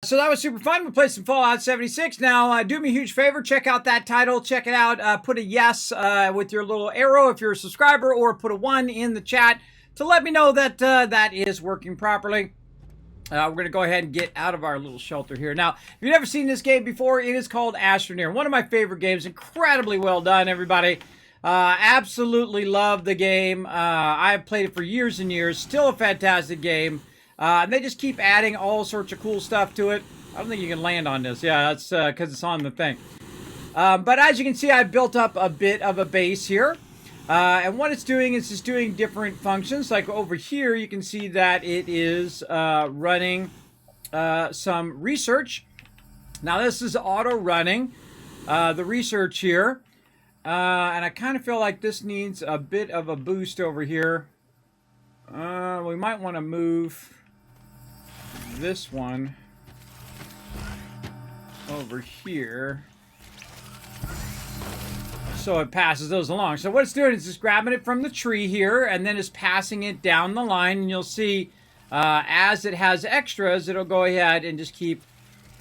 So that was super fun. We played some Fallout 76. Now, do me a huge favor. Check out that title. Check it out. Put a yes with your little arrow if you're a subscriber, or put a 1 in the chat to let me know that that is working properly. We're going to go ahead and get out of our little shelter here. Now, if you've never seen this game before, it is called Astroneer. One of my favorite games. Incredibly well done, everybody. Absolutely love the game. I've played it for years and years. Still a fantastic game. And they just keep adding all sorts of cool stuff to it. I don't think you can land on this. Yeah, that's because it's on the thing. But as you can see, I've built up a bit of a base here. And what it's doing is it's doing different functions. Like over here, you can see that it is running some research. Now, this is auto-running the research here. And I kind of feel like this needs a bit of a boost over here. We might want to move this one over here so it passes those along. So what it's doing is just grabbing it from the tree here and then it's passing it down the line, and you'll see as it has extras, it'll go ahead and just keep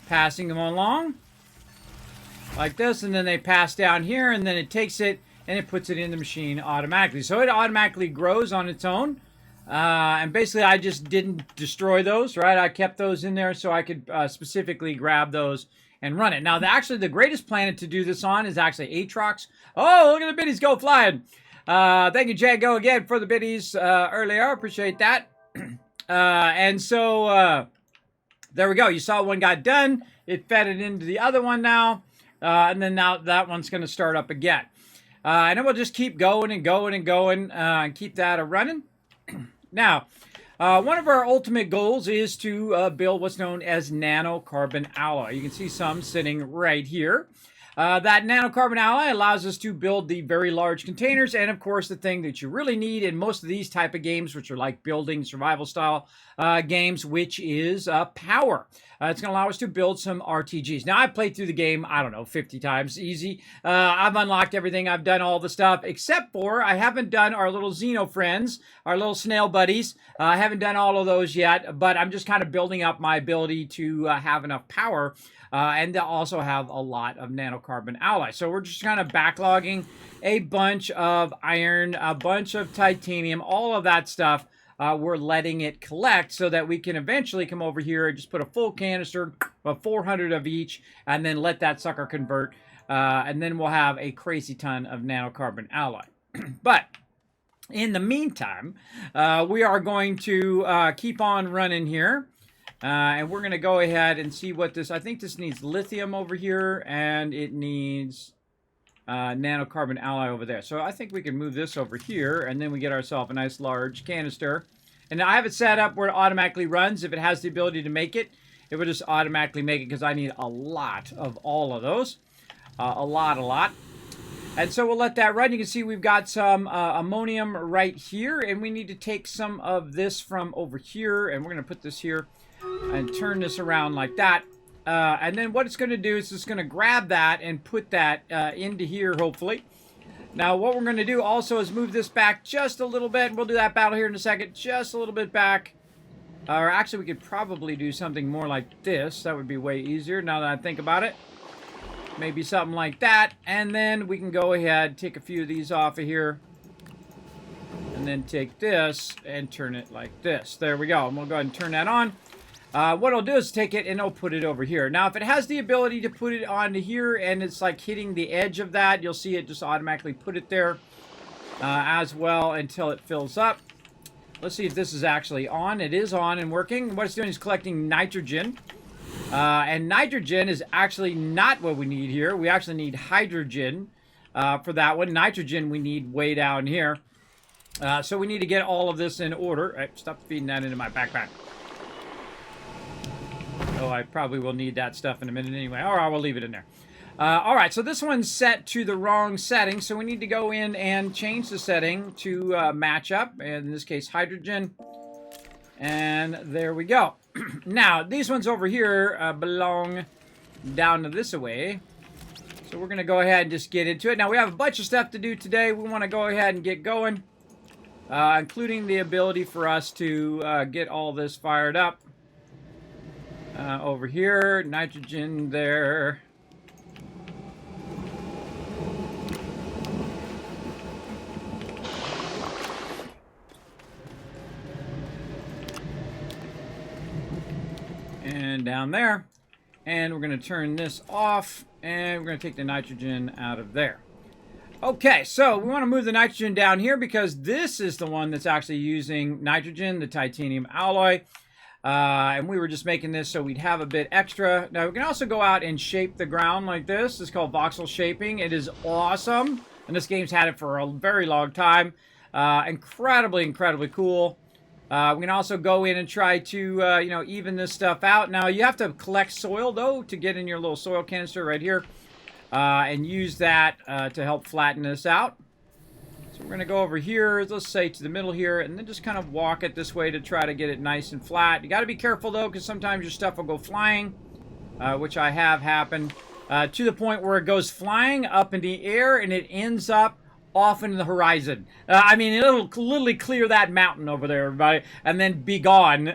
passing them along like this, and then they pass down here, and then it takes it and it puts it in the machine automatically. So it automatically grows on its own. And basically, I just didn't destroy those, right? I kept those in there so I could specifically grab those and run it. Now, actually, the greatest planet to do this on is actually Aatrox. Oh, look at the biddies go flying. Thank you, Jago, again, for the biddies earlier. Appreciate that. And so, there we go. You saw one got done. It fed it into the other one now. And then now that one's going to start up again. And then we'll just keep going and going and going and keep that running. Now, one of our ultimate goals is to build what's known as nanocarbon alloy. You can see some sitting right here. That nanocarbon alloy allows us to build the very large containers, and of course the thing that you really need in most of these type of games, which are like building survival style games, which is power. It's going to allow us to build some RTGs. Now, I've played through the game, I don't know, 50 times, easy. I've unlocked everything. I've done all the stuff, except for I haven't done our little Xeno friends, our little snail buddies. I haven't done all of those yet, but I'm just kind of building up my ability to have enough power and to also have a lot of nanocarbon alloy. So we're just kind of backlogging a bunch of iron, a bunch of titanium, all of that stuff. We're letting it collect so that we can eventually come over here and just put a full canister of 400 of each and then let that sucker convert. And then we'll have a crazy ton of nanocarbon alloy. But in the meantime, we are going to keep on running here. And we're going to go ahead and see what this... I think this needs lithium over here, and it needs nanocarbon alloy over there. So I think we can move this over here, and then we get ourselves a nice large canister. And I have it set up where it automatically runs. If it has the ability to make it, it will just automatically make it, because I need a lot of all of those. A lot. And so we'll let that run. You can see we've got some ammonium right here, and we need to take some of this from over here, and we're going to put this here and turn this around like that. And then what it's going to do is it's going to grab that and put that into here, hopefully. Now, what we're going to do also is move this back just a little bit. We'll do that battle here in a second. Just a little bit back. Or actually, we could probably do something more like this. That would be way easier now that I think about it. Maybe something like that. And then we can go ahead, take a few of these off of here. And then take this and turn it like this. There we go. And we'll go ahead and turn that on. What I'll do is take it and I'll put it over here. Now, if it has the ability to put it onto here and it's like hitting the edge of that, you'll see it just automatically put it there as well until it fills up. Let's see if this is actually on. It is on and working. What it's doing is collecting nitrogen. And nitrogen is actually not what we need here. We actually need hydrogen for that one. Nitrogen we need way down here. So we need to get all of this in order. All right, stop feeding that into my backpack. Oh, I probably will need that stuff in a minute anyway. Or I will leave it in there. All right, so this one's set to the wrong setting, so we need to go in and change the setting to match up. And in this case, hydrogen. And there we go. Now, these ones over here belong down to this way. So we're going to go ahead and just get into it. Now, we have a bunch of stuff to do today. We want to go ahead and get going, including the ability for us to get all this fired up. Over here, nitrogen there. And down there. And we're going to turn this off, and we're going to take the nitrogen out of there. Okay, so we want to move the nitrogen down here because this is the one that's actually using nitrogen, the titanium alloy. And we were just making this so we'd have a bit extra. Now, we can also go out and shape the ground like this. It's called Voxel Shaping. It is awesome. And this game's had it for a very long time. Incredibly, incredibly cool. We can also go in and try to, you know, even this stuff out. Now, you have to collect soil, though, to get in your little soil canister right here. And use that to help flatten this out. So we're going to go over here, let's say to the middle here, and then just kind of walk it this way to try to get it nice and flat. You got to be careful, though, because sometimes your stuff will go flying, which I have happened, to the point where it goes flying up in the air and it ends up off into the horizon. I mean, it'll literally clear that mountain over there, everybody, and then be gone.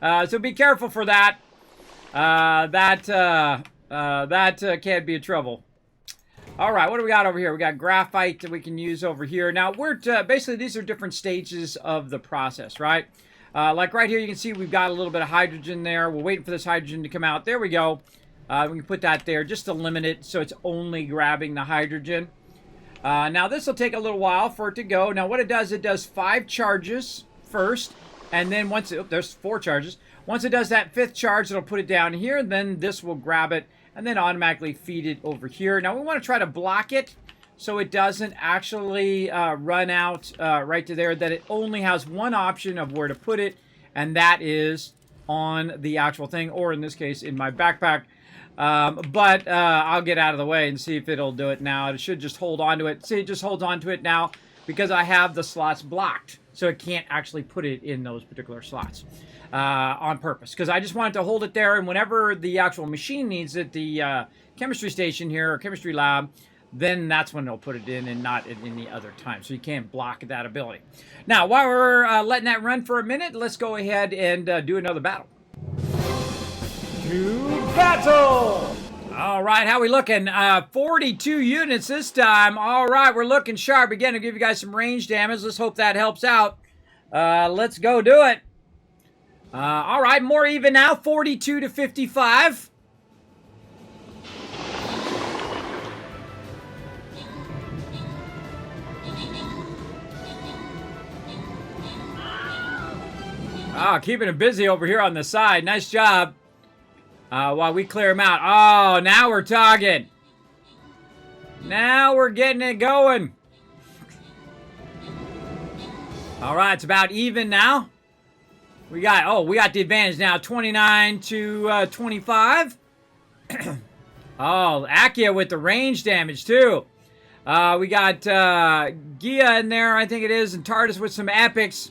So be careful for that. That can be a trouble. All right, what do we got over here? We got graphite that we can use over here. Now, we're basically, these are different stages of the process, right? Like right here, you can see we've got a little bit of hydrogen there. We're waiting for this hydrogen to come out. There we go. We can put that there just to limit it so it's only grabbing the hydrogen. Now, this will take a little while for it to go. Now, what it does 5 charges first, and then once it, there's 4 charges. Once it does that 5th charge, it'll put it down here, and then this will grab it and then automatically feed it over here. Now, we want to try to block it so it doesn't actually run out right to there, that it only has one option of where to put it, and that is on the actual thing, or in this case, in my backpack. But I'll get out of the way and see if it'll do it now. It should just hold on to it. See, it just holds on to it now because I have the slots blocked, so it can't actually put it in those particular slots. On purpose, because I just wanted to hold it there, and whenever the actual machine needs it, the chemistry station here, or chemistry lab, then that's when they'll put it in and not at any other time. So you can't block that ability. Now, while we're letting that run for a minute, let's go ahead and do another battle. To battle! All right, how we looking? 42 units this time. All right, we're looking sharp. Again, I'll give you guys some range damage. Let's hope that helps out. Let's go do it. All right, more even now, 42 to 55. Keeping it busy over here on the side. Nice job. While we clear them out. Oh, now we're talking. Now we're getting it going. All right, it's about even now. We got the advantage now, 29 to 25. Oh, Akia with the range damage, too. We got Gia in there, I think it is, and Tardis with some epics.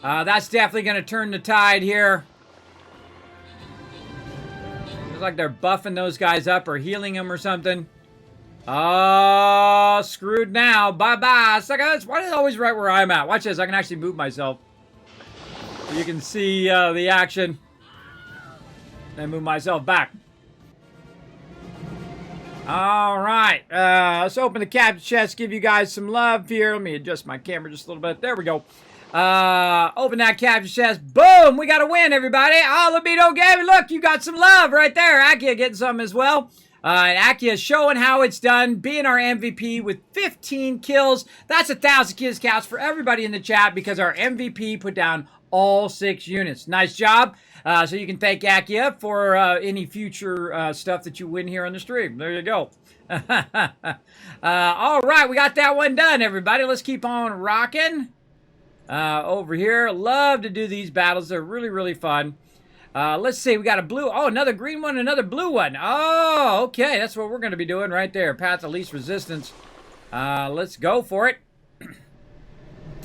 That's definitely going to turn the tide here. Looks like they're buffing those guys up or healing them or something. Oh, screwed now. Bye-bye, suckers. Why is it always right where I'm at? Watch this. I can actually move myself. You can see the action. And move myself back. All right. Let's open the capture chest. Give you guys some love here. Let me adjust my camera just a little bit. There we go. Open that capture chest. Boom! We got a win, everybody. Oh, Libido Gaming. Look, you got some love right there. Akia getting some as well. Akia showing how it's done, being our MVP with 15 kills. That's 1,000 kills counts for everybody in the chat because our MVP put down all 6 units. Nice job. So you can thank Akia for any future stuff that you win here on the stream. There you go. All right, we got that one done, everybody. Let's keep on rocking. Over here, love to do these battles. They're really, really fun. Let's see, we got a blue. Oh, another green one, another blue one. Oh, okay. That's what we're going to be doing right there. Path of least resistance. Let's go for it.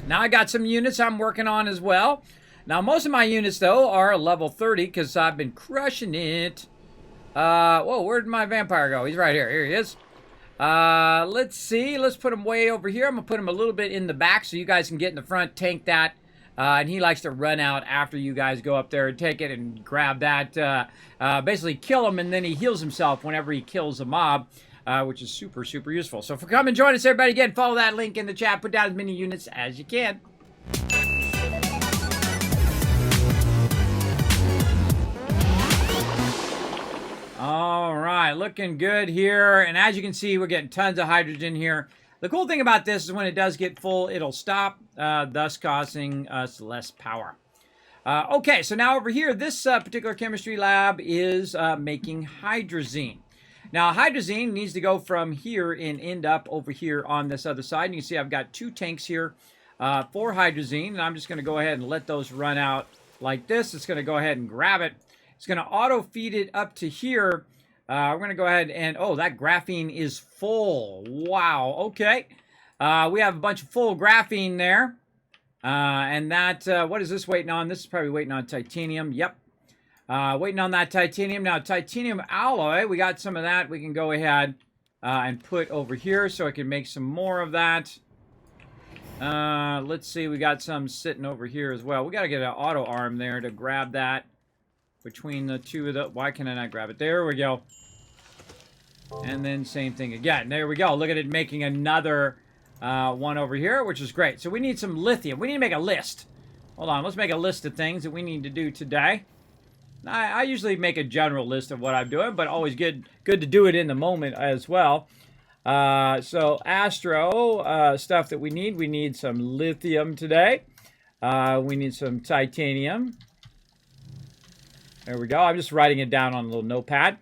Now I got some units I'm working on as well. Now, most of my units, though, are level 30 because I've been crushing it. Whoa, where did my vampire go? He's right here. Here he is. Let's see. Let's put him way over here. I'm going to put him a little bit in the back so you guys can get in the front, tank that And he likes to run out after you guys go up there and take it and grab that. Basically kill him, and then he heals himself whenever he kills a mob, which is super, super useful. So come and join us, everybody. Again, follow that link in the chat. Put down as many units as you can. All right, looking good here. And as you can see, we're getting tons of hydrogen here. The cool thing about this is when it does get full, it'll stop, thus causing us less power. Okay, so now over here, this particular chemistry lab is making hydrazine. Now, hydrazine needs to go from here and end up over here on this other side. And you can see I've got 2 tanks here for hydrazine. And I'm just going to go ahead and let those run out like this. It's going to go ahead and grab it. It's going to auto-feed it up to here. We're going to go ahead and, oh, that graphene is full. Wow, okay. We have a bunch of full graphene there. And that, what is this waiting on? This is probably waiting on titanium. Yep. Waiting on that titanium. Now, titanium alloy, we got some of that. We can go ahead and put over here so I can make some more of that. Let's see, we got some sitting over here as well. We got to get an auto arm there to grab that. Between the two of the... Why can I not grab it? There we go. And then same thing again. There we go. Look at it making another one over here, which is great. So we need some lithium. We need to make a list. Hold on. Let's make a list of things that we need to do today. I usually make a general list of what I'm doing, but always good to do it in the moment as well. So Astro stuff that we need some lithium today. We need some titanium. There we go. I'm just writing it down on a little notepad.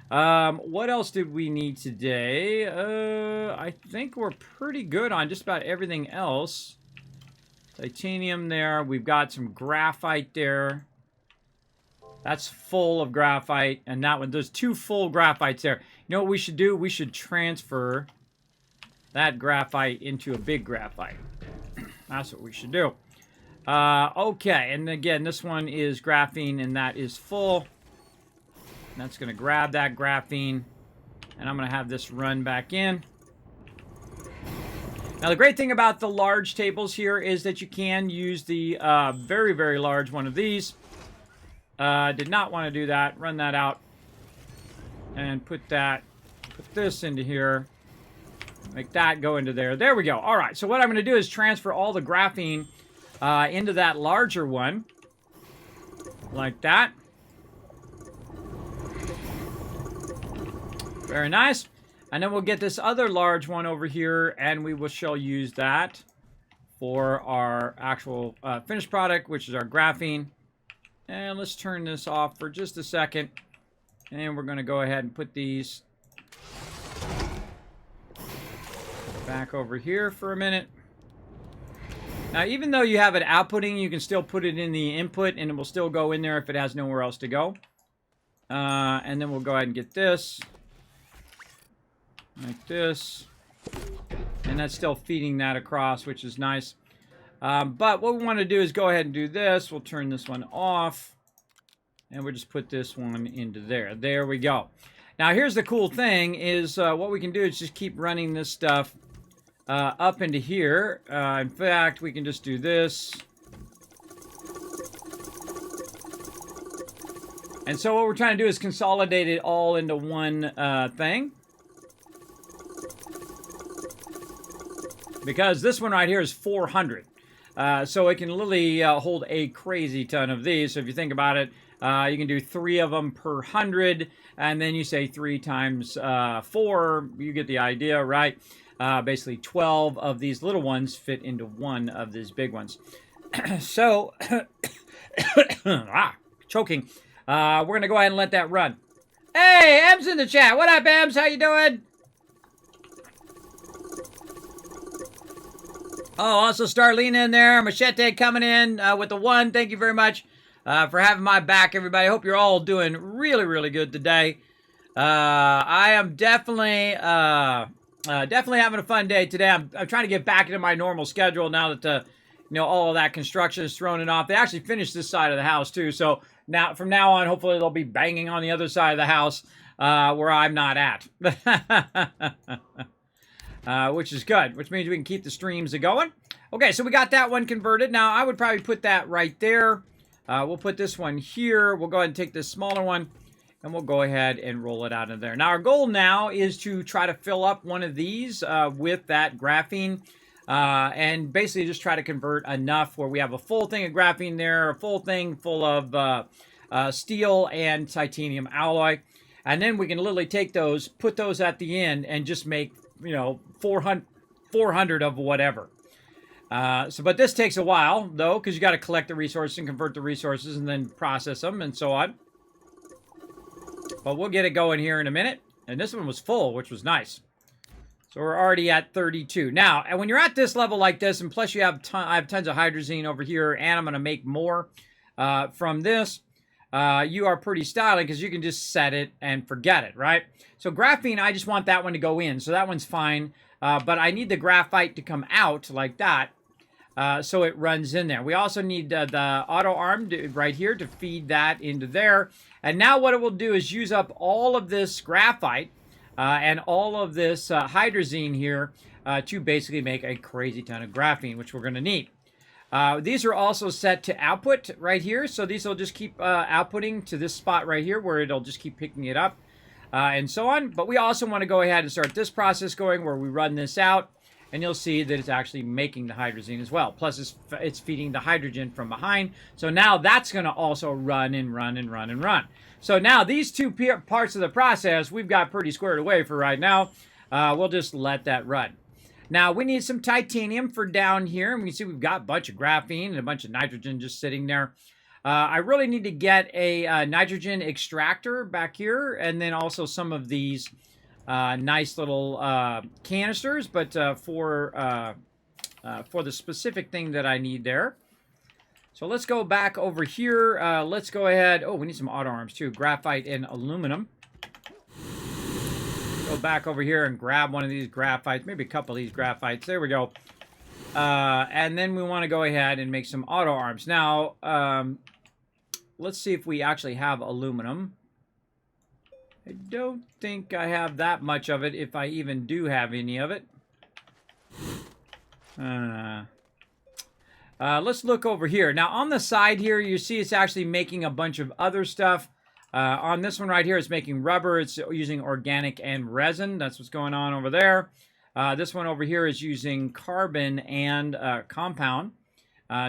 What else did we need today? I think we're pretty good on just about everything else. Titanium there. We've got some graphite there. That's full of graphite. And that one, there's 2 full graphites there. You know what we should do? We should transfer that graphite into a big graphite. That's what we should do. Okay, and again, this one is graphene, and that is full. And that's going to grab that graphene, and I'm going to have this run back in. Now, the great thing about the large tables here is that you can use the very, very large one of these. Did not want to do that. Run that out, and put this into here. Make that go into there. There we go. All right, so what I'm going to do is transfer all the graphene into that larger one, like that. Very nice. And then we'll get this other large one over here, and we shall use that for our actual finished product, which is our graphene. And let's turn this off for just a second. And we're going to go ahead and put these back over here for a minute. Now, even though you have it outputting, you can still put it in the input, and it will still go in there if it has nowhere else to go. And then we'll go ahead and get this. Like this. And that's still feeding that across, which is nice. But what we want to do is go ahead and do this. We'll turn this one off. And we'll just put this one into there. There we go. Now, here's the cool thing is what we can do is just keep running this stuff up into here. In fact, we can just do this. And so what we're trying to do is consolidate it all into one thing. Because this one right here is 400. So it can literally hold a crazy ton of these. So if you think about it, you can do 3 of them per 100. And then you say 3 times 4. You get the idea, right? Basically 12 of these little ones fit into one of these big ones. So, choking. We're going to go ahead and let that run. Hey, M's in the chat. What up, M's? How you doing? Oh, also Starlina in there. Machete coming in with the 1. Thank you very much for having my back, everybody. I hope you're all doing really, really good today. I am definitely having a fun day today. I'm trying to get back into my normal schedule now that all of that construction is thrown it off. They actually finished this side of the house too, so now from now on, hopefully they'll be banging on the other side of the house where I'm not at. which is good, which means we can keep the streams going. Okay, so we got that one converted. Now, I would probably put that right there. We'll put this one here. We'll go ahead and take this smaller one, and we'll go ahead and roll it out of there. Now, our goal now is to try to fill up one of these with that graphene, and basically just try to convert enough where we have a full thing of graphene there, a full thing full of steel and titanium alloy. And then we can literally take those, put those at the end, and just make, 400 of whatever. But this takes a while, though, because you got to collect the resources and convert the resources and then process them and so on. But we'll get it going here in a minute. And this one was full, which was nice. So we're already at 32. Now, and when you're at this level like this, and plus you have I have tons of hydrazine over here, and I'm going to make more from this, you are pretty styling because you can just set it and forget it, right? So graphene, I just want that one to go in. So that one's fine. But I need the graphite to come out like that. So it runs in there. We also need the auto arm right here to feed that into there. And now what it will do is use up all of this graphite and all of this hydrazine here to basically make a crazy ton of graphene, which we're going to need. These are also set to output right here. So these will just keep outputting to this spot right here where it'll just keep picking it up and so on. But we also want to go ahead and start this process going where we run this out. And you'll see that it's actually making the hydrazine as well. Plus, it's feeding the hydrogen from behind. So now that's going to also run and run and run and run. So now these two parts of the process, we've got pretty squared away for right now. We'll just let that run. Now, we need some titanium for down here. And we can see we've got a bunch of graphene and a bunch of nitrogen just sitting there. I really need to get a nitrogen extractor back here. And then also some of these nice little canisters, but for the specific thing that I need there. So let's go back over here. Let's go ahead. Oh, we need some auto arms too. Graphite and aluminum. Go back over here and grab one of these graphites, maybe a couple of these graphites. There we go. And then we want to go ahead and make some auto arms. Now, let's see if we actually have aluminum. I don't think I have that much of it, if I even do have any of it. Let's look over here. Now, on the side here, you see it's actually making a bunch of other stuff. On this one right here, it's making rubber. It's using organic and resin. That's what's going on over there. This one over here is using carbon and compound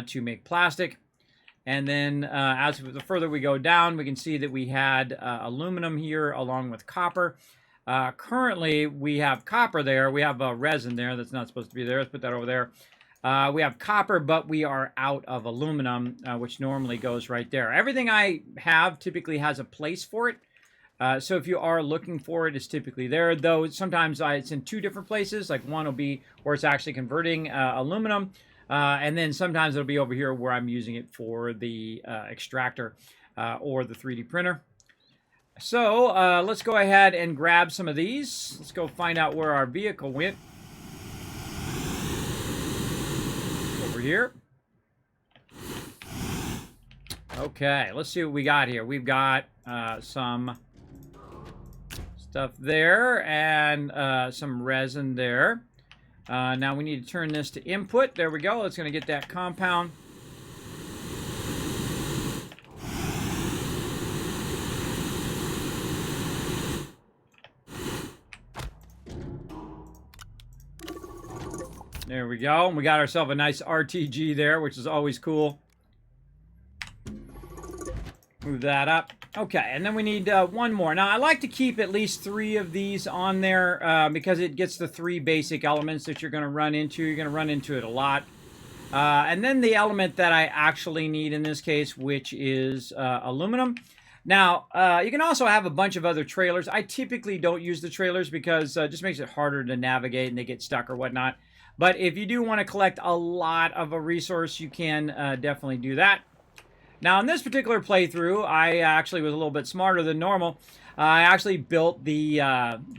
to make plastic. And then as the further we go down, we can see that we had aluminum here along with copper. Currently, we have copper there. We have resin there. That's not supposed to be there. Let's put that over there. We have copper, but we are out of aluminum, which normally goes right there. Everything I have typically has a place for it. So if you are looking for it, it's typically there. Though sometimes it's in two different places. Like one will be where it's actually converting aluminum. And then sometimes it'll be over here where I'm using it for the extractor or the 3D printer. So let's go ahead and grab some of these. Let's go find out where our vehicle went. Over here. Okay, let's see what we got here. We've got some stuff there and some resin there. Now we need to turn this to input. There we go. It's going to get that compound. There we go. And we got ourselves a nice RTG there, which is always cool. Move that up. Okay, and then we need one more. Now, I like to keep at least 3 of these on there because it gets the 3 basic elements that you're going to run into. You're going to run into it a lot. And then the element that I actually need in this case, which is aluminum. Now, you can also have a bunch of other trailers. I typically don't use the trailers because it just makes it harder to navigate and they get stuck or whatnot. But if you do want to collect a lot of a resource, you can definitely do that. Now, in this particular playthrough, I actually was a little bit smarter than normal. I actually built the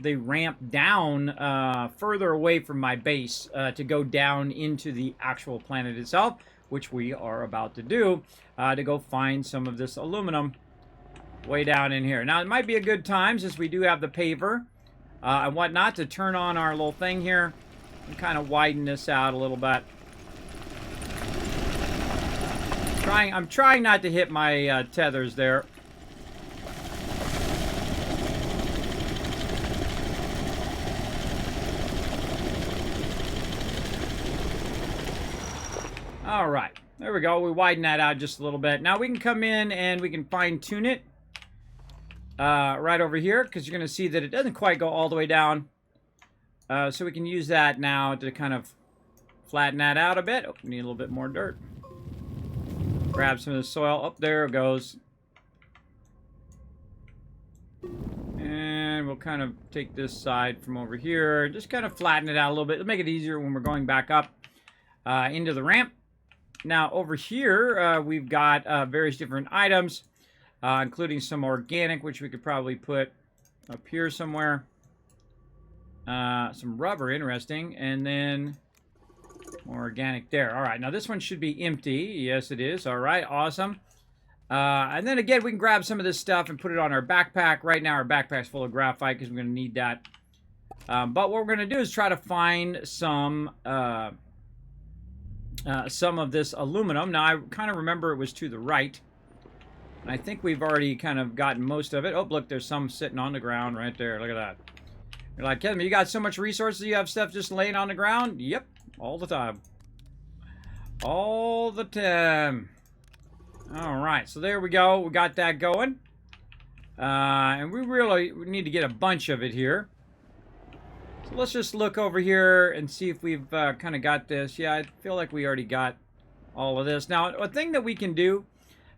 ramp down further away from my base to go down into the actual planet itself, which we are about to do, to go find some of this aluminum way down in here. Now, it might be a good time, since we do have the paver, and whatnot to turn on our little thing here and kind of widen this out a little bit. I'm trying not to hit my tethers there. All right, there we go. We widen that out just a little bit. Now we can come in and we can fine tune it right over here, because you're going to see that it doesn't quite go all the way down. So we can use that now to kind of flatten that out a bit. Oh, we need a little bit more dirt. Grab some of the soil. Oh, there it goes. And we'll kind of take this side from over here. Just kind of flatten it out a little bit. It'll make it easier when we're going back up into the ramp. Now, over here, we've got various different items, including some organic, which we could probably put up here somewhere. Some rubber, interesting. And then more organic there. All right, now this one should be empty. Yes, it is. All right, awesome. And then again, we can grab some of this stuff and put it on our backpack. Right now, our backpack's full of graphite because we're going to need that. But what we're going to do is try to find some of this aluminum. Now, I kind of remember it was to the right. And I think we've already kind of gotten most of it. Oh, look, there's some sitting on the ground right there. Look at that. You're like, Kevin, you got so much resources, you have stuff just laying on the ground? Yep, all the time. All the time. All right, so there we go. We got that going. And we really need to get a bunch of it here. So let's just look over here and see if we've kind of got this. Yeah, I feel like we already got all of this. Now, a thing that we can do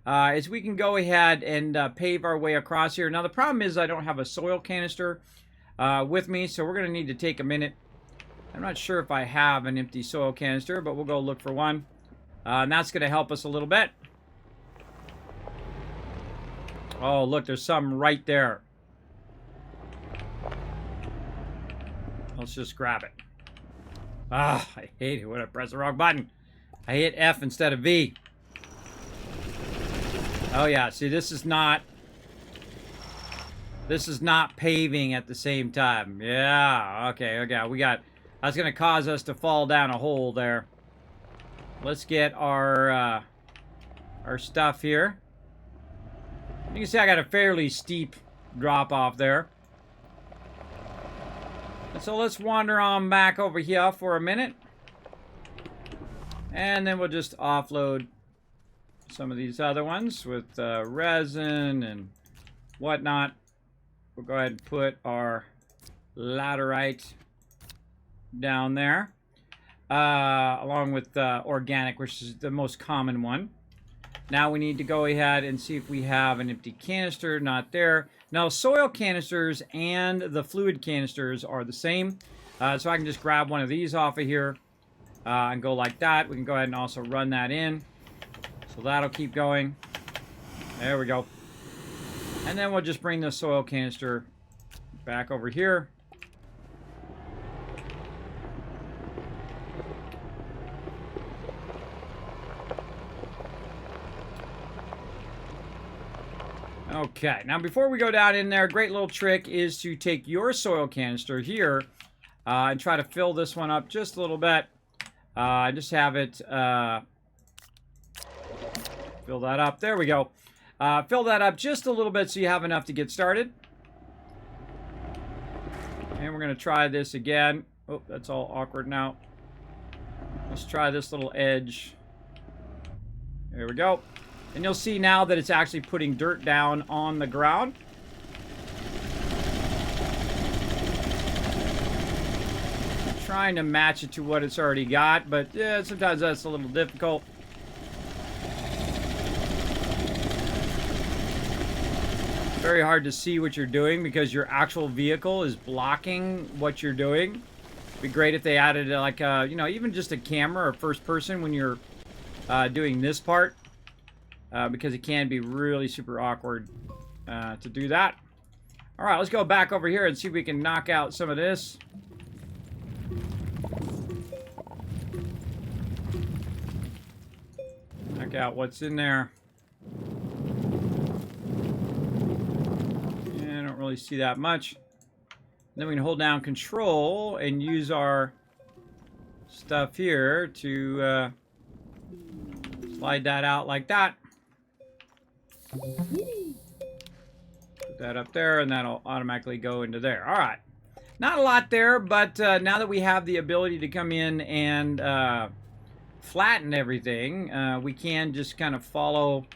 is we can go ahead and pave our way across here. Now, the problem is I don't have a soil canister with me, so we're going to need to take a minute. I'm not sure if I have an empty soil canister, but we'll go look for one. And that's going to help us a little bit. Oh, look, there's some right there. Let's just grab it. Ah, I hate it when I press the wrong button. I hit F instead of V. Oh yeah, see, this is not paving at the same time. Yeah, okay, that's gonna cause us to fall down a hole there. Let's get our stuff here. You can see I got a fairly steep drop off there. And so let's wander on back over here for a minute. And then we'll just offload some of these other ones with resin and whatnot. We'll go ahead and put our laterite down there. Along with organic, which is the most common one. Now we need to go ahead and see if we have an empty canister. Not there. Now, soil canisters and the fluid canisters are the same. So I can just grab one of these off of here and go like that. We can go ahead and also run that in. So that'll keep going. There we go. And then we'll just bring the soil canister back over here. Okay, now before we go down in there, a great little trick is to take your soil canister here and try to fill this one up just a little bit. Just have it fill that up. There we go. Fill that up just a little bit so you have enough to get started. And we're going to try this again. Oh, that's all awkward now. Let's try this little edge. There we go. And you'll see now that it's actually putting dirt down on the ground. I'm trying to match it to what it's already got, but yeah, sometimes that's a little difficult. Very hard to see what you're doing because your actual vehicle is blocking what you're doing. It'd be great if they added like a, you know, even just a camera or first person when you're doing this part. Because it can be really super awkward to do that. All right, let's go back over here and see if we can knock out some of this. Knock out what's in there. Yeah, I don't really see that much. Then we can hold down Control and use our stuff here to slide that out like that. Put that up there, and that'll automatically go into there. All right. Not a lot there, but now that we have the ability to come in and flatten everything, we can just kind of follow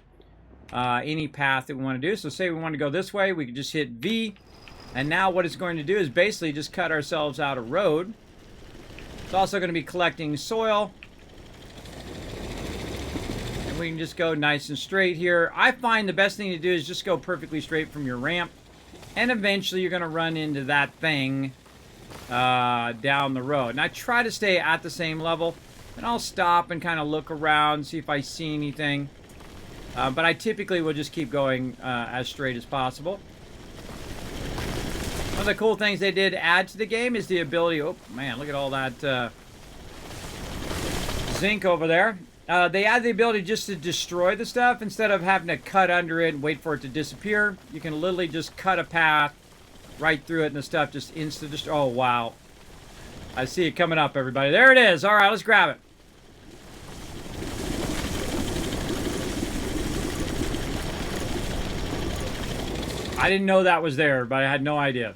any path that we want to do. So say we want to go this way, we can just hit V. And now what it's going to do is basically just cut ourselves out a road. It's also going to be collecting soil. And we can just go nice and straight here. I find the best thing to do is just go perfectly straight from your ramp. And eventually you're going to run into that thing down the road. And I try to stay at the same level. And I'll stop and kind of look around, see if I see anything. But I typically will just keep going as straight as possible. One of the cool things they did add to the game is the ability... Oh, man, look at all that zinc over there. They add the ability just to destroy the stuff instead of having to cut under it and wait for it to disappear. You can literally just cut a path right through it and the stuff just insta-destroy. Oh, wow. I see it coming up, everybody. There it is. All right, let's grab it. I didn't know that was there, but I had no idea.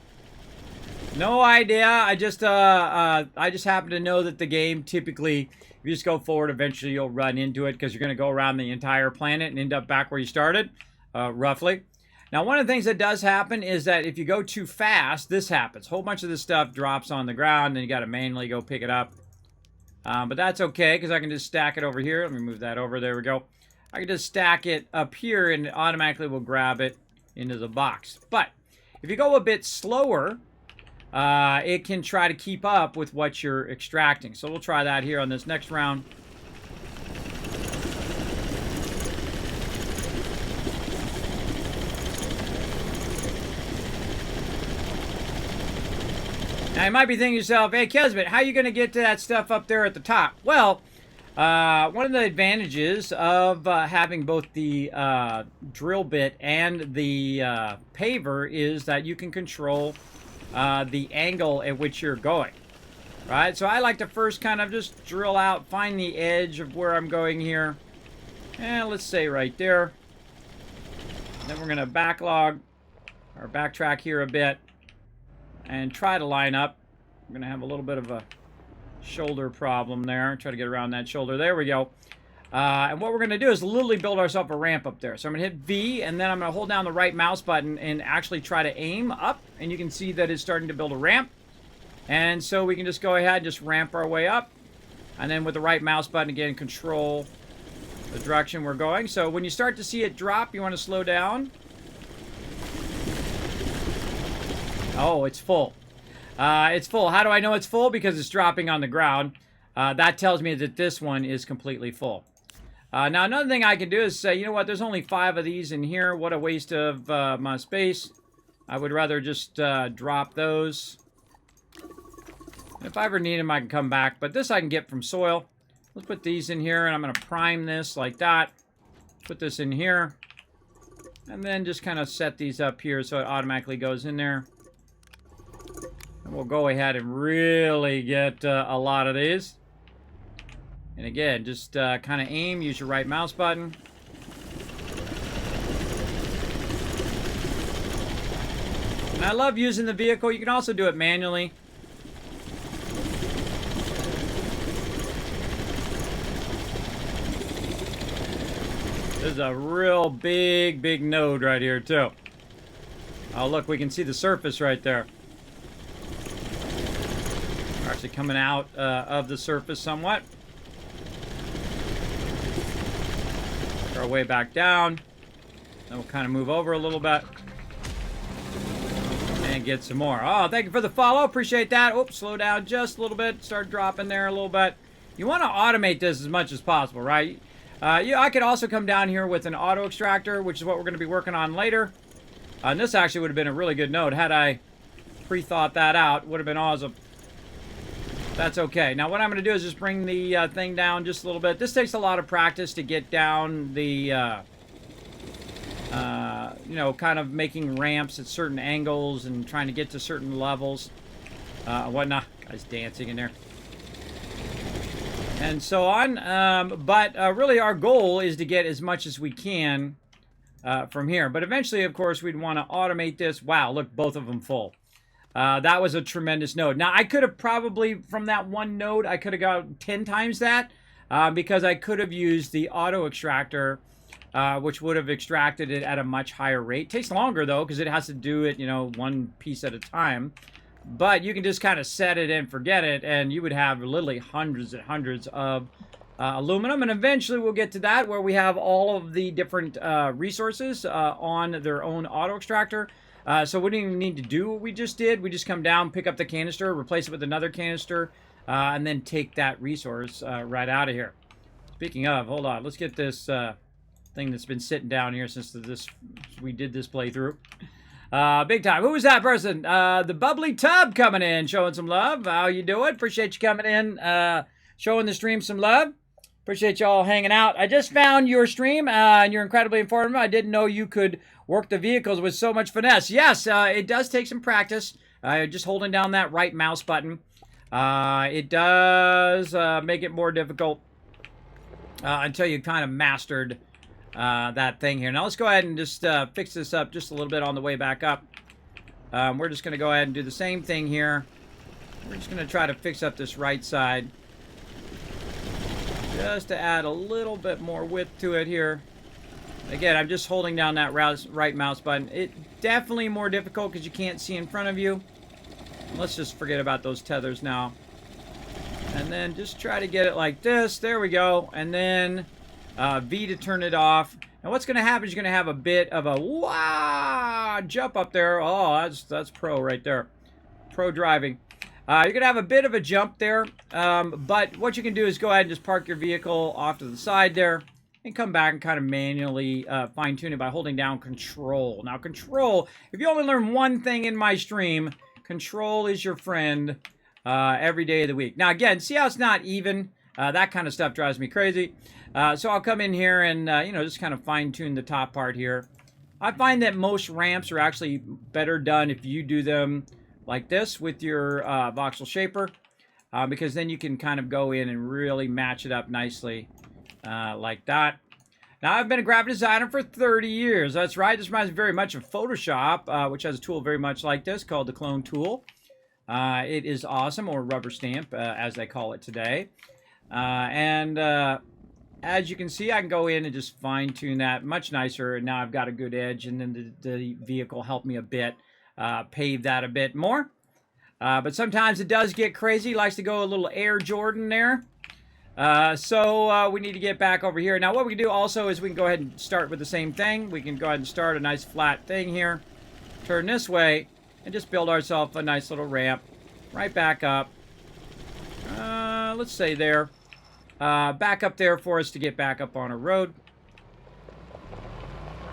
No idea. I just happen to know that the game typically, if you just go forward, eventually you'll run into it because you're going to go around the entire planet and end up back where you started, roughly. Now, one of the things that does happen is that if you go too fast, this happens. A whole bunch of this stuff drops on the ground, and you got to manually go pick it up. But that's okay because I can just stack it over here. Let me move that over. There we go. I can just stack it up here, and it automatically will grab it into the box. But if you go a bit slower, it can try to keep up with what you're extracting. So we'll try that here on this next round. Now you might be thinking to yourself, hey Kismet, how are you going to get to that stuff up there at the top? Well, one of the advantages of having both the drill bit and the paver is that you can control the angle at which you're going. Right? So I like to first kind of just drill out, find the edge of where I'm going here. And let's say right there. Then we're going to backlog or backtrack here a bit and try to line up. I'm going to have a little bit of a shoulder problem there. Try to get around that shoulder. There we go. And what we're going to do is literally build ourselves a ramp up there. So I'm going to hit V, and then I'm going to hold down the right mouse button and actually try to aim up. And you can see that it's starting to build a ramp. And so we can just go ahead and just ramp our way up. And then with the right mouse button, again, control the direction we're going. So when you start to see it drop, you want to slow down. Oh, it's full. It's full. How do I know it's full? Because it's dropping on the ground. That tells me that this one is completely full. Now, another thing I can do is say, you know what, there's only 5 of these in here. What a waste of my space. I would rather just drop those. If I ever need them, I can come back. But this I can get from soil. Let's put these in here, and I'm going to prime this like that. Put this in here. And then just kind of set these up here so it automatically goes in there. And we'll go ahead and really get a lot of these. And again, just kind of aim, use your right mouse button. And I love using the vehicle. You can also do it manually. This is a real big node right here, too. Oh, look, we can see the surface right there. We're actually coming out of the surface somewhat. Work our way back down. Then we'll kind of move over a little bit. And get some more. Oh, thank you for the follow. Appreciate that. Oops, slow down just a little bit. Start dropping there a little bit. You want to automate this as much as possible, right? Yeah, I could also come down here with an auto extractor, which is what we're going to be working on later. And this actually would have been a really good node. Had I pre-thought that out, would have been awesome. That's okay. Now what I'm going to do is just bring the thing down just a little bit. This takes a lot of practice to get down the you know, kind of making ramps at certain angles and trying to get to certain levels, whatnot. Guys dancing in there. And so on. But really our goal is to get as much as we can from here. But eventually, of course, we'd want to automate this. Wow, look, both of them full. That was a tremendous node. Now, I could have probably, from that one node, I could have got 10 times that because I could have used the auto extractor, which would have extracted it at a much higher rate. Takes longer, though, because it has to do it, you know, one piece at a time. But you can just kind of set it and forget it, and you would have literally hundreds and hundreds of aluminum. And eventually we'll get to that, where we have all of the different resources on their own auto extractor. So we don't even need to do what we just did. We just come down, pick up the canister, replace it with another canister, and then take that resource right out of here. Speaking of, hold on. Let's get this thing that's been sitting down here since we did this playthrough. Big time. Who was that person? The Bubbly Tub coming in, showing some love. How you doing? Appreciate you coming in, showing the stream some love. Appreciate y'all hanging out. I just found your stream, and you're incredibly informative. I didn't know you could work the vehicles with so much finesse. Yes, it does take some practice. Just holding down that right mouse button. It does make it more difficult until you kind of mastered that thing here. Now let's go ahead and just fix this up just a little bit on the way back up. We're just going to go ahead and do the same thing here. We're just going to try to fix up this right side, just to add a little bit more width to it here. Again, I'm just holding down that right mouse button. It's definitely more difficult because you can't see in front of you. Let's just forget about those tethers now. And then just try to get it like this. There we go. And then V to turn it off. Now what's going to happen is you're going to have a bit of a wow jump up there. Oh, that's pro right there. Pro driving. You're going to have a bit of a jump there. But what you can do is go ahead and just park your vehicle off to the side there. And come back and kind of manually fine-tune it by holding down Control. Now, Control, if you only learn one thing in my stream, Control is your friend every day of the week. Now, again, see how it's not even? That kind of stuff drives me crazy. So I'll come in here and, you know, just kind of fine-tune the top part here. I find that most ramps are actually better done if you do them like this with your Voxel Shaper. Because then you can kind of go in and really match it up nicely. Like that. Now, I've been a graphic designer for 30 years. That's right. This reminds me very much of Photoshop, which has a tool very much like this called the clone tool. It is awesome, or rubber stamp, as they call it today. As you can see, I can go in and just fine-tune that much nicer. And now I've got a good edge, and then the vehicle helped me a bit, pave that a bit more. But sometimes it does get crazy. It likes to go a little Air Jordan there. So we need to get back over here. Now what we can do also is we can go ahead and start with the same thing. We can go ahead and start a nice flat thing here. Turn this way and just build ourselves a nice little ramp right back up. Let's say there. Back up there for us to get back up on a road.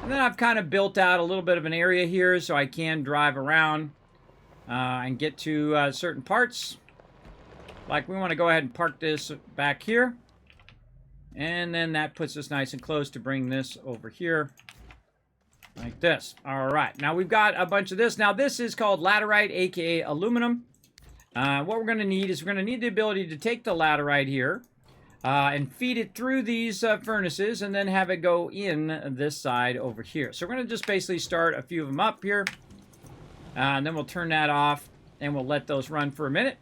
And then I've kind of built out a little bit of an area here so I can drive around and get to certain parts. Like, we want to go ahead and park this back here. And then that puts us nice and close to bring this over here. Like this. All right. Now, we've got a bunch of this. Now, this is called laterite, a.k.a. aluminum. What we're going to need is we're going to need the ability to take the laterite here and feed it through these furnaces and then have it go in this side over here. So we're going to just basically start a few of them up here. And then we'll turn that off and we'll let those run for a minute.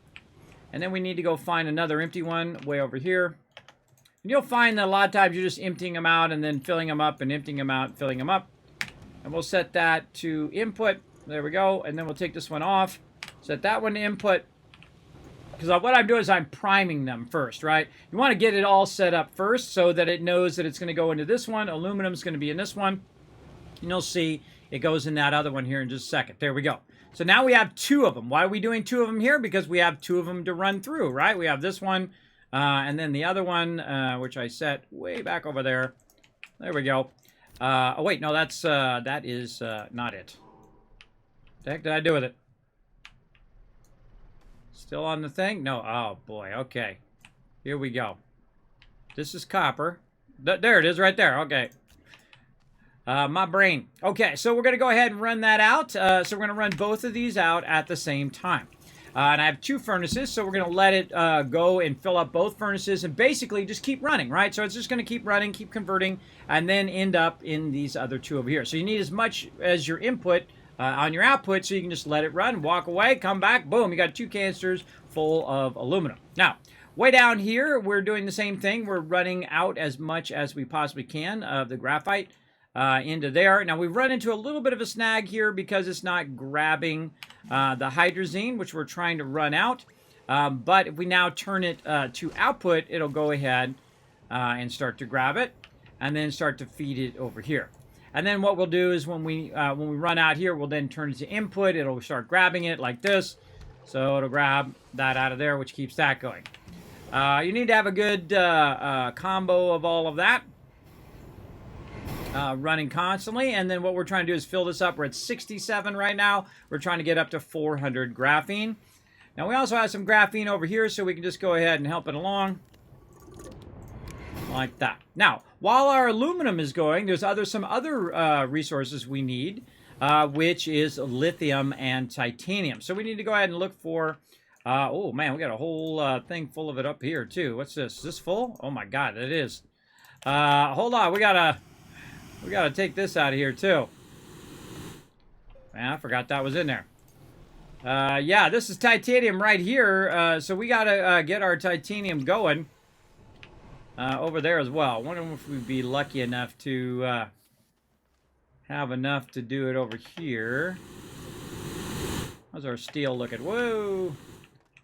And then we need to go find another empty one way over here. And you'll find that a lot of times you're just emptying them out and then filling them up and emptying them out and filling them up. And we'll set that to input. There we go. And then we'll take this one off. Set that one to input. Because what I'm doing is I'm priming them first, right? You want to get it all set up first so that it knows that it's going to go into this one. Aluminum is going to be in this one. And you'll see it goes in that other one here in just a second. There we go. So now we have two of them. Why are we doing two of them here? Because we have two of them to run through, right? We have this one and then the other one, which I set way back over there. There we go. Oh, wait, no, that is not it. What the heck did I do with it? Still on the thing? No. Oh, boy. Okay. Here we go. This is copper. There it is right there. Okay. My brain. Okay, so we're going to go ahead and run that out. So we're going to run both of these out at the same time. And I have 2 furnaces, so we're going to let it go and fill up both furnaces and basically just keep running, right? So it's just going to keep running, keep converting, and then end up in these other 2 over here. So you need as much as your input on your output, so you can just let it run, walk away, come back, boom, you got 2 canisters full of aluminum. Now, way down here, we're doing the same thing. We're running out as much as we possibly can of the graphite into there. Now, we've run into a little bit of a snag here because it's not grabbing the hydrazine, which we're trying to run out. But if we now turn it to output, it'll go ahead and start to grab it and then start to feed it over here. And then what we'll do is when we run out here, we'll then turn it to input. It'll start grabbing it like this. So it'll grab that out of there, which keeps that going. You need to have a good combo of all of that. Running constantly, and then what we're trying to do is fill this up. We're at 67 right now. We're trying to get up to 400 graphene. Now we also have some graphene over here, so we can just go ahead and help it along like that. Now, while our aluminum is going, there's some other resources we need, which is lithium and titanium. So we need to go ahead and look for. Oh man, we got a whole thing full of it up here too. What's this? Is this full? Oh my God, it is. Hold on, we gotta take this out of here, too. Man, I forgot that was in there. Yeah, this is titanium right here. So we gotta get our titanium going over there as well. I wonder if we'd be lucky enough to have enough to do it over here. How's our steel looking? Whoa!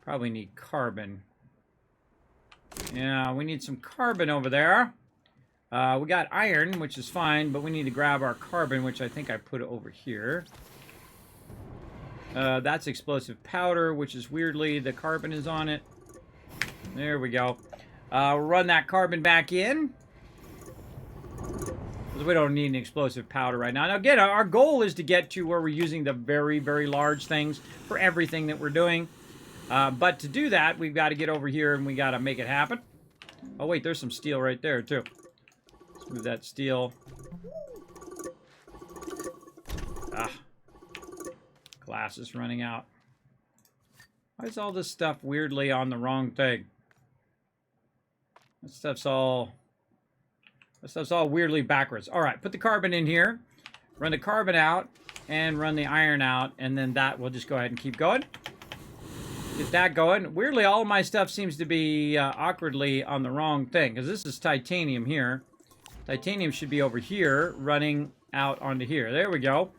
Probably need carbon. Yeah, we need some carbon over there. We got iron, which is fine, but we need to grab our carbon, which I think I put over here. That's explosive powder, which is weirdly, the carbon is on it. There we go. We'll run that carbon back in. Because we don't need an explosive powder right now. Now, again, our goal is to get to where we're using the very, very large things for everything that we're doing. But to do that, we've got to get over here and we got to make it happen. Oh, wait, there's some steel right there, too. Move that steel. Glass is running out. Why is all this stuff weirdly on the wrong thing? That stuff's all weirdly backwards. All right, put the carbon in here. Run the carbon out and run the iron out, and then that will just go ahead and keep going. Get that going. Weirdly, all of my stuff seems to be awkwardly on the wrong thing, because this is titanium here. Titanium should be over here, running out onto here. There we go.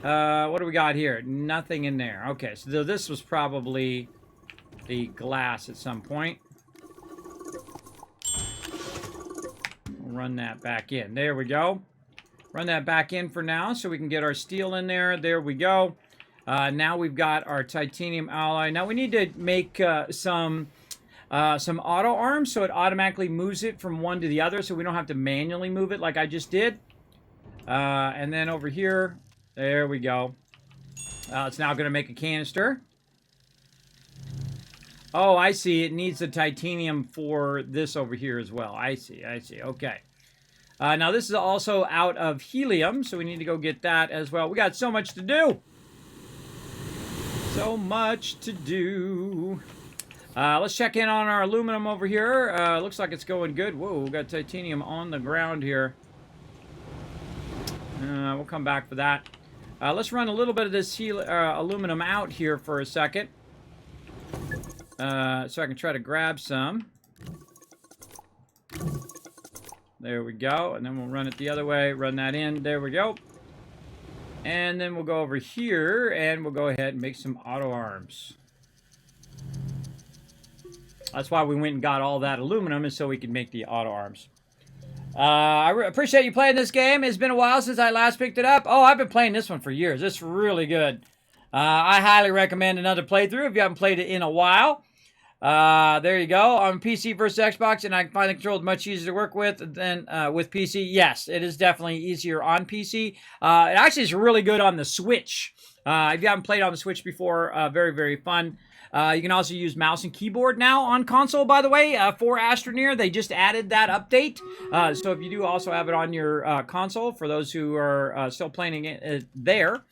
What do we got here? Nothing in there. Okay, so this was probably the glass at some point. We'll run that back in. There we go. Run that back in for now so we can get our steel in there. There we go. Now we've got our titanium alloy. Now we need to make some auto arms so it automatically moves it from one to the other so we don't have to manually move it like I just did. And then over here, there we go. It's now going to make a canister. Oh, I see. It needs the titanium for this over here as well. I see. Okay. Now this is also out of helium, so we need to go get that as well. We got so much to do. So much to do. Let's check in on our aluminum over here. Looks like it's going good. Whoa, we got titanium on the ground here. We'll come back for that. Let's run a little bit of this aluminum out here for a second. So I can try to grab some. There we go. And then we'll run it the other way. Run that in. There we go. And then we'll go over here and we'll go ahead and make some auto arms. That's why we went and got all that aluminum, is so we can make the auto arms. I appreciate you playing this game. It's been a while since I last picked it up. Oh, I've been playing this one for years. It's really good. I highly recommend another playthrough if you haven't played it in a while. There you go. On PC versus Xbox, and I find the controls much easier to work with than with PC. Yes, it is definitely easier on PC. It actually is really good on the Switch. If you haven't played on the Switch before, very, very fun. You can also use mouse and keyboard now on console, by the way, for Astroneer. They just added that update. So if you do also have it on your console, for those who are still playing it there,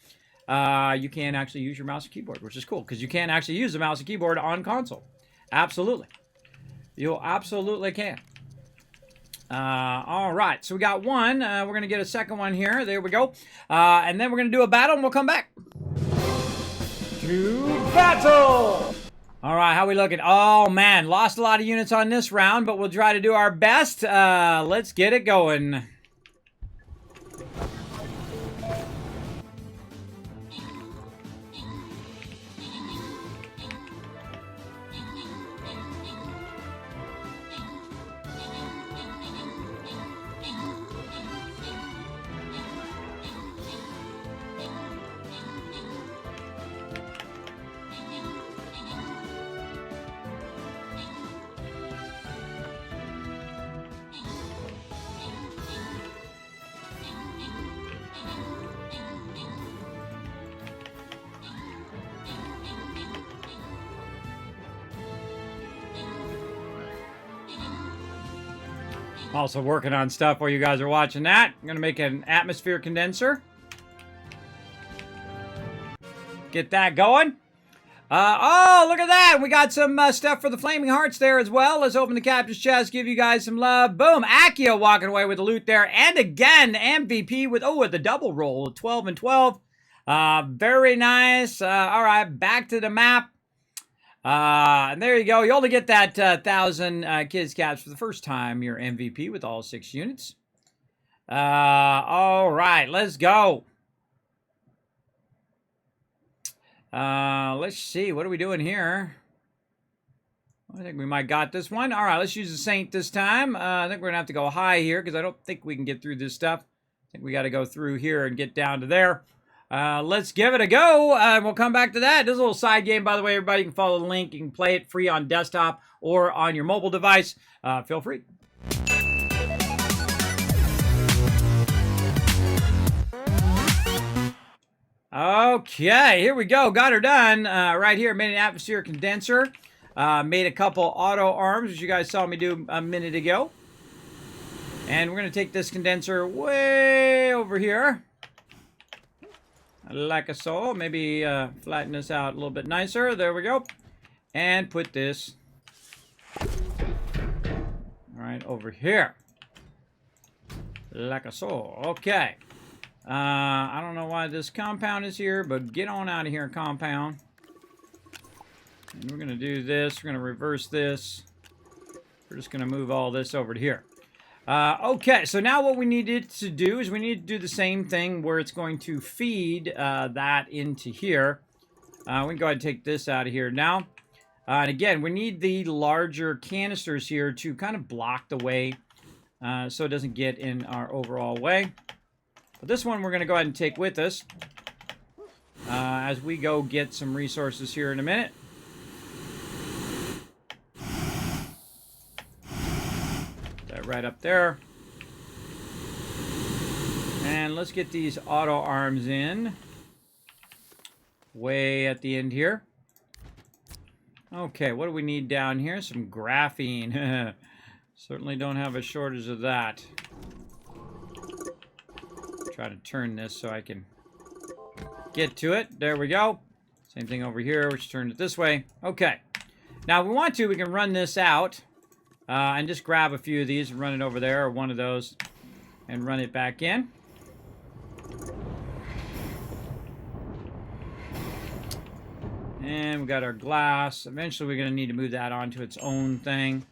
you can actually use your mouse and keyboard, which is cool, because you can actually use the mouse and keyboard on console. Absolutely. You absolutely can. All right, so we got one. We're going to get a second one here. There we go. And then we're going to do a battle, and we'll come back. To battle! All right, how we looking? Oh, man, lost a lot of units on this round, but we'll try to do our best. Let's get it going. Also working on stuff while you guys are watching that. I'm going to make an atmosphere condenser. Get that going. Oh, look at that. We got some stuff for the Flaming Hearts there as well. Let's open the captain's chest, give you guys some love. Boom. Akia walking away with the loot there. And again, MVP with the double roll, 12 and 12. Very nice. All right, back to the map. And there you go. You only get that 1,000 kids caps for the first time. You're MVP with all 6 units. All right, let's go. Let's see. What are we doing here? I think we might got this one. All right, let's use the Saint this time. I think we're going to have to go high here because I don't think we can get through this stuff. I think we got to go through here and get down to there. Let's give it a go. We'll come back to that. This is a little side game, by the way. Everybody can follow the link. You can play it free on desktop or on your mobile device. Feel free. Okay, here we go. Got her done. Right here, made an atmosphere condenser. Made a couple auto arms, which you guys saw me do a minute ago. And we're going to take this condenser way over here. Like so. Maybe flatten this out a little bit nicer. There we go. And put this right over here. Like so. Okay. I don't know why this compound is here, but get on out of here, compound. And we're going to do this. We're going to reverse this. We're just going to move all this over to here. Okay, so now what we needed to do is we need to do the same thing where it's going to feed that into here. We can go ahead and take this out of here now. And again, we need the larger canisters here to kind of block the way so it doesn't get in our overall way. But this one we're going to go ahead and take with us as we go get some resources here in a minute. That right up there. And let's get these auto arms in. Way at the end here. Okay, what do we need down here? Some graphene. Certainly don't have a shortage of that. Try to turn this so I can get to it. There we go. Same thing over here, which turned it this way. Okay. Now, if we want to, we can run this out and just grab a few of these and run it over there, or one of those, and run it back in. And we got our glass. Eventually, we're going to need to move that onto its own thing.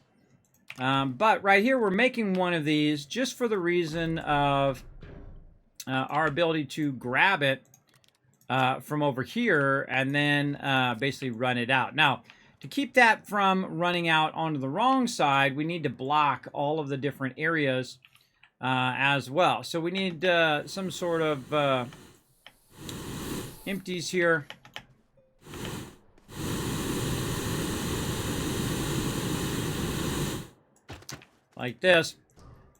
But right here, we're making one of these just for the reason of our ability to grab it from over here and then basically run it out. Now, to keep that from running out onto the wrong side, we need to block all of the different areas as well. So we need some sort of empties here. Like this.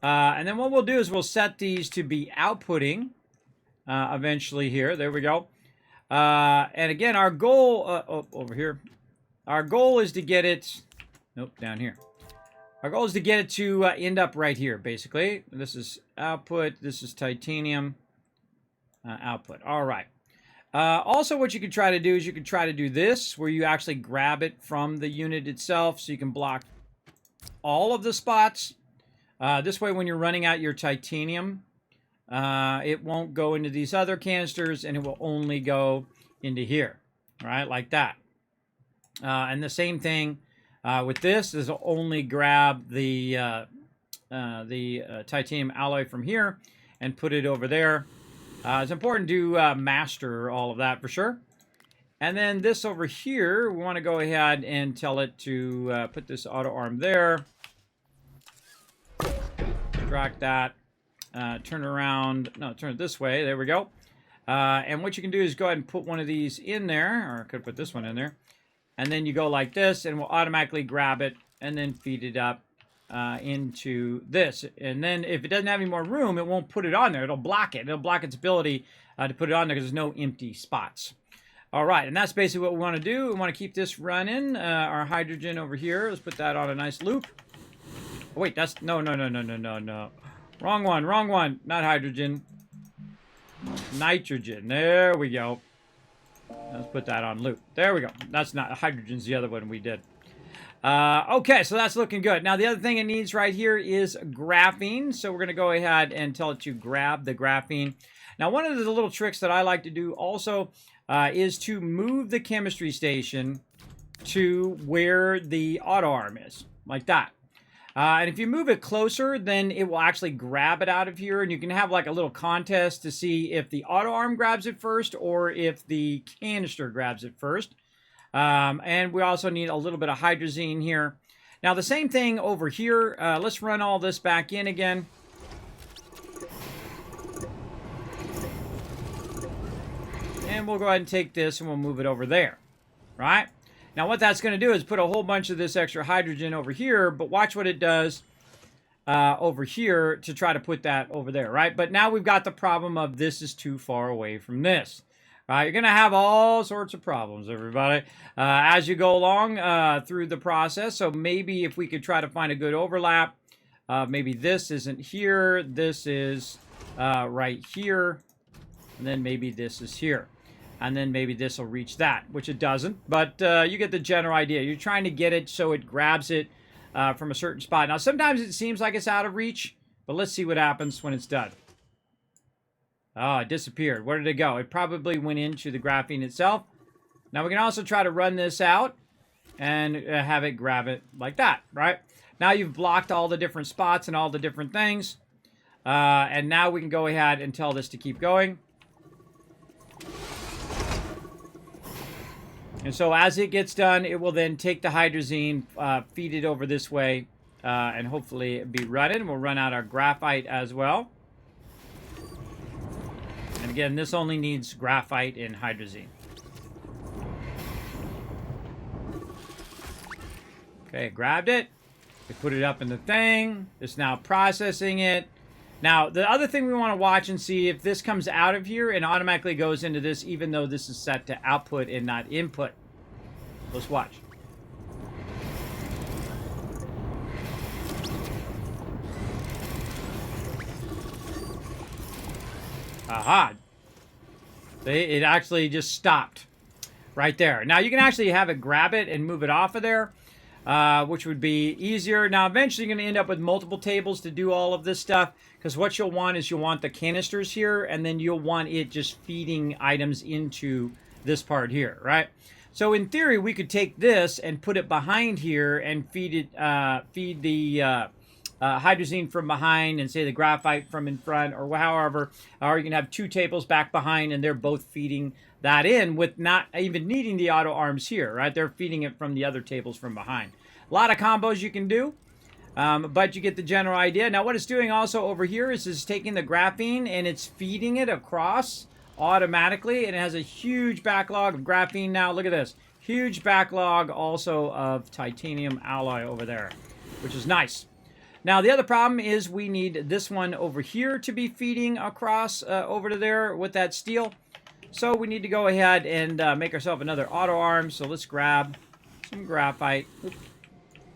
And then what we'll do is we'll set these to be outputting eventually here. There we go. And again, our goal over here. our goal is to get it, nope, down here. Our goal is to get it to end up right here, basically. This is output, this is titanium output. All right. Also, what you could try to do is you could try to do this, where you actually grab it from the unit itself, so you can block all of the spots. This way, when you're running out your titanium, it won't go into these other canisters, and it will only go into here, right? Like that. And the same thing with this is only grab the titanium alloy from here and put it over there. It's important to master all of that for sure. And then this over here, we want to go ahead and tell it to put this auto arm there. Extract that. Turn around. No, turn it this way. There we go. And what you can do is go ahead and put one of these in there. Or I could put this one in there. And then you go like this, and we'll automatically grab it and then feed it up into this. And then if it doesn't have any more room, it won't put it on there. It'll block it. It'll block its ability to put it on there because there's no empty spots. All right, and that's basically what we want to do. We want to keep this running. Our hydrogen over here. Let's put that on a nice loop. Oh, wait, that's... No. Wrong one, wrong one. Not hydrogen. Nitrogen. There we go. Let's put that on loop. There we go. That's not... Hydrogen's the other one we did. Okay, so that's looking good. Now, the other thing it needs right here is graphene. So we're going to go ahead and tell it to grab the graphene. Now, one of the little tricks that I like to do also is to move the chemistry station to where the auto arm is, like that. And if you move it closer, then it will actually grab it out of here. And you can have like a little contest to see if the auto arm grabs it first or if the canister grabs it first. And we also need a little bit of hydrazine here. Now, the same thing over here. Let's run all this back in again. And we'll go ahead and take this and we'll move it over there, right? Now, what that's going to do is put a whole bunch of this extra hydrogen over here, but watch what it does over here to try to put that over there, right? But now we've got the problem of this is too far away from this. You're going to have all sorts of problems, everybody, as you go along through the process. So maybe if we could try to find a good overlap, maybe this isn't here, this is right here, and then maybe this is here. And then maybe this will reach that, which it doesn't. But you get the general idea. You're trying to get it so it grabs it from a certain spot. Now, sometimes it seems like it's out of reach, but let's see what happens when it's done. Oh, it disappeared. Where did it go? It probably went into the graphene itself. Now, we can also try to run this out and have it grab it like that, right? Now, you've blocked all the different spots and all the different things. And now we can go ahead and tell this to keep going. And so as it gets done, it will then take the hydrazine, feed it over this way, and hopefully be running. We'll run out our graphite as well. And again, this only needs graphite and hydrazine. Okay, grabbed it. We put it up in the thing. It's now processing it. Now, the other thing we want to watch and see if this comes out of here and automatically goes into this, even though this is set to output and not input. Let's watch. Aha. It actually just stopped right there. Now, you can actually have it grab it and move it off of there, which would be easier. Now, eventually, you're going to end up with multiple tables to do all of this stuff, because what you'll want is you'll want the canisters here, and then you'll want it just feeding items into this part here, right? So, in theory, we could take this and put it behind here and feed the hydrazine from behind and say the graphite from in front, or however, or you can have two tables back behind and they're both feeding that in with not even needing the auto arms here, right? They're feeding it from the other tables from behind. A lot of combos you can do, but you get the general idea. Now, what it's doing also over here is it's taking the graphene and it's feeding it across automatically, and it has a huge backlog of graphene now. Look at this. Huge backlog also of titanium alloy over there, which is nice. Now, the other problem is we need this one over here to be feeding across over to there with that steel. So we need to go ahead and make ourselves another auto arm. So let's grab some graphite. Oops.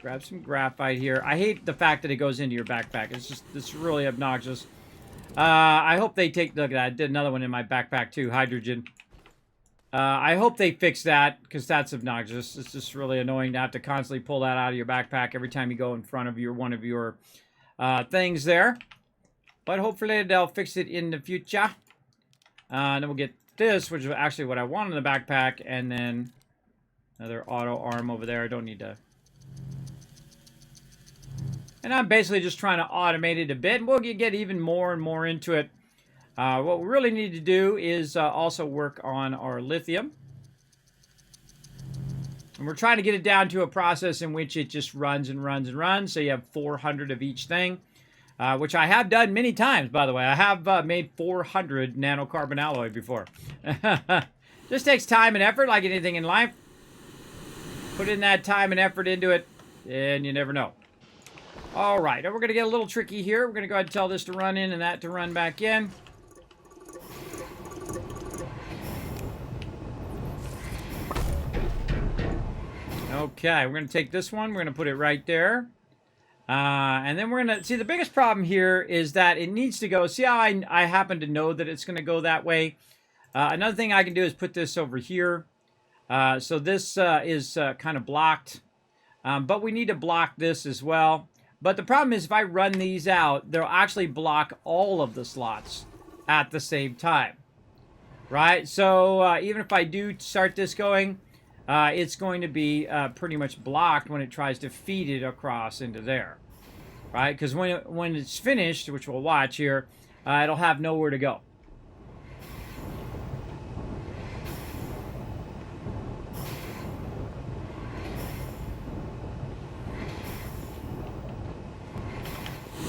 Grab some graphite here. I hate the fact that it goes into your backpack. It's really obnoxious. I hope they take... Look at that. I did another one in my backpack too. Hydrogen. I hope they fix that, because that's obnoxious. It's just really annoying to have to constantly pull that out of your backpack every time you go in front of one of your things there. But hopefully they'll fix it in the future. And then we'll get this, which is actually what I want in the backpack. And then another auto arm over there. I don't need to... And I'm basically just trying to automate it a bit. And we'll get even more and more into it. What we really need to do is also work on our lithium. And we're trying to get it down to a process in which it just runs and runs and runs. So you have 400 of each thing, which I have done many times, by the way. I have made 400 nanocarbon alloy before. Just takes time and effort, like anything in life. Put in that time and effort into it, and you never know. All right, now we're going to get a little tricky here. We're going to go ahead and tell this to run in and that to run back in. Okay, we're going to take this one. We're going to put it right there. And then we're going to... See, the biggest problem here is that it needs to go... See how I happen to know that it's going to go that way? Another thing I can do is put this over here. So this is kind of blocked. But we need to block this as well. But the problem is if I run these out, they'll actually block all of the slots at the same time. Right? So even if I do start this going, it's going to be pretty much blocked when it tries to feed it across into there. Right? Because when it's finished, which we'll watch here, it'll have nowhere to go.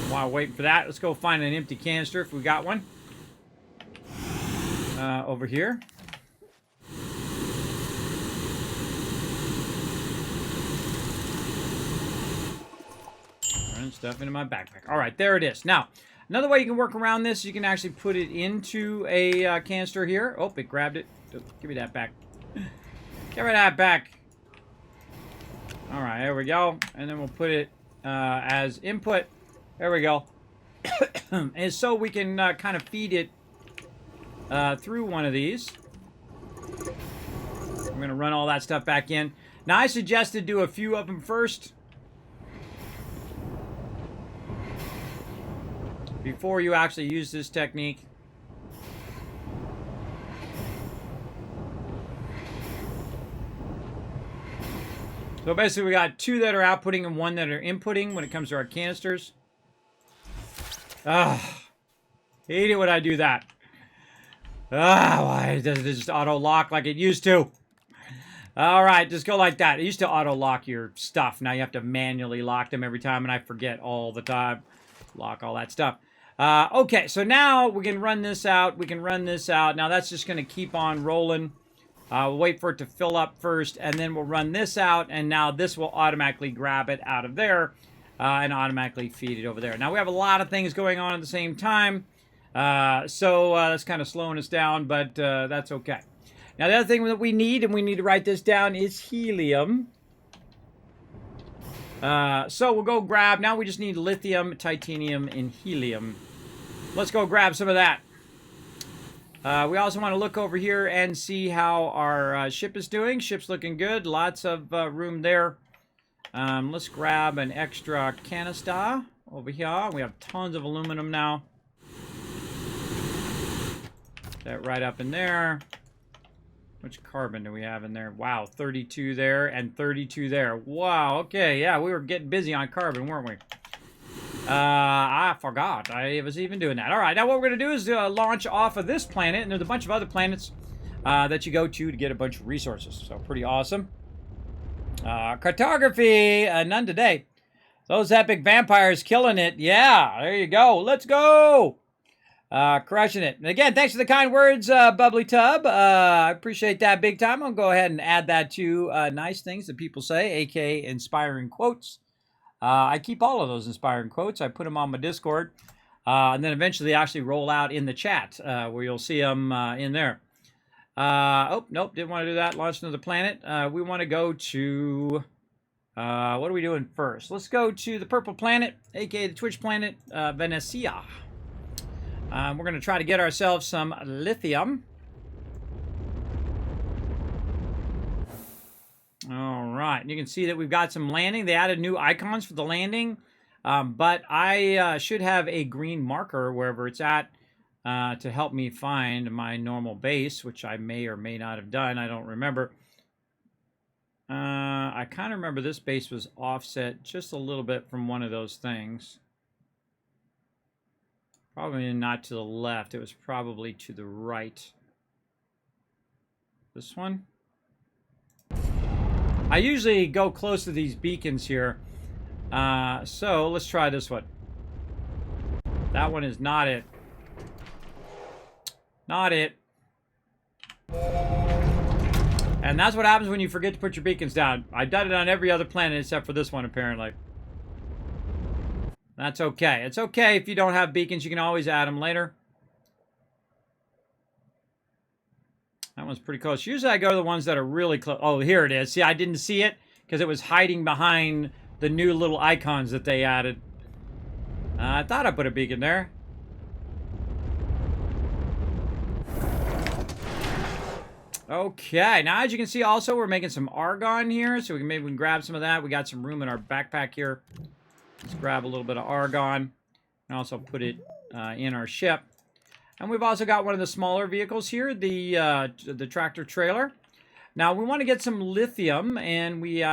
While waiting for that, let's go find an empty canister if we got one. Over here. Running stuff into my backpack. All right, there it is. Now, another way you can work around this, you can actually put it into a canister here. Oh, it grabbed it. Give me that back. Give me that back. All right, there we go. And then we'll put it as input. There we go. And so we can kind of feed it through one of these. We're going to run all that stuff back in. Now, I suggested do a few of them first, before you actually use this technique. So basically, we got 2 that are outputting and 1 that are inputting when it comes to our canisters. Hate it when I do that. Why doesn't it just auto-lock like it used to? Alright, just go like that. It used to auto-lock your stuff. Now you have to manually lock them every time, and I forget all the time. Lock all that stuff. Okay, so now we can run this out. We can run this out. Now that's just going to keep on rolling. We'll wait for it to fill up first, and then we'll run this out, and now this will automatically grab it out of there. And automatically feed it over there. Now, we have a lot of things going on at the same time. So that's kind of slowing us down, but that's okay. Now, the other thing that we need, and we need to write this down, is helium. So we'll go grab... Now we just need lithium, titanium, and helium. Let's go grab some of that. We also want to look over here and see how our ship is doing. Ship's looking good. Lots of room there. Let's grab an extra canister over here. We have tons of aluminum now. That right up in there. Which carbon do we have in there? Wow, 32 there and 32 there. Wow, okay, yeah, we were getting busy on carbon, weren't we? I forgot I was even doing that. All right, now what we're going to do is launch off of this planet, and there's a bunch of other planets that you go to get a bunch of resources. So pretty awesome. Cartography, none today. Those epic vampires killing it. Yeah, there you go. Let's go. Crushing it. And again, thanks for the kind words, Bubbly Tub. I appreciate that big time. I'll go ahead and add that to nice things that people say, aka inspiring quotes. I keep all of those inspiring quotes. I put them on my Discord. And then eventually they actually roll out in the chat, where you'll see them in there. Oh, nope, didn't want to do that. Launch another planet. We want to go to... what are we doing first? Let's go to the purple planet, aka the Twitch planet, Venecia. We're going to try to get ourselves some lithium. All right, and you can see that we've got some landing. They added new icons for the landing, but I should have a green marker wherever it's at to help me find my normal base, which I may or may not have done. I don't remember. I kind of remember this base was offset just a little bit from one of those things. Probably not to the left. It was probably to the right. This one? I usually go close to these beacons here. So let's try this one. That one is not it. Not it. And that's what happens when you forget to put your beacons down. I've done it on every other planet except for this one, apparently. That's okay. It's okay if you don't have beacons. You can always add them later. That one's pretty close. Usually I go to the ones that are really close. Oh, here it is. See, I didn't see it because it was hiding behind the new little icons that they added. I thought I put a beacon there. Okay, now as you can see also we're making some argon here, so maybe we can grab some of that. We got some room in our backpack here. Let's grab a little bit of argon and also put it in our ship. And we've also got one of the smaller vehicles here, the tractor trailer. Now we want to get some lithium, and we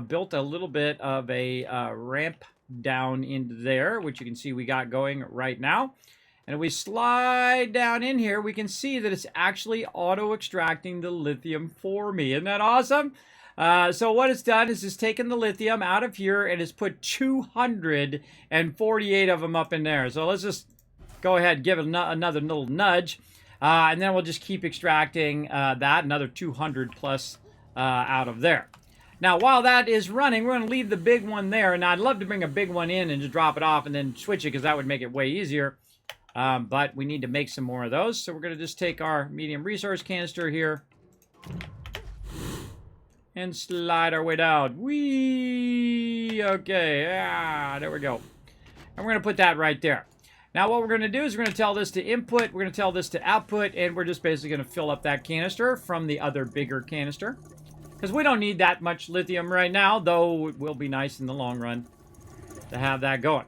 built a little bit of a ramp down into there, which you can see we got going right now. And if we slide down in here, we can see that it's actually auto-extracting the lithium for me. Isn't that awesome? So what it's done is it's taken the lithium out of here and it's put 248 of them up in there. So let's just go ahead and give it another little nudge. And then we'll just keep extracting that, another 200 plus out of there. Now, while that is running, we're going to leave the big one there. And I'd love to bring a big one in and just drop it off and then switch it because that would make it way easier. But we need to make some more of those. So we're going to just take our medium resource canister here and slide our way down. Whee! Okay, yeah, there we go. And we're going to put that right there. Now what we're going to do is we're going to tell this to input, we're going to tell this to output, and we're just basically going to fill up that canister from the other bigger canister. Because we don't need that much lithium right now, though it will be nice in the long run to have that going.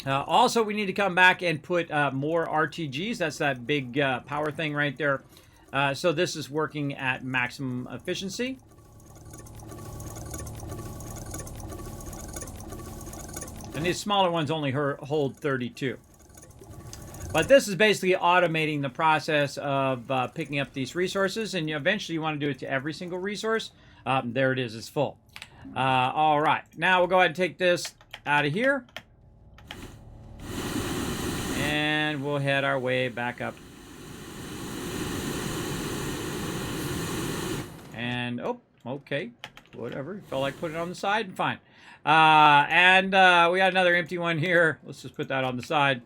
Also, we need to come back and put more RTGs. That's that big power thing right there. So this is working at maximum efficiency. And these smaller ones only hold 32. But this is basically automating the process of picking up these resources. And eventually you want to do it to every single resource. There it is. It's full. All right. Now we'll go ahead and take this out of here. And we'll head our way back up. And, oh, okay. Whatever. Felt like putting it on the side. Fine. And we got another empty one here. Let's just put that on the side.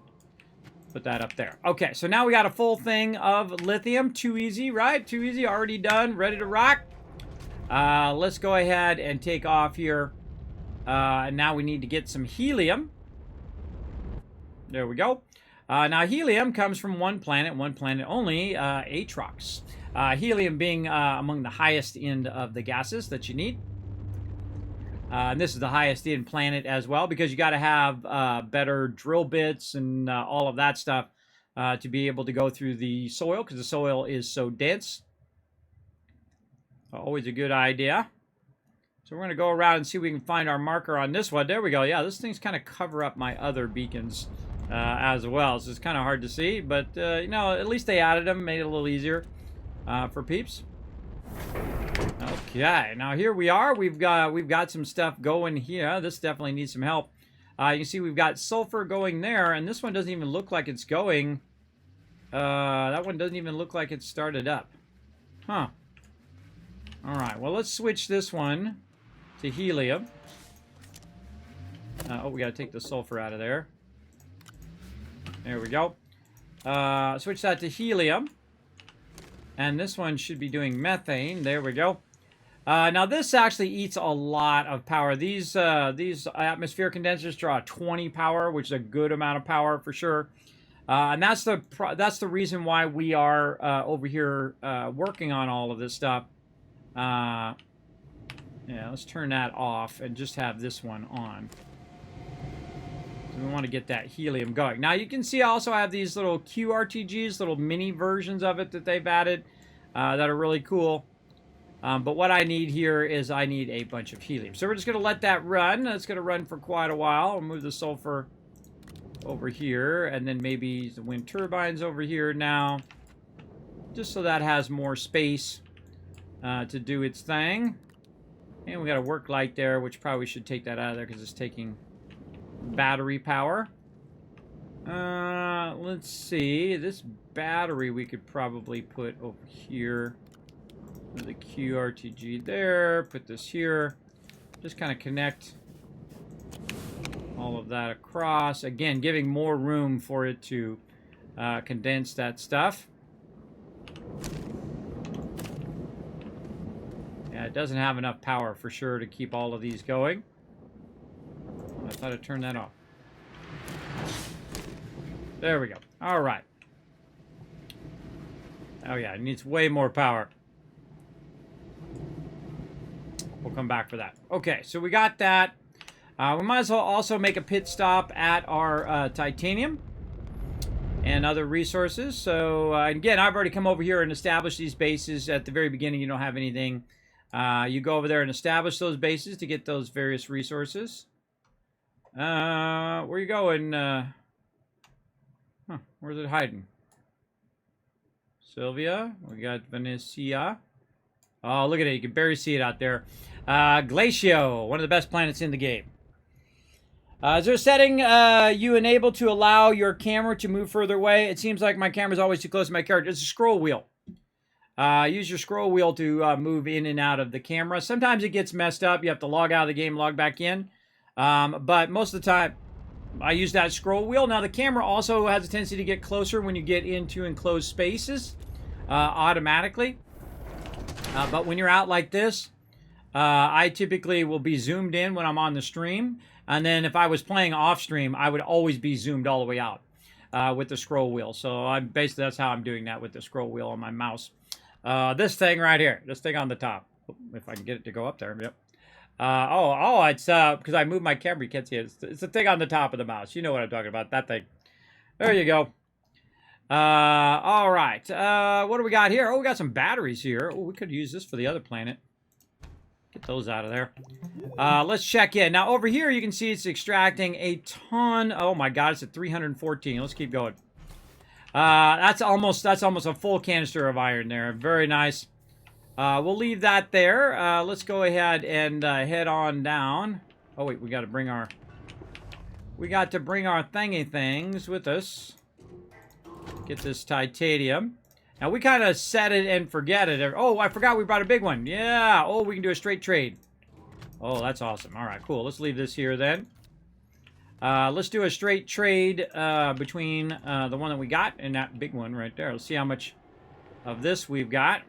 Put that up there. Okay, so now we got a full thing of lithium. Too easy, right? Too easy. Already done. Ready to rock. Let's go ahead and take off here. And now we need to get some helium. There we go. Now, helium comes from one planet only, Atrox. Helium being among the highest end of the gases that you need. And this is the highest end planet as well, because you got to have better drill bits and all of that stuff to be able to go through the soil, because the soil is so dense. Always a good idea. So we're going to go around and see if we can find our marker on this one. There we go. Yeah, this thing's kind of cover up my other beacons as well, so it's kind of hard to see, but you know, at least they added them, made it a little easier for peeps. Okay, now here we are. We've got some stuff going here. This definitely needs some help. You can see we've got sulfur going there, and this one doesn't even look like it's going. That one doesn't even look like it's started up. Huh. All right, well, let's switch this one to helium. Oh, we got to take the sulfur out of there. There we go. Switch that to helium. And this one should be doing methane. There we go. Now this actually eats a lot of power. These atmosphere condensers draw 20 power, which is a good amount of power for sure. And that's the reason why we are over here working on all of this stuff. Yeah, let's turn that off and just have this one on. So we want to get that helium going. Now you can see I also have these little QRTGs, little mini versions of it that they've added that are really cool. But what I need here is I need a bunch of helium. So we're just going to let that run. It's going to run for quite a while. I'll move the sulfur over here, and then maybe the wind turbines over here now, just so that has more space to do its thing. And we got a work light there, which probably should take that out of there because it's taking battery power. Let's see, this battery we could probably put over here. The QRTG there, put this here, just kind of connect all of that across, again giving more room for it to condense that stuff. Yeah, it doesn't have enough power for sure to keep all of these going. I thought I'd turn that off. There we go. All right. Oh yeah, it needs way more power. We'll come back for that. Okay, so we got that. We might as well also make a pit stop at our titanium and other resources. So again, I've already come over here and established these bases. At the very beginning, you don't have anything. You go over there and establish those bases to get those various resources. Where are you going? Where's it hiding? Sylvia. We got Venetia. Oh, look at it. You can barely see it out there. Glacio, one of the best planets in the game. Is there a setting you enable to allow your camera to move further away? It seems like my camera's always too close to my character. It's a scroll wheel. Use your scroll wheel to move in and out of the camera. Sometimes it gets messed up. You have to log out of the game, log back in. But most of the time, I use that scroll wheel. Now, the camera also has a tendency to get closer when you get into enclosed spaces automatically. But when you're out like this, I typically will be zoomed in when I'm on the stream. And then if I was playing off stream, I would always be zoomed all the way out with the scroll wheel. So basically that's how I'm doing that with the scroll wheel on my mouse. This thing right here, this thing on the top. If I can get it to go up there, yep. It's because I moved my camera, you can't see it. It's the thing on the top of the mouse. You know what I'm talking about, that thing. There you go. All right. What do we got here? Oh, we got some batteries here. Oh, we could use this for the other planet. Get those out of there. Let's check in. Now, over here, you can see it's extracting a ton. Oh, my God. It's at 314. Let's keep going. That's almost a full canister of iron there. Very nice. We'll leave that there. Let's go ahead and head on down. Oh, wait. We got to bring our thingy things with us. Get this titanium. Now, we kind of set it and forget it. Oh, I forgot we brought a big one. Yeah. Oh, we can do a straight trade. Oh, that's awesome. All right, cool. Let's leave this here then. Let's do a straight trade between the one that we got and that big one right there. Let's see how much of this we've got.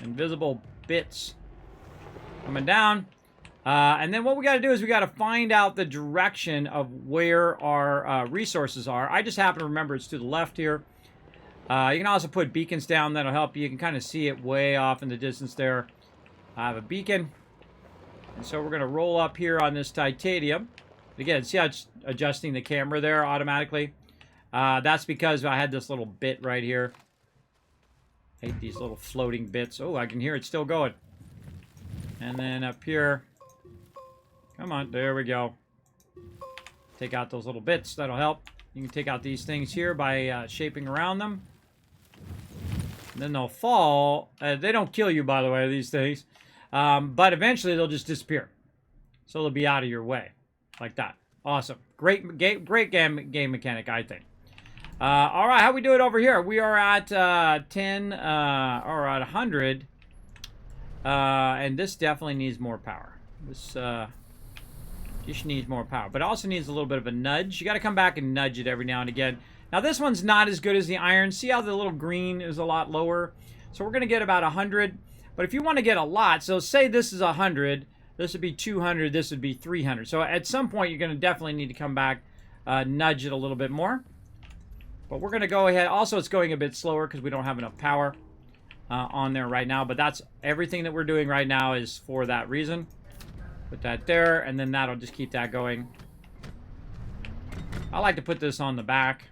Invisible bits coming down. And then what we got to do is we got to find out the direction of where our resources are. I just happen to remember it's to the left here. You can also put beacons down. That'll help you. You can kind of see it way off in the distance there. I have a beacon. And so we're going to roll up here on this titanium. Again, see how it's adjusting the camera there automatically? That's because I had this little bit right here. I hate these little floating bits. Oh, I can hear it still going. And then up here. Come on, there we go. Take out those little bits, that'll help. You can take out these things here by shaping around them. And then they'll fall. They don't kill you, by the way, these things. But eventually they'll just disappear. So they'll be out of your way. Like that. Awesome. Great game mechanic, I think. All right, how we do it over here? We are at 10, or at 100. And this definitely needs more power. This needs more power, but it also needs a little bit of a nudge. You got to come back and nudge it every now and again. Now this one's not as good as the iron. See how the little green is a lot lower? So we're going to get about 100. But if you want to get a lot, so say this is 100, this would be 200, this would be 300. So at some point you're going to definitely need to come back, nudge it a little bit more. But we're going to go ahead. Also, it's going a bit slower because we don't have enough power on there right now. But that's everything that we're doing right now is for that reason. Put that there, and then that'll just keep that going. I like to put this on the back.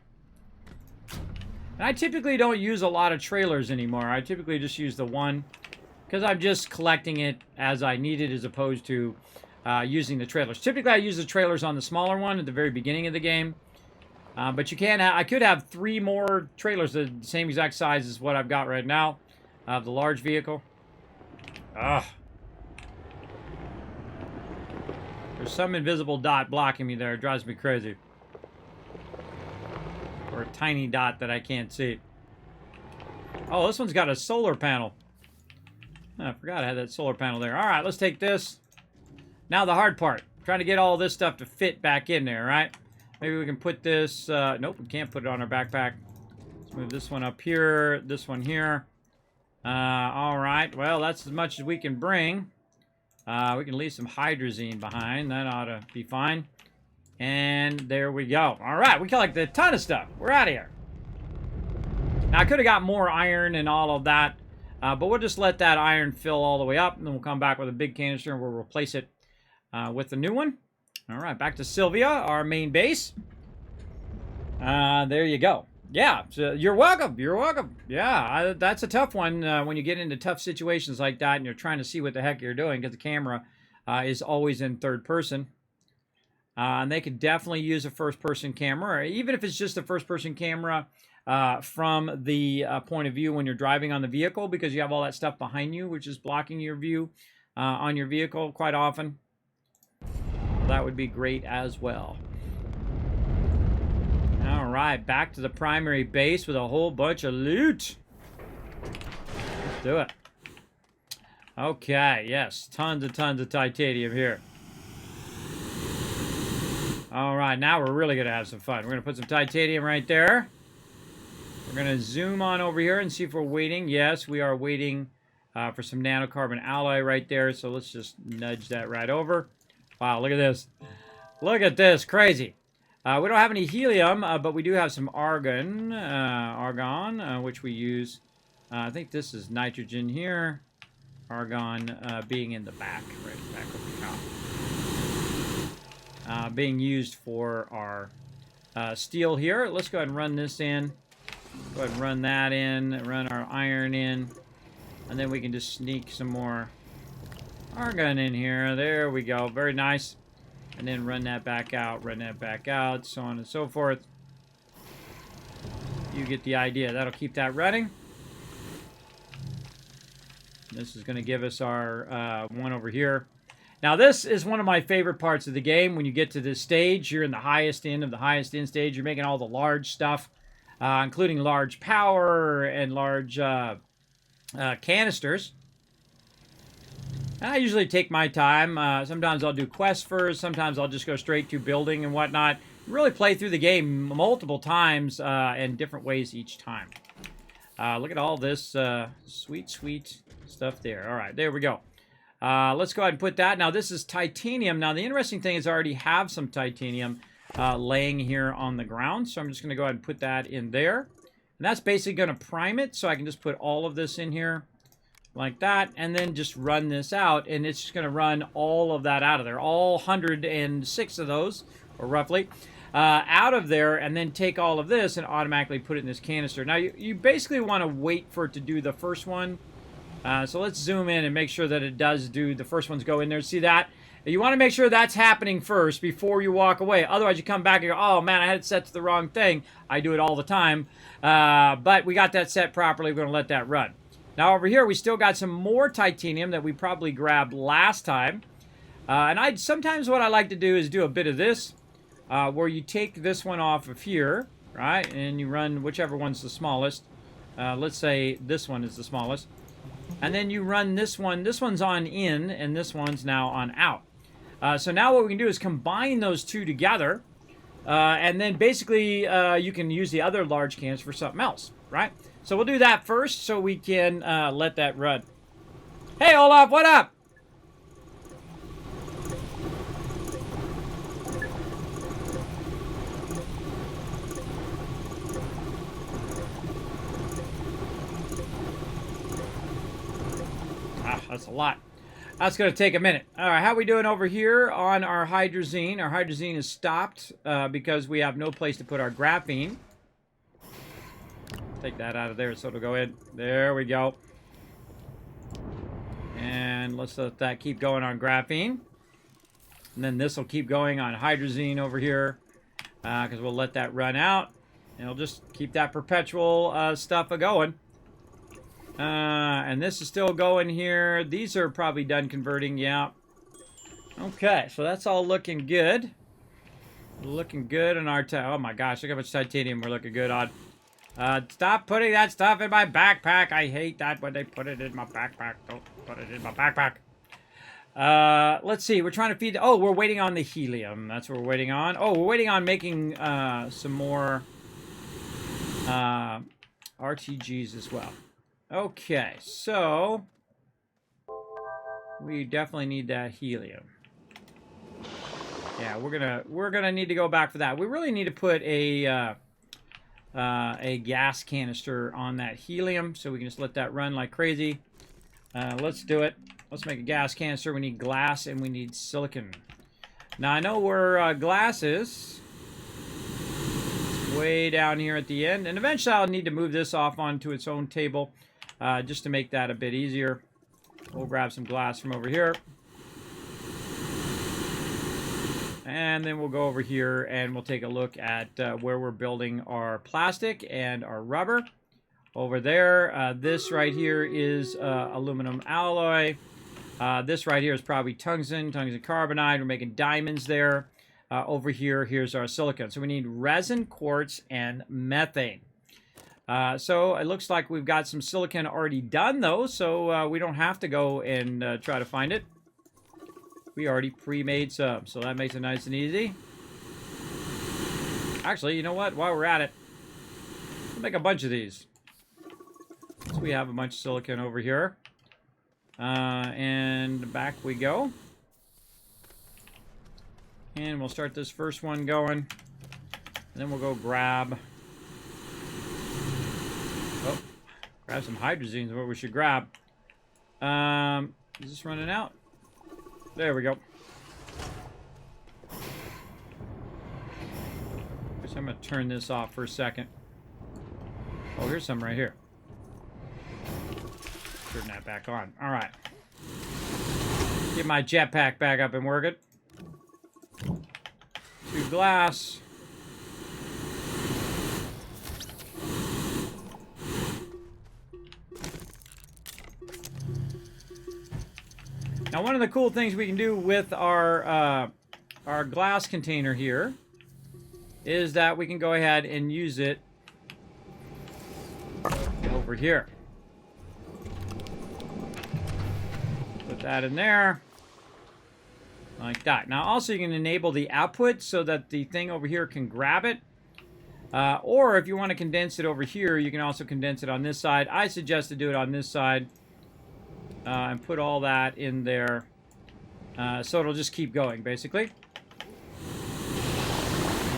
And I typically don't use a lot of trailers anymore. I typically just use the one because I'm just collecting it as I need it as opposed to using the trailers. Typically, I use the trailers on the smaller one at the very beginning of the game. But you can I could have 3 more trailers the same exact size as what I've got right now. The large vehicle. Ugh. There's some invisible dot blocking me there. It drives me crazy. Or a tiny dot that I can't see. Oh, this one's got a solar panel. Oh, I forgot I had that solar panel there. All right, let's take this. Now the hard part. Trying to get all this stuff to fit back in there, right? Maybe we can put this... nope, we can't put it on our backpack. Let's move this one up here, this one here. All right, well, that's as much as we can bring. We can leave some hydrazine behind. That ought to be fine. And there we go. All right, we collected a ton of stuff. We're out of here. Now, I could have got more iron and all of that, but we'll just let that iron fill all the way up, and then we'll come back with a big canister, and we'll replace it with the new one. All right, back to Sylvia, our main base. There you go. Yeah, so you're welcome. You're welcome. Yeah, that's a tough one when you get into tough situations like that, and you're trying to see what the heck you're doing, because the camera is always in third person. And they could definitely use a first-person camera, or even if it's just a first-person camera from the point of view when you're driving on the vehicle, because you have all that stuff behind you, which is blocking your view on your vehicle quite often. That would be great as well. All right, back to the primary base with a whole bunch of loot. Let's do it. Okay, yes, tons of titanium here. All right, now we're really going to have some fun. We're going to put some titanium right there. We're going to zoom on over here and see if we're waiting. Yes, we are waiting for some nanocarbon alloy right there. So let's just nudge that right over. Wow, look at this. Look at this, crazy. We don't have any helium, but we do have some argon, which we use. I think this is nitrogen here. Argon being in the back, right back over the top. Being used for our steel here. Let's go ahead and run this in. Go ahead and run that in. Run our iron in. And then we can just sneak some more argon in here. There we go. Very nice. And then run that back out. Run that back out. So on and so forth. You get the idea. That'll keep that running. This is going to give us our one over here. Now, this is one of my favorite parts of the game. When you get to this stage, you're in the highest end of the highest end stage. You're making all the large stuff, including large power and large canisters. I usually take my time. Sometimes I'll do quests first. Sometimes I'll just go straight to building and whatnot. Really play through the game multiple times in different ways each time. Look at all this sweet stuff there. All right, there we go. Let's go ahead and put that. Now, this is titanium. Now, the interesting thing is I already have some titanium laying here on the ground. So I'm just going to go ahead and put that in there. And that's basically going to prime it. So I can just put all of this in here like that. And then just run this out. And it's just going to run all of that out of there. All 106 of those, or roughly, out of there. And then take all of this and automatically put it in this canister. Now, you basically want to wait for it to do the first one. So let's zoom in and make sure that it does do, the first ones go in there. See that? You want to make sure that's happening first before you walk away. Otherwise, you come back and go, oh, man, I had it set to the wrong thing. I do it all the time. But we got that set properly. We're going to let that run. Now, over here, we still got some more titanium that we probably grabbed last time. And sometimes what I like to do is do a bit of this, where you take this one off of here, right? And you run whichever one's the smallest. Let's say this one is the smallest. And then you run this one. This one's on in, and this one's now on out. So now what we can do is combine those two together. And then basically you can use the other large cans for something else, right? So we'll do that first so we can let that run. Hey, Olaf, what up? Ah, that's a lot. That's going to take a minute. All right, how are we doing over here on our hydrazine? Our hydrazine is stopped because we have no place to put our graphene. Take that out of there so it'll go in. There we go. And let's let that keep going on graphene. And then this will keep going on hydrazine over here because we'll let that run out. And it'll just keep that perpetual stuff going. And this is still going here. These are probably done converting, yeah. Okay, so that's all looking good. Looking good in our... Oh my gosh, look how much titanium we're looking good on. Stop putting that stuff in my backpack. I hate that when they put it in my backpack. Don't put it in my backpack. Let's see. We're trying to feed... Oh, we're waiting on the helium. That's what we're waiting on. Oh, we're waiting on making some more RTGs as well. Okay, so we definitely need that helium. Yeah, we're gonna need to go back for that. We really need to put a gas canister on that helium, so we can just let that run like crazy. Let's do it. Let's make a gas canister. We need glass and we need silicon. Now I know where glass is. It's way down here at the end, and eventually I'll need to move this off onto its own table. Just to make that a bit easier. We'll grab some glass from over here. And then we'll go over here and we'll take a look at where we're building our plastic and our rubber. Over there, this right here is aluminum alloy. This right here is probably tungsten carbonide. We're making diamonds there. Over here, here's our silicon. So we need resin, quartz, and methane. So it looks like we've got some silicon already done, though, so we don't have to go and try to find it. We already pre-made some, so that makes it nice and easy. Actually, you know what? While we're at it, we'll make a bunch of these. So we have a bunch of silicon over here. And back we go. And we'll start this first one going. And then we'll go grab... Oh, grab some hydrazine is what we should grab. Is this running out? There we go. Guess I'm going to turn this off for a second. Oh, here's some right here. Turn that back on. All right. Get my jetpack back up and work it. 2 glass. Now, one of the cool things we can do with our glass container here is that we can go ahead and use it over here. Put that in there. Like that. Now, also, you can enable the output so that the thing over here can grab it. Or if you want to condense it over here, you can also condense it on this side. I suggest to do it on this side. And put all that in there. So it'll just keep going, basically.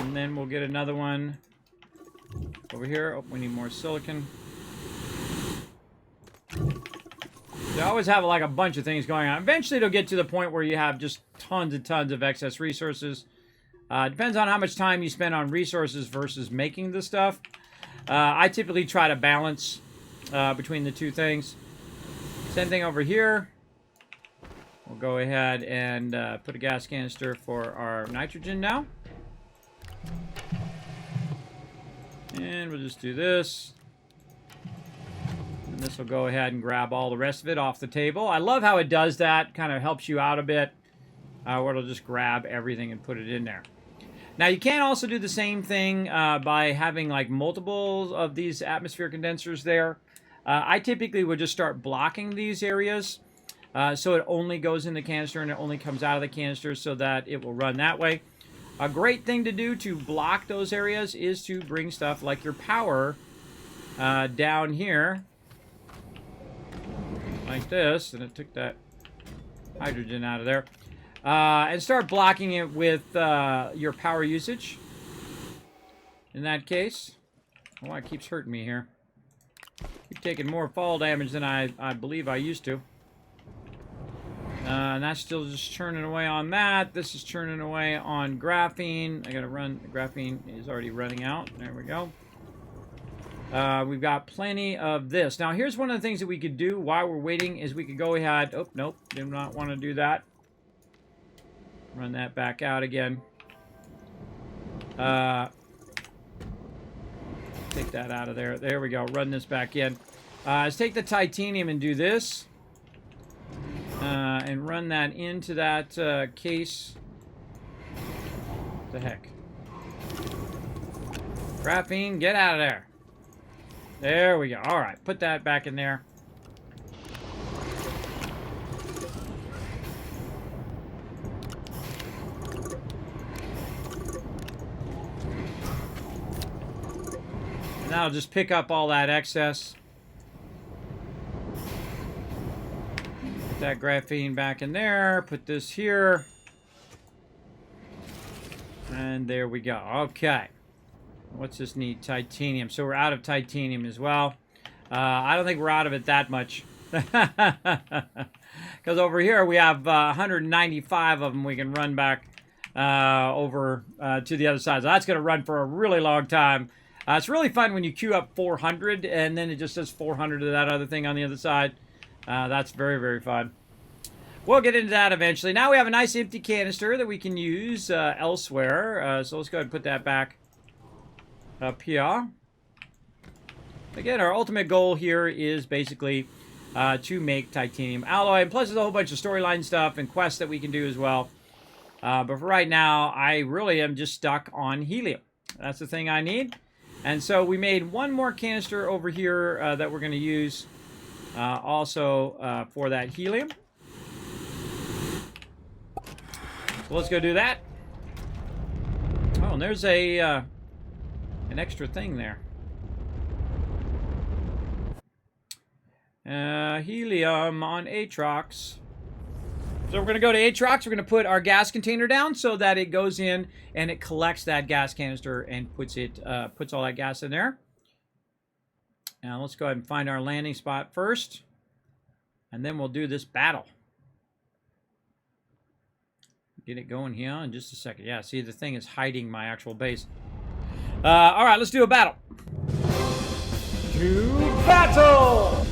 And then we'll get another one over here. Oh, we need more silicon. You always have like a bunch of things going on. Eventually it'll get to the point where you have just tons and tons of excess resources. Depends on how much time you spend on resources versus making the stuff. I typically try to balance between the two things. Same thing over here. We'll go ahead and put a gas canister for our nitrogen now. And we'll just do this. And this will go ahead and grab all the rest of it off the table. I love how it does that. Kind of helps you out a bit. Where it'll just grab everything and put it in there. Now, you can also do the same thing by having like multiples of these atmosphere condensers there. I typically would just start blocking these areas so it only goes in the canister and it only comes out of the canister so that it will run that way. A great thing to do to block those areas is to bring stuff like your power down here. Like this. And it took that hydrogen out of there. And start blocking it with your power usage. In that case. Oh, it keeps hurting me here. Keep taking more fall damage than I believe I used to. And that's still just churning away on that. This is churning away on graphene. I gotta run. Graphene is already running out. There we go. We've got plenty of this. Now, here's one of the things that we could do while we're waiting is we could go ahead. Oh, nope. Did not want to do that. Run that back out again. Take that out of there. There we go. Run this back in. Let's take the titanium and do this. And run that into that case. What the heck? Graphene, get out of there. There we go. All right, put that back in there. And that'll just pick up all that excess. Put that graphene back in there. Put this here. And there we go. Okay. What's this need? Titanium. So we're out of titanium as well. I don't think we're out of it that much. Because over here we have 195 of them we can run back over to the other side. So that's going to run for a really long time. It's really fun when you queue up 400 and then it just says 400 of that other thing on the other side. That's very, very fun. We'll get into that eventually. Now we have a nice empty canister that we can use elsewhere. So let's go ahead and put that back up here. Again, our ultimate goal here is basically to make titanium alloy. And plus there's a whole bunch of storyline stuff and quests that we can do as well. But for right now, I really am just stuck on helium. That's the thing I need. And so we made one more canister over here that we're going to use also for that helium. So let's go do that. Oh, and there's a an extra thing there. Helium on Atrox. So we're going to go to Atrox. We're going to put our gas container down so that it goes in and it collects that gas canister and puts all that gas in there. Now let's go ahead and find our landing spot first. And then we'll do this battle. Get it going here in just a second. Yeah, see, the thing is hiding my actual base. All right, let's do a battle. To battle!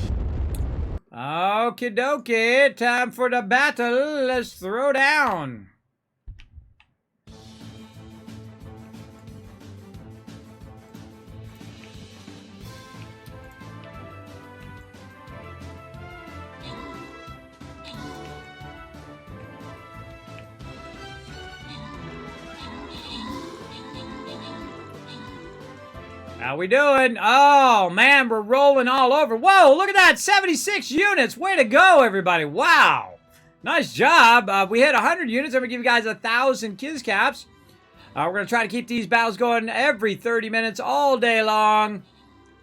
Okie dokie, time for the battle. Let's throw down. How we doing? Oh, man, we're rolling all over. Whoa, look at that. 76 units. Way to go, everybody. Wow. Nice job. We hit 100 units. I'm going to give you guys 1,000 Kiz Caps. We're going to try to keep these battles going every 30 minutes all day long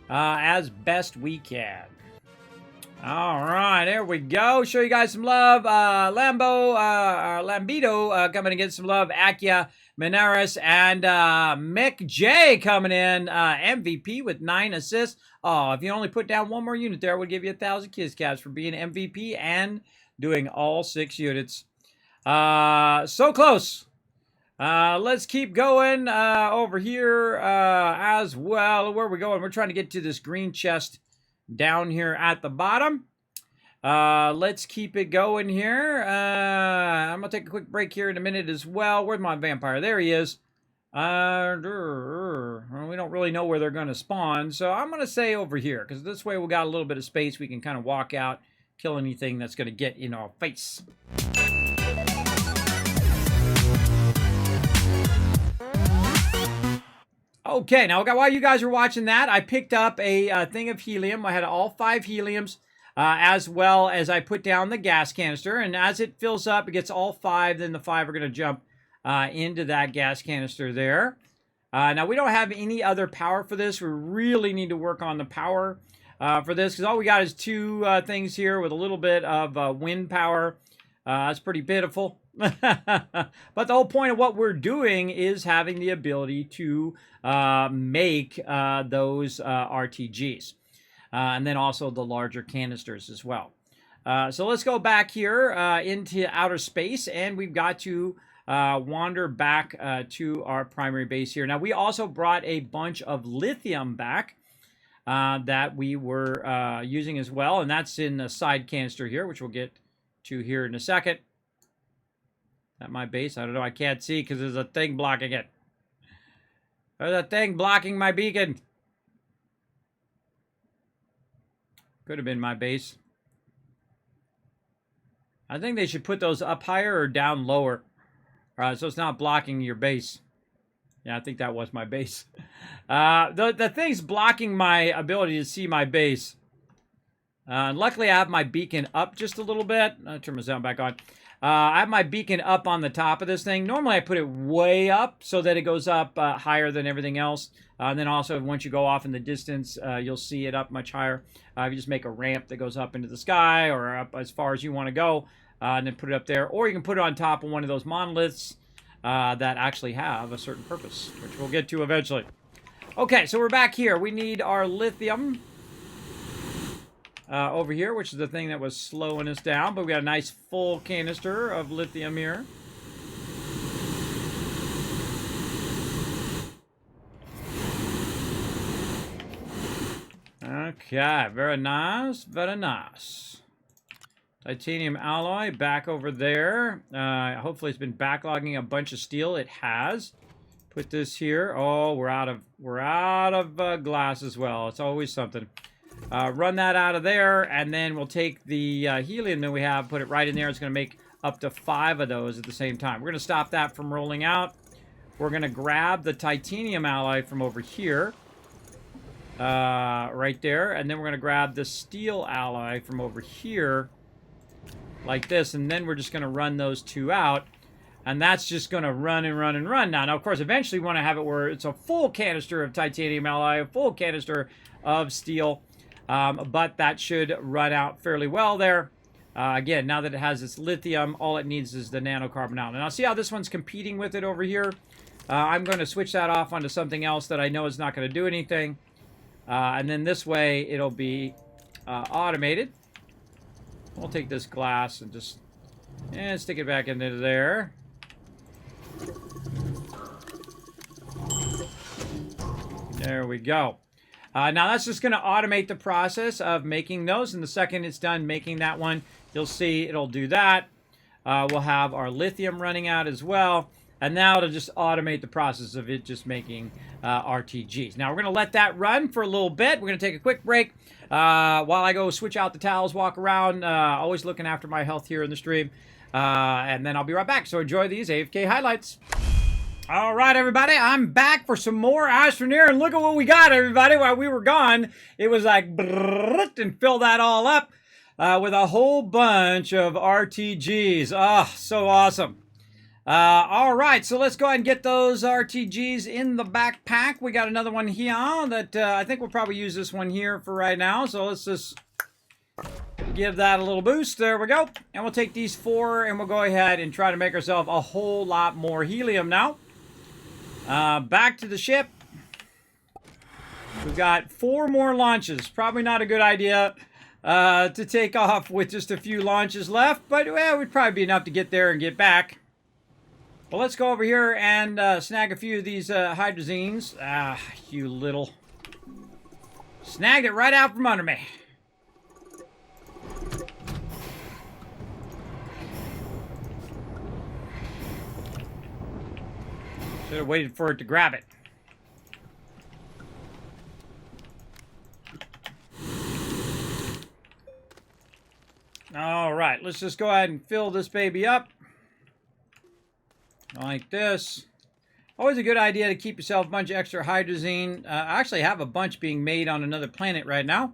as best we can. All right, there we go. Show you guys some love. Lambido coming to get some love. Akia, Menaris, and Mick J coming in. MVP with 9 assists. Oh, if you only put down one more unit there, I would give you 1,000 Kiz Caps for being MVP and doing all 6 units. So close. Let's keep going over here as well. Where are we going? We're trying to get to this green chest down here at the bottom. Let's keep it going here. I'm going to take a quick break here in a minute as well. Where's my vampire? There he is. We don't really know where they're going to spawn, so I'm going to say over here, because this way we got a little bit of space. We can kind of walk out, kill anything that's going to get in our face. Okay, now while you guys are watching that, I picked up a thing of helium. I had all 5 heliums, as well as I put down the gas canister. And as it fills up, it gets all 5, then the 5 are going to jump into that gas canister there. Now, we don't have any other power for this. We really need to work on the power for this, because all we got is two things here with a little bit of wind power. That's pretty pitiful. But the whole point of what we're doing is having the ability to make those RTGs. And then also the larger canisters as well. So let's go back here into outer space, and we've got to wander back to our primary base here. Now, we also brought a bunch of lithium back that we were using as well, and that's in the side canister here, which we'll get to here in a second. At my base, I don't know, I can't see because there's a thing blocking it. There's a thing blocking my beacon. Could have been my base. I think they should put those up higher or down lower. So it's not blocking your base. Yeah, I think that was my base. The thing's blocking my ability to see my base. Luckily, I have my beacon up just a little bit. I'll turn my sound back on. I have my beacon up on the top of this thing. Normally, I put it way up so that it goes up higher than everything else. And then also, once you go off in the distance, you'll see it up much higher. If you just make a ramp that goes up into the sky or up as far as you want to go, and then put it up there. Or you can put it on top of one of those monoliths that actually have a certain purpose, which we'll get to eventually. Okay, so we're back here. We need our lithium over here, which is the thing that was slowing us down. But we got a nice full canister of lithium here. Okay, very nice, very nice. Titanium alloy back over there. Hopefully it's been backlogging a bunch of steel. It has. Put this here. Oh, we're out of glass as well. It's always something. Run that out of there, and then we'll take the helium that we have, put it right in there. It's going to make up to 5 of those at the same time. We're going to stop that from rolling out. We're going to grab the titanium alloy from over here. Right there. And then we're going to grab the steel alloy from over here. Like this. And then we're just going to run those two out. And that's just going to run and run and run. Now, of course, eventually we want to have it where it's a full canister of titanium alloy, a full canister of steel. But that should run out fairly well there. Again, now that it has its lithium, all it needs is the nanocarbon out. And I'll see how this one's competing with it over here. I'm going to switch that off onto something else that I know is not going to do anything. And then this way, it'll be automated. We'll take this glass and just stick it back into there. There we go. Now that's just going to automate the process of making those. And the second it's done making that one, you'll see it'll do that. We'll have our lithium running out as well. And now it'll just automate the process of it just making RTGs. Now we're going to let that run for a little bit. We're going to take a quick break while I go switch out the towels, walk around, always looking after my health here in the stream. And then I'll be right back. So enjoy these AFK highlights. All right, everybody, I'm back for some more Astroneer, and look at what we got, everybody. While we were gone, it was like, and fill that all up with a whole bunch of RTGs. Oh, so awesome. All right, so let's go ahead and get those RTGs in the backpack. We got another one here that I think we'll probably use this one here for right now. So let's just give that a little boost. There we go. And we'll take these 4 and we'll go ahead and try to make ourselves a whole lot more helium now. Back to the ship. We've got 4 more launches. Probably not a good idea to take off with just a few launches left, but well, it would probably be enough to get there and get back. Well, let's go over here and snag a few of these hydrazines. Ah, you little... Snagged it right out from under me. Should have waited for it to grab it. All right, let's just go ahead and fill this baby up. Like this. Always a good idea to keep yourself a bunch of extra hydrazine. I actually have a bunch being made on another planet right now.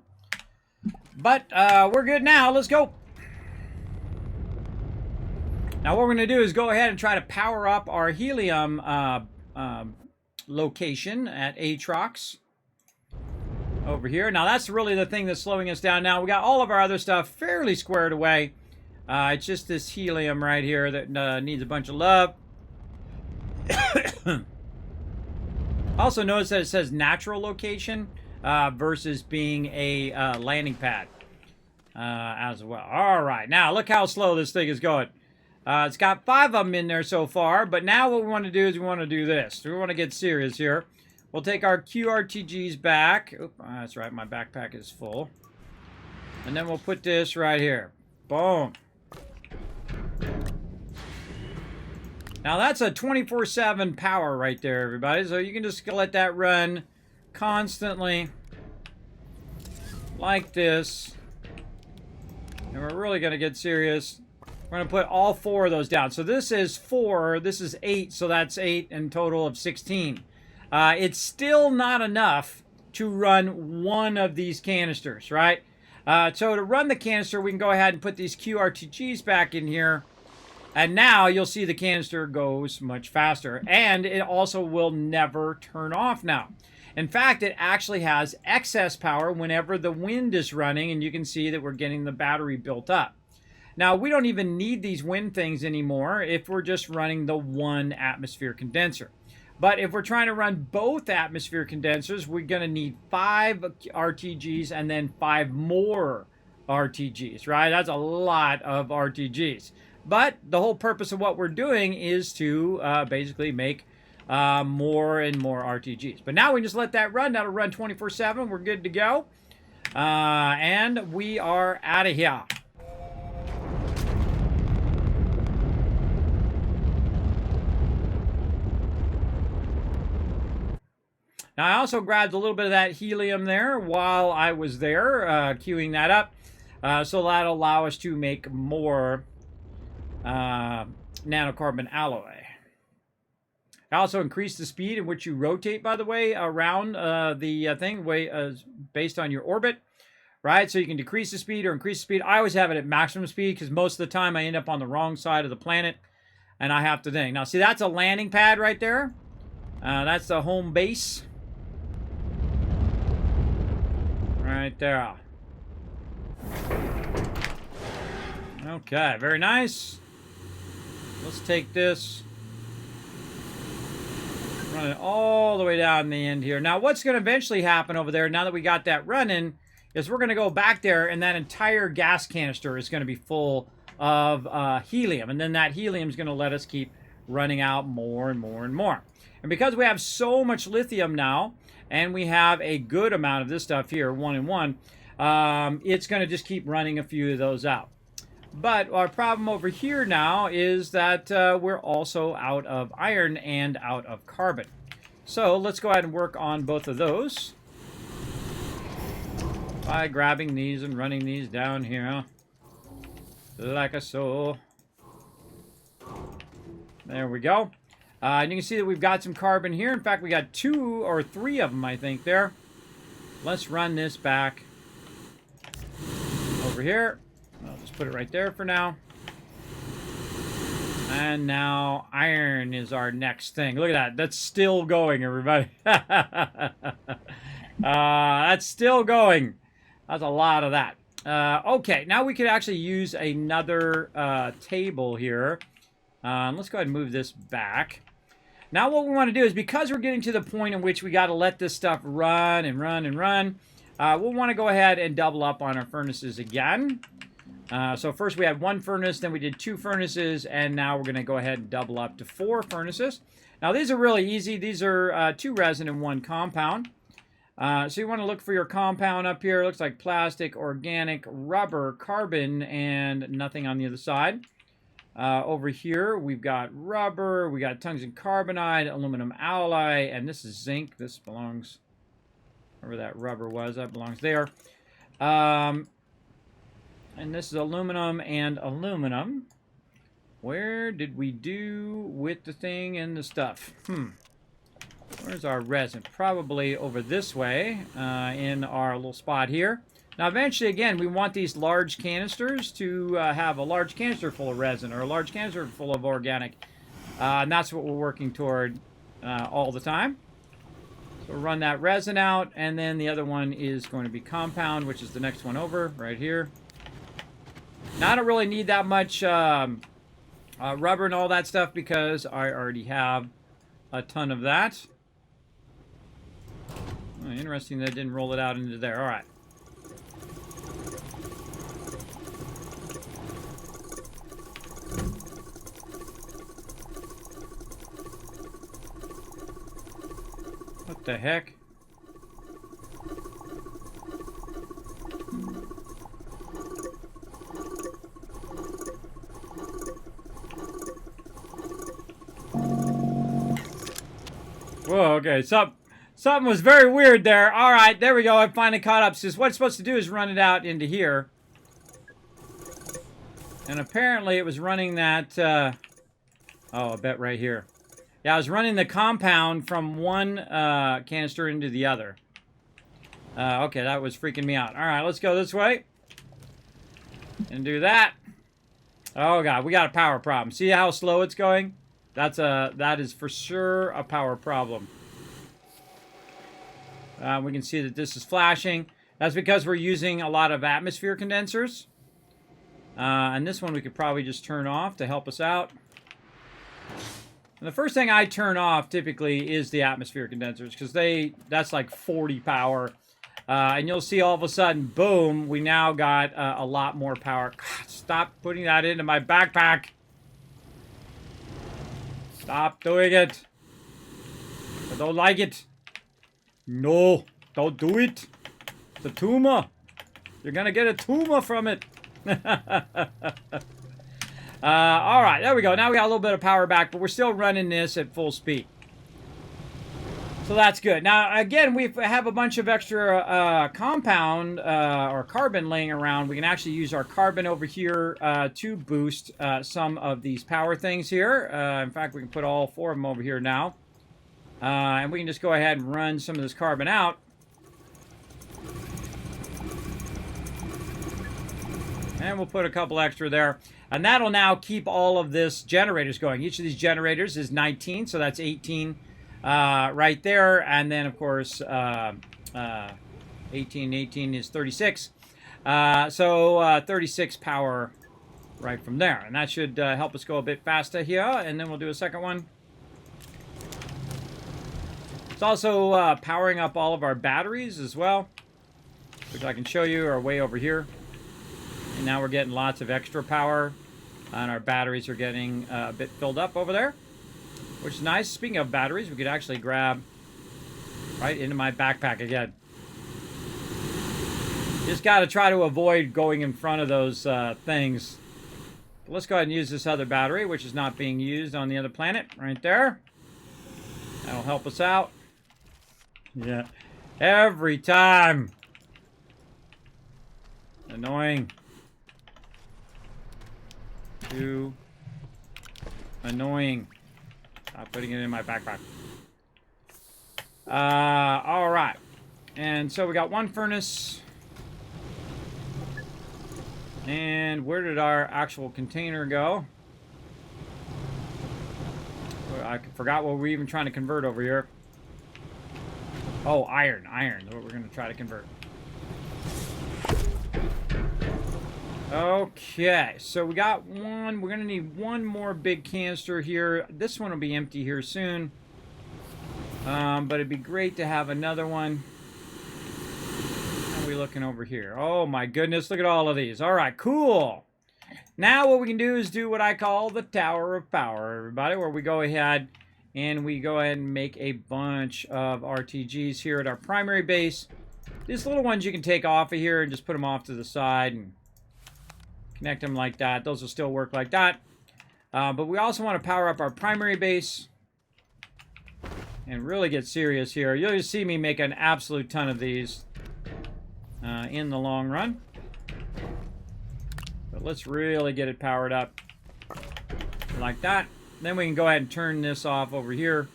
But we're good now. Let's go. Now what we're going to do is go ahead and try to power up our helium location at Atrox over here. Now that's really the thing that's slowing us down. Now we got all of our other stuff fairly squared away. It's just this helium right here that needs a bunch of love. Also notice that it says natural location versus being a landing pad as well. All right, now look how slow this thing is going. It's got 5 of them in there so far, but now what we want to do is we want to do this. We want to get serious here. We'll take our QRTGs back. Oop, that's right, my backpack is full. And then we'll put this right here. Boom. Now that's a 24/7 power right there, everybody. So you can just let that run constantly like this. And we're really going to get serious. We're going to put all 4 of those down. So this is 4, this is 8, so that's 8 in total of 16. It's still not enough to run one of these canisters, right? So to run the canister, we can go ahead and put these QRTGs back in here. And now you'll see the canister goes much faster. And it also will never turn off now. In fact, it actually has excess power whenever the wind is running. And you can see that we're getting the battery built up. Now, we don't even need these wind things anymore if we're just running the 1 atmosphere condenser. But if we're trying to run both atmosphere condensers, we're going to need 5 RTGs and then 5 more RTGs, right? That's a lot of RTGs. But the whole purpose of what we're doing is to basically make more and more RTGs. But now we just let that run. That'll run 24/7. We're good to go. And we are out of here. Now, I also grabbed a little bit of that helium there while I was there, queuing that up. So that'll allow us to make more nanocarbon alloy. I also increased the speed in which you rotate, by the way, around the thing based on your orbit, right? So you can decrease the speed or increase the speed. I always have it at maximum speed because most of the time I end up on the wrong side of the planet and I have to think. Now, see, that's a landing pad right there. That's the home base. Right there. Okay, very nice. Let's take this, run it all the way down the end here. Now, what's going to eventually happen over there, now that we got that running, is we're going to go back there, and that entire gas canister is going to be full of helium. And then that helium is going to let us keep running out more and more and more. And because we have so much lithium now, and we have a good amount of this stuff here, 1 and 1, it's going to just keep running a few of those out. But our problem over here now is that we're also out of iron and out of carbon. So let's go ahead and work on both of those by grabbing these and running these down here like so. There we go. And you can see that we've got some carbon here. In fact, we got 2 or 3 of them, I think, there. Let's run this back over here. I'll just put it right there for now. And now iron is our next thing. Look at that. That's still going, everybody. That's still going. That's a lot of that. Okay, now we could actually use another table here. Let's go ahead and move this back. Now what we want to do is, because we're getting to the point in which we got to let this stuff run and run and run, we'll want to go ahead and double up on our furnaces again. So first we had 1 furnace, then we did 2 furnaces, and now we're going to go ahead and double up to 4 furnaces. Now these are really easy. These are 2 resin and 1 compound. So you want to look for your compound up here. It looks like plastic, organic, rubber, carbon, and nothing on the other side. Over here, we've got rubber, we got tungsten carbonide, aluminum alloy, and this is zinc. This belongs, wherever that rubber was, that belongs there. And this is aluminum and aluminum. Where did we do with the thing and the stuff? Where's our resin? Probably over this way in our little spot here. Now, eventually, again, we want these large canisters to have a large canister full of resin or a large canister full of organic. And that's what we're working toward all the time. So we'll run that resin out, and then the other one is going to be compound, which is the next one over, right here. Now, I don't really need that much rubber and all that stuff because I already have a ton of that. Oh, interesting that I didn't roll it out into there. All right. What the heck? Whoa, okay, something was very weird there. All right, there we go. I finally caught up. So what it's supposed to do is run it out into here. And apparently it was running that, oh, I bet right here. Yeah, I was running the compound from one canister into the other. Okay, that was freaking me out. All right, let's go this way. And do that. Oh, God, we got a power problem. See how slow it's going? That is for sure a power problem. We can see that this is flashing. That's because we're using a lot of atmosphere condensers. And this one we could probably just turn off to help us out. And the first thing I turn off typically is the atmosphere condensers because that's like 40 power. And you'll see all of a sudden, boom, we now got a lot more power. God, stop putting that into my backpack. Stop doing it. I don't like it. No, don't do it. It's a tumor. You're going to get a tumor from it. All right, there we go. Now we got a little bit of power back, but we're still running this at full speed. So that's good. Now, again, we have a bunch of extra compound or carbon laying around. We can actually use our carbon over here to boost some of these power things here. In fact, we can put all 4 of them over here now. And we can just go ahead and run some of this carbon out. And we'll put a couple extra there. And that'll now keep all of this generators going. Each of these generators is 19, so that's 18 right there. And then, of course, 18 is 36. So 36 power right from there. And that should help us go a bit faster here. And then we'll do a second one. It's also powering up all of our batteries as well, which I can show you are way over here. And now we're getting lots of extra power, and our batteries are getting a bit filled up over there, which is nice. Speaking of batteries, we could actually grab right into my backpack again. Just got to try to avoid going in front of those things. But let's go ahead and use this other battery, which is not being used on the other planet, right there. That'll help us out. Yeah, every time. Annoying. Too annoying. Stop putting it in my backpack. All right. And so we got one furnace. And where did our actual container go? I forgot what we're even trying to convert over here. Oh, iron. Iron is what we're going to try to convert. Okay, so we got one. We're going to need one more big canister here. This one will be empty here soon. But it'd be great to have another one. How are we looking over here? Oh my goodness, look at all of these. All right, cool. Now what we can do is do what I call the Tower of Power, everybody, where we go ahead and make a bunch of RTGs here at our primary base. These little ones you can take off of here and just put them off to the side and connect them like that. Those will still work like that. But we also want to power up our primary base and really get serious here. You'll just see me make an absolute ton of these in the long run. But let's really get it powered up like that. Then we can go ahead and turn this off over here.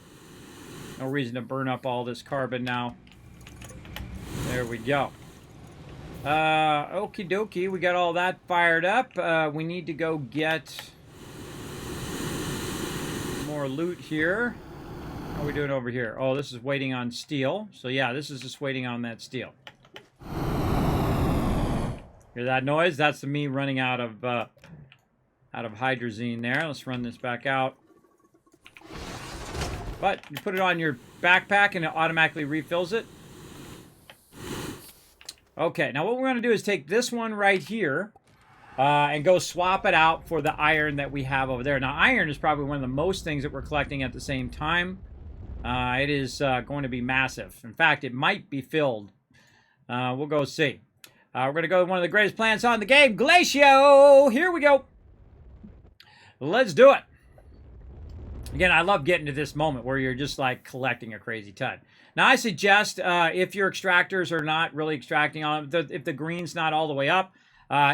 No reason to burn up all this carbon now. There we go. Okie dokie, we got all that fired up. We need to go get more loot here. How are we doing over here? Oh, this is waiting on steel. So yeah, this is just waiting on that steel. Hear that noise? That's me running out of hydrazine there. Let's run this back out. But you put it on your backpack and it automatically refills it. Okay, now what we're going to do is take this one right here and go swap it out for the iron that we have over there. Now, iron is probably one of the most things that we're collecting at the same time. It is going to be massive. In fact, it might be filled. We'll go see. We're going to go with one of the greatest plants on the game, Glacio. Here we go. Let's do it. Again, I love getting to this moment where you're just like collecting a crazy ton. Now, I suggest if your extractors are not really extracting on if the green's not all the way up,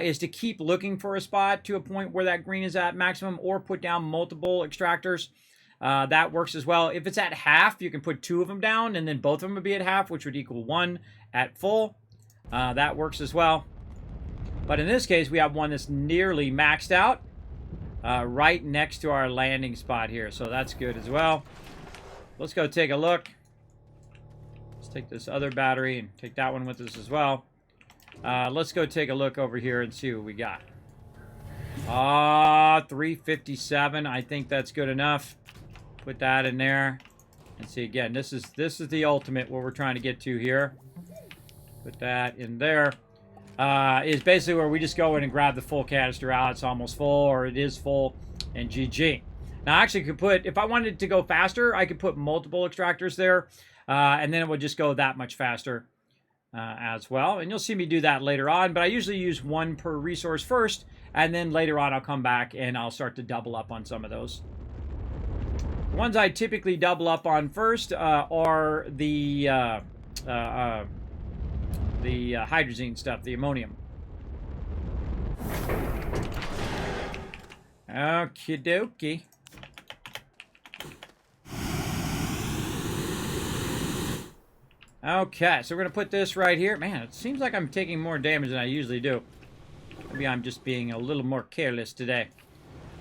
is to keep looking for a spot to a point where that green is at maximum, or put down multiple extractors. That works as well. If it's at half, you can put 2 of them down, and then both of them would be at half, which would equal 1 at full. That works as well. But in this case, we have one that's nearly maxed out. Right next to our landing spot here, so that's good as well. Let's go take a look. Let's take this other battery and take that one with us as well. Let's go take a look over here and see what we got. 357. I think that's good enough. Put that in there and see again. This is the ultimate what we're trying to get to here. Put that in there. Is basically where we just go in and grab the full canister out. It's almost full, or it is full, and GG. Now, I actually could put, if I wanted to go faster, I could put multiple extractors there, and then it would just go that much faster as well. And you'll see me do that later on, but I usually use 1 per resource first, and then later on I'll come back and I'll start to double up on some of those. The ones I typically double up on first are the hydrazine stuff, the ammonium. Okie dokie. Okay, so we're going to put this right here. Man, it seems like I'm taking more damage than I usually do. Maybe I'm just being a little more careless today.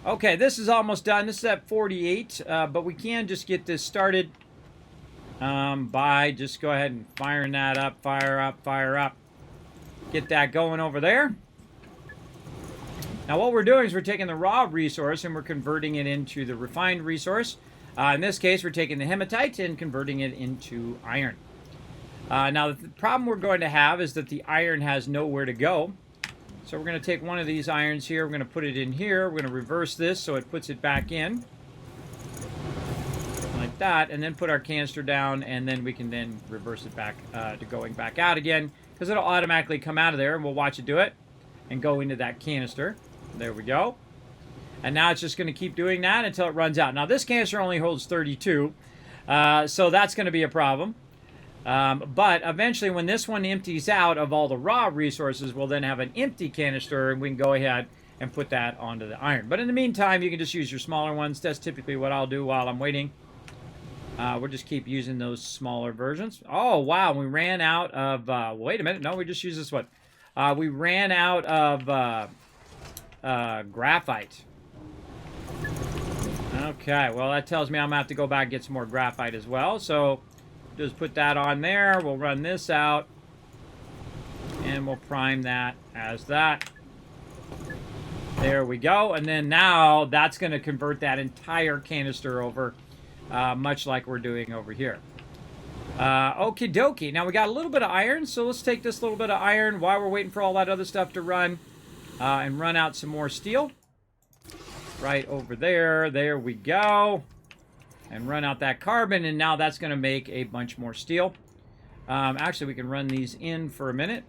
Okay, this is almost done. This is at 48, but we can just get this started by just go ahead and firing that up, fire up. Get that going over there. Now what we're doing is we're taking the raw resource and we're converting it into the refined resource. In this case, we're taking the hematite and converting it into iron. Now the problem we're going to have is that the iron has nowhere to go. So we're going to take one of these irons here, we're going to put it in here, we're going to reverse this so it puts it back in. Like that, and then put our canister down, and then we can then reverse it back to going back out again, because it'll automatically come out of there, and we'll watch it do it and go into that canister. There we go. And now it's just going to keep doing that until it runs out. Now this canister only holds 32, so that's going to be a problem. But eventually when this one empties out of all the raw resources, we'll then have an empty canister, and we can go ahead and put that onto the iron. But in the meantime, you can just use your smaller ones. That's typically what I'll do while I'm waiting. We'll just keep using those smaller versions. Oh, wow. We ran out of... wait a minute. No, we just use this one. We ran out of graphite. Okay. Well, that tells me I'm going to have to go back and get some more graphite as well. So just put that on there. We'll run this out. And we'll prime that as that. There we go. And then now that's going to convert that entire canister over. Much like we're doing over here. Okie dokie. Now we got a little bit of iron, so let's take this little bit of iron while we're waiting for all that other stuff to run, and run out some more steel. Right over there. There we go. And run out that carbon, and now that's going to make a bunch more steel. Actually, we can run these in for a minute.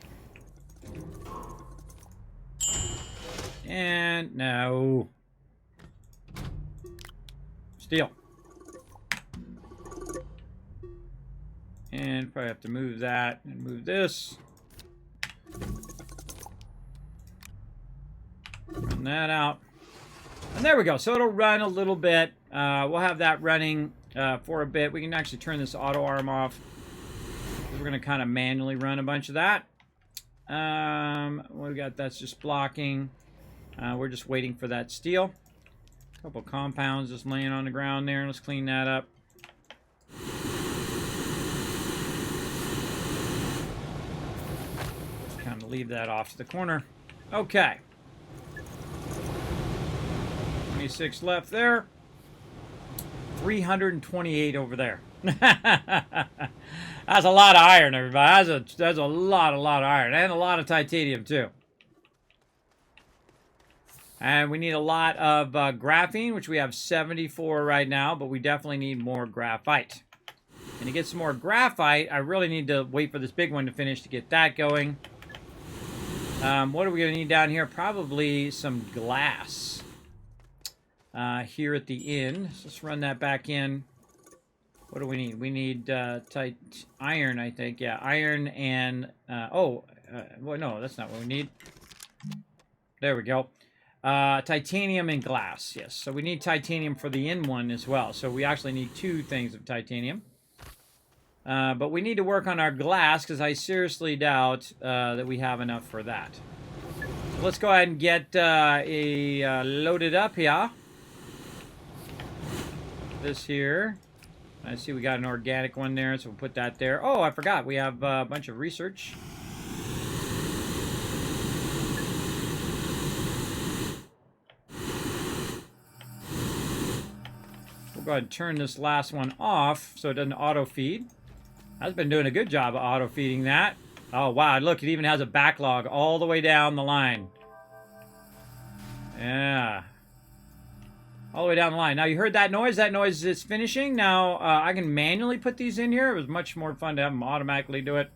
And no. Steel. And probably have to move that and move this. Run that out. And there we go. So it'll run a little bit. We'll have that running for a bit. We can actually turn this auto arm off. We're going to kind of manually run a bunch of that. What we got? That's just blocking. We're just waiting for that steel. A couple compounds just laying on the ground there. Let's clean that up. Just kind of leave that off to the corner. Okay. 26 left there. 328 over there. That's a lot of iron, everybody. That's a lot of iron. And a lot of titanium, too. And we need a lot of graphene, which we have 74 right now, but we definitely need more graphite. And to get some more graphite, I really need to wait for this big one to finish to get that going. What are we going to need down here? Probably some glass. Here at the end. So let's run that back in. What do we need? We need iron, I think. Yeah, iron and... well, no, that's not what we need. There we go. Titanium and glass. Yes, so we need titanium for the end one as well. So we actually need 2 things of titanium. But we need to work on our glass because I seriously doubt that we have enough for that. So let's go ahead and get loaded up here. This here. I see we got an organic one there, so we'll put that there. Oh, I forgot. We have a bunch of research. We'll go ahead and turn this last one off so it doesn't auto-feed. I've been doing a good job of auto-feeding that. Oh, wow. Look, it even has a backlog all the way down the line. Yeah. All the way down the line. Now, you heard that noise? That noise is finishing. Now, I can manually put these in here. It was much more fun to have them automatically do it.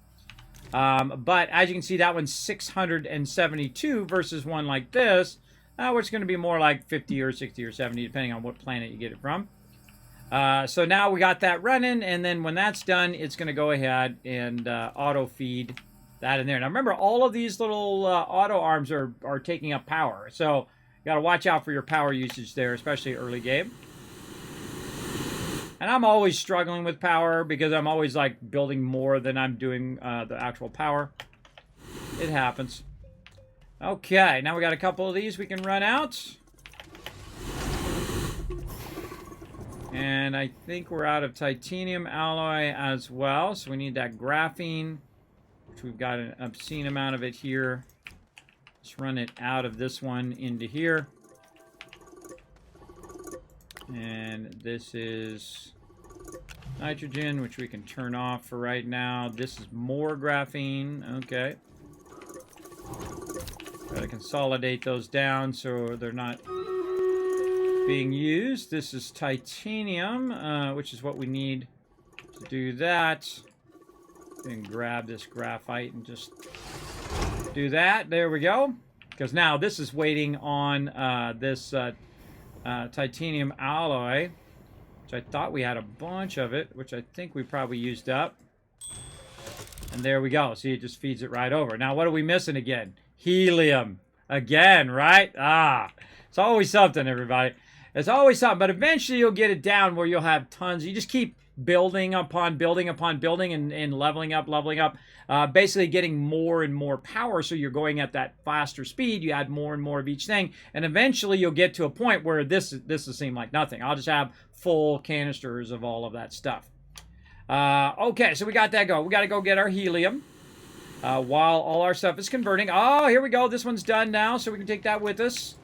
But as you can see, that one's 672 versus one like this, which is going to be more like 50 or 60 or 70, depending on what planet you get it from. So now we got that running, and then when that's done, it's going to go ahead and auto-feed that in there. Now, remember, all of these little auto arms are taking up power. So you got to watch out for your power usage there, especially early game. And I'm always struggling with power because I'm always like building more than I'm doing the actual power. It happens. Okay, now we got a couple of these we can run out. And I think we're out of titanium alloy as well. So we need that graphene, which we've got an obscene amount of it here. Let's run it out of this one into here. And this is nitrogen, which we can turn off for right now. This is more graphene. Okay. Got to consolidate those down so they're not being used. This is titanium, which is what we need to do that. And grab this graphite and just do that. There we go. Because now this is waiting on this titanium alloy, which I thought we had a bunch of it, which I think we probably used up. And there we go. See, it just feeds it right over. Now, what are we missing again? Helium. Again, right? It's always something, everybody. It's always something. But eventually you'll get it down where you'll have tons. You just keep building upon building upon building and leveling up, basically getting more and more power. So you're going at that faster speed. You add more and more of each thing. And eventually you'll get to a point where this will seem like nothing. I'll just have full canisters of all of that stuff. Okay, so we got that going. We got to go get our helium while all our stuff is converting. Oh, here we go. This one's done now, so we can take that with us.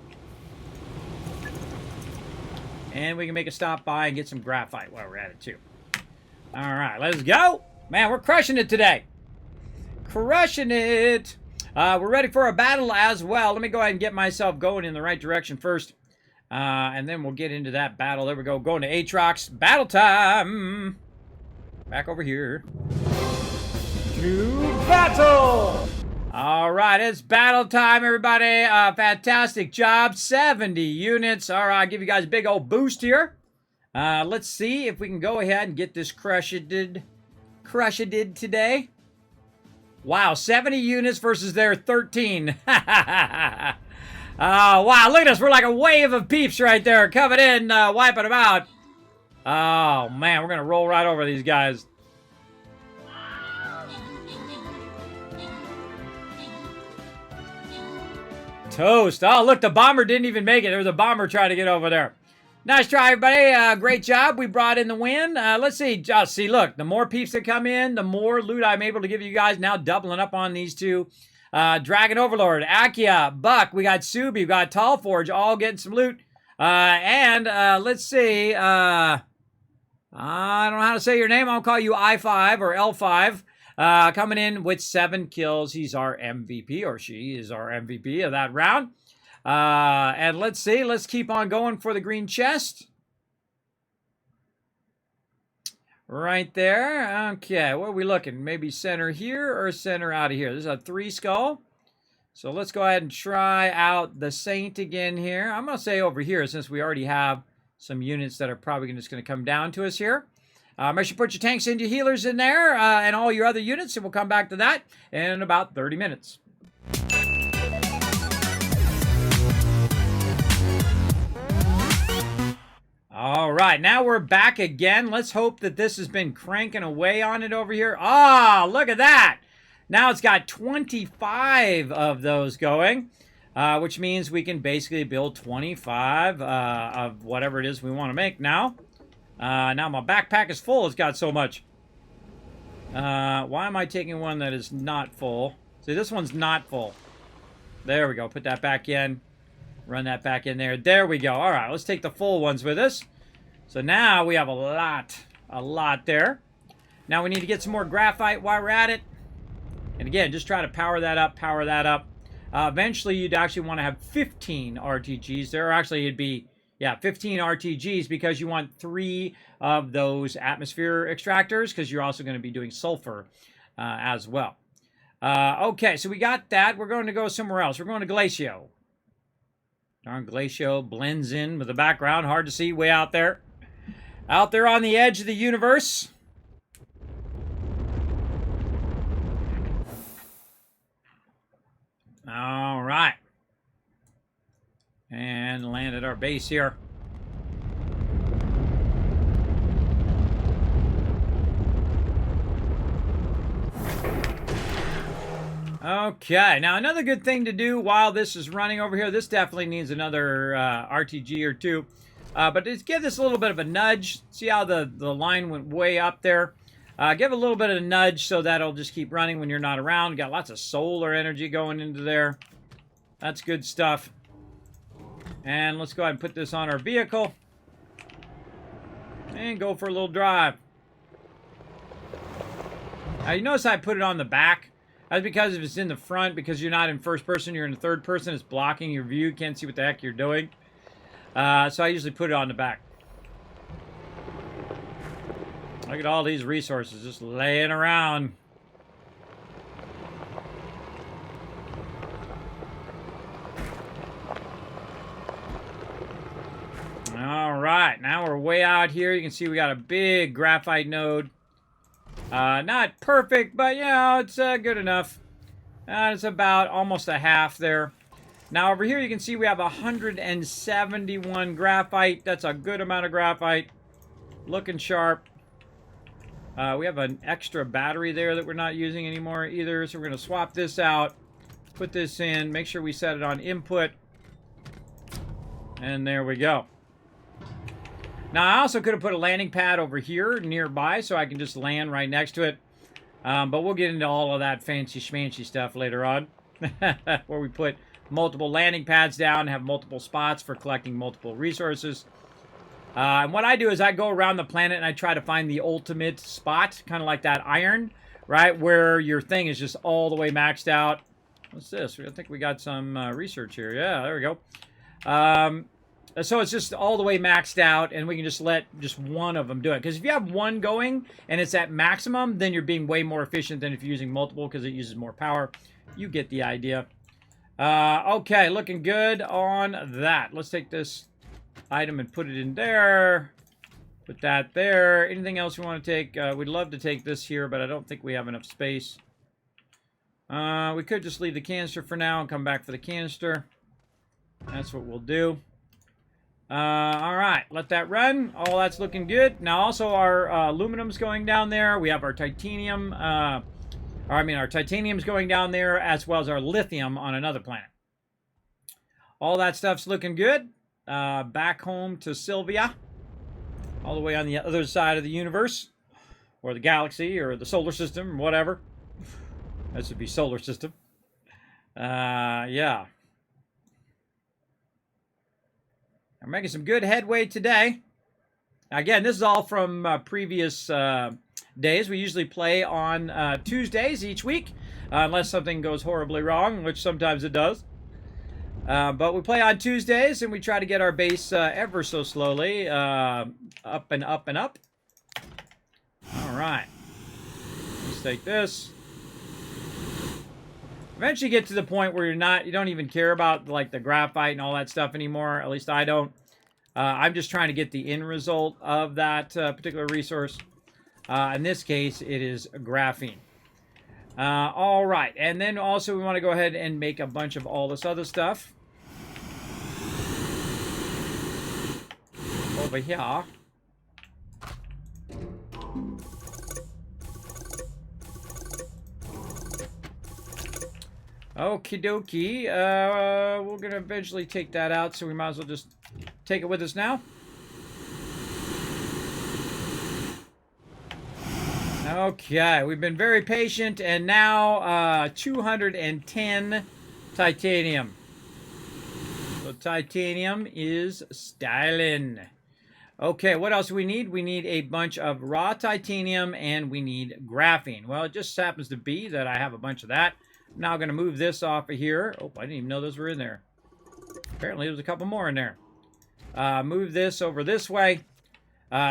And we can make a stop by and get some graphite while we're at it, too. All right, let's go. Man, we're crushing it today. Crushing it. We're ready for a battle as well. Let me go ahead and get myself going in the right direction first. And then we'll get into that battle. There we go. Going to Aatrox. Battle time. Back over here. To battle. All right, it's battle time, everybody. Fantastic job. 70 units. All right, I'll give you guys a big old boost here. Let's see if we can go ahead and get this crushed today. Wow, 70 units versus their 13. Oh, wow, look at us. We're like a wave of peeps right there coming in, wiping them out. Oh, man, we're going to roll right over these guys. Toast. Oh, look, the bomber didn't even make it. There was a bomber trying to get over there. Nice try, everybody. Great job. We brought in the win. Let's see. Just see, look, the more peeps that come in, the more loot I'm able to give you guys. Now doubling up on these two. Dragon Overlord, Akia, Buck. We got Subi. We got Tall Forge. All getting some loot. And let's see. I don't know how to say your name. I'll call you I5 or L5. Coming in with 7 kills. He's our MVP, or she is our MVP of that round. And let's see. Let's keep on going for the green chest. Right there. Okay, what are we looking? Maybe center here or center out of here. This is a 3 skull. So let's go ahead and try out the Saint again here. I'm going to say over here since we already have some units that are probably just going to come down to us here. Make sure you put your tanks and your healers in there and all your other units, and we'll come back to that in about 30 minutes. All right, now we're back again. Let's hope that this has been cranking away on it over here. Ah, look at that. Now it's got 25 of those going, which means we can basically build 25 of whatever it is we want to make now. Now my backpack is full. It's got so much. Why am I taking one that is not full? See, this one's not full. There we go. Put that back in. Run that back in there. There we go. All right, let's take the full ones with us. So now we have a lot there. Now we need to get some more graphite while we're at it. And again, just try to power that up, eventually, you'd actually want to have 15 RTGs there. Or actually, it'd be, 15 RTGs because you want 3 of those atmosphere extractors because you're also going to be doing sulfur as well. Okay, so we got that. We're going to go somewhere else. We're going to Glacio. Darn, Glacio blends in with the background. Hard to see way out there. Out there on the edge of the universe. All right. And landed our base here. Okay, now another good thing to do while this is running over here, this definitely needs another RTG or two, but just give this a little bit of a nudge. See how the line went way up there? Give a little bit of a nudge so that'll just keep running when you're not around. Got lots of solar energy going into there. That's good stuff. And let's go ahead and put this on our vehicle. And go for a little drive. Now you notice I put it on the back. That's because if it's in the front, because you're not in first person, you're in third person, it's blocking your view. You can't see what the heck you're doing. So I usually put it on the back. Look at all these resources just laying around. All right, now we're way out here. You can see we got a big graphite node. Not perfect, but, you know, it's good enough. It's about almost a half there. Now, over here, you can see we have 171 graphite. That's a good amount of graphite. Looking sharp. We have an extra battery there that we're not using anymore either, so we're going to swap this out. Put this in. Make sure we set it on input. And there we go. Now, I also could have put a landing pad over here nearby so I can just land right next to it. But we'll get into all of that fancy schmancy stuff later on. Where we put multiple landing pads down, have multiple spots for collecting multiple resources. And what I do is I go around the planet and I try to find the ultimate spot, kind of like that iron, right? Where your thing is just all the way maxed out. What's this? I think we got some research here. Yeah, there we go. So it's just all the way maxed out, and we can just let just one of them do it. Because if you have one going, and it's at maximum, then you're being way more efficient than if you're using multiple, because it uses more power. You get the idea. Okay, looking good on that. Let's take this item and put it in there. Put that there. Anything else we want to take? We'd love to take this here, but I don't think we have enough space. We could just leave the canister for now and come back for the canister. That's what we'll do. All right, let that run. All that's looking good. Now, also our aluminum's going down there. We have our titanium, our titanium's going down there, as well as our lithium on another planet. all that stuff's looking good. Back home to Sylvia, all the way on the other side of the universe, or the galaxy, or the solar system, whatever. This would be solar system. Yeah. I'm making some good headway today. Again, this is all from previous days. We usually play on Tuesdays each week, unless something goes horribly wrong, which sometimes it does. But we play on Tuesdays, and we try to get our base ever so slowly up and up and up. All right. Let's take this. Eventually get to the point where you don't even care about like the graphite and all that stuff anymore. At least I don't. I'm just trying to get the end result of that particular resource. In this case, it is graphene. All right, and then also we want to go ahead and make a bunch of all this other stuff over here. Okie dokie. We're going to eventually take that out, so we might as well just take it with us now. Okay, we've been very patient, and now 210 titanium. So titanium is styling. Okay, what else do we need? We need a bunch of raw titanium, and we need graphene. Well, it just happens to be that I have a bunch of that. I'm now going to move this off of here. Oh, I didn't even know those were in there. Apparently, there's a couple more in there. Move this over this way.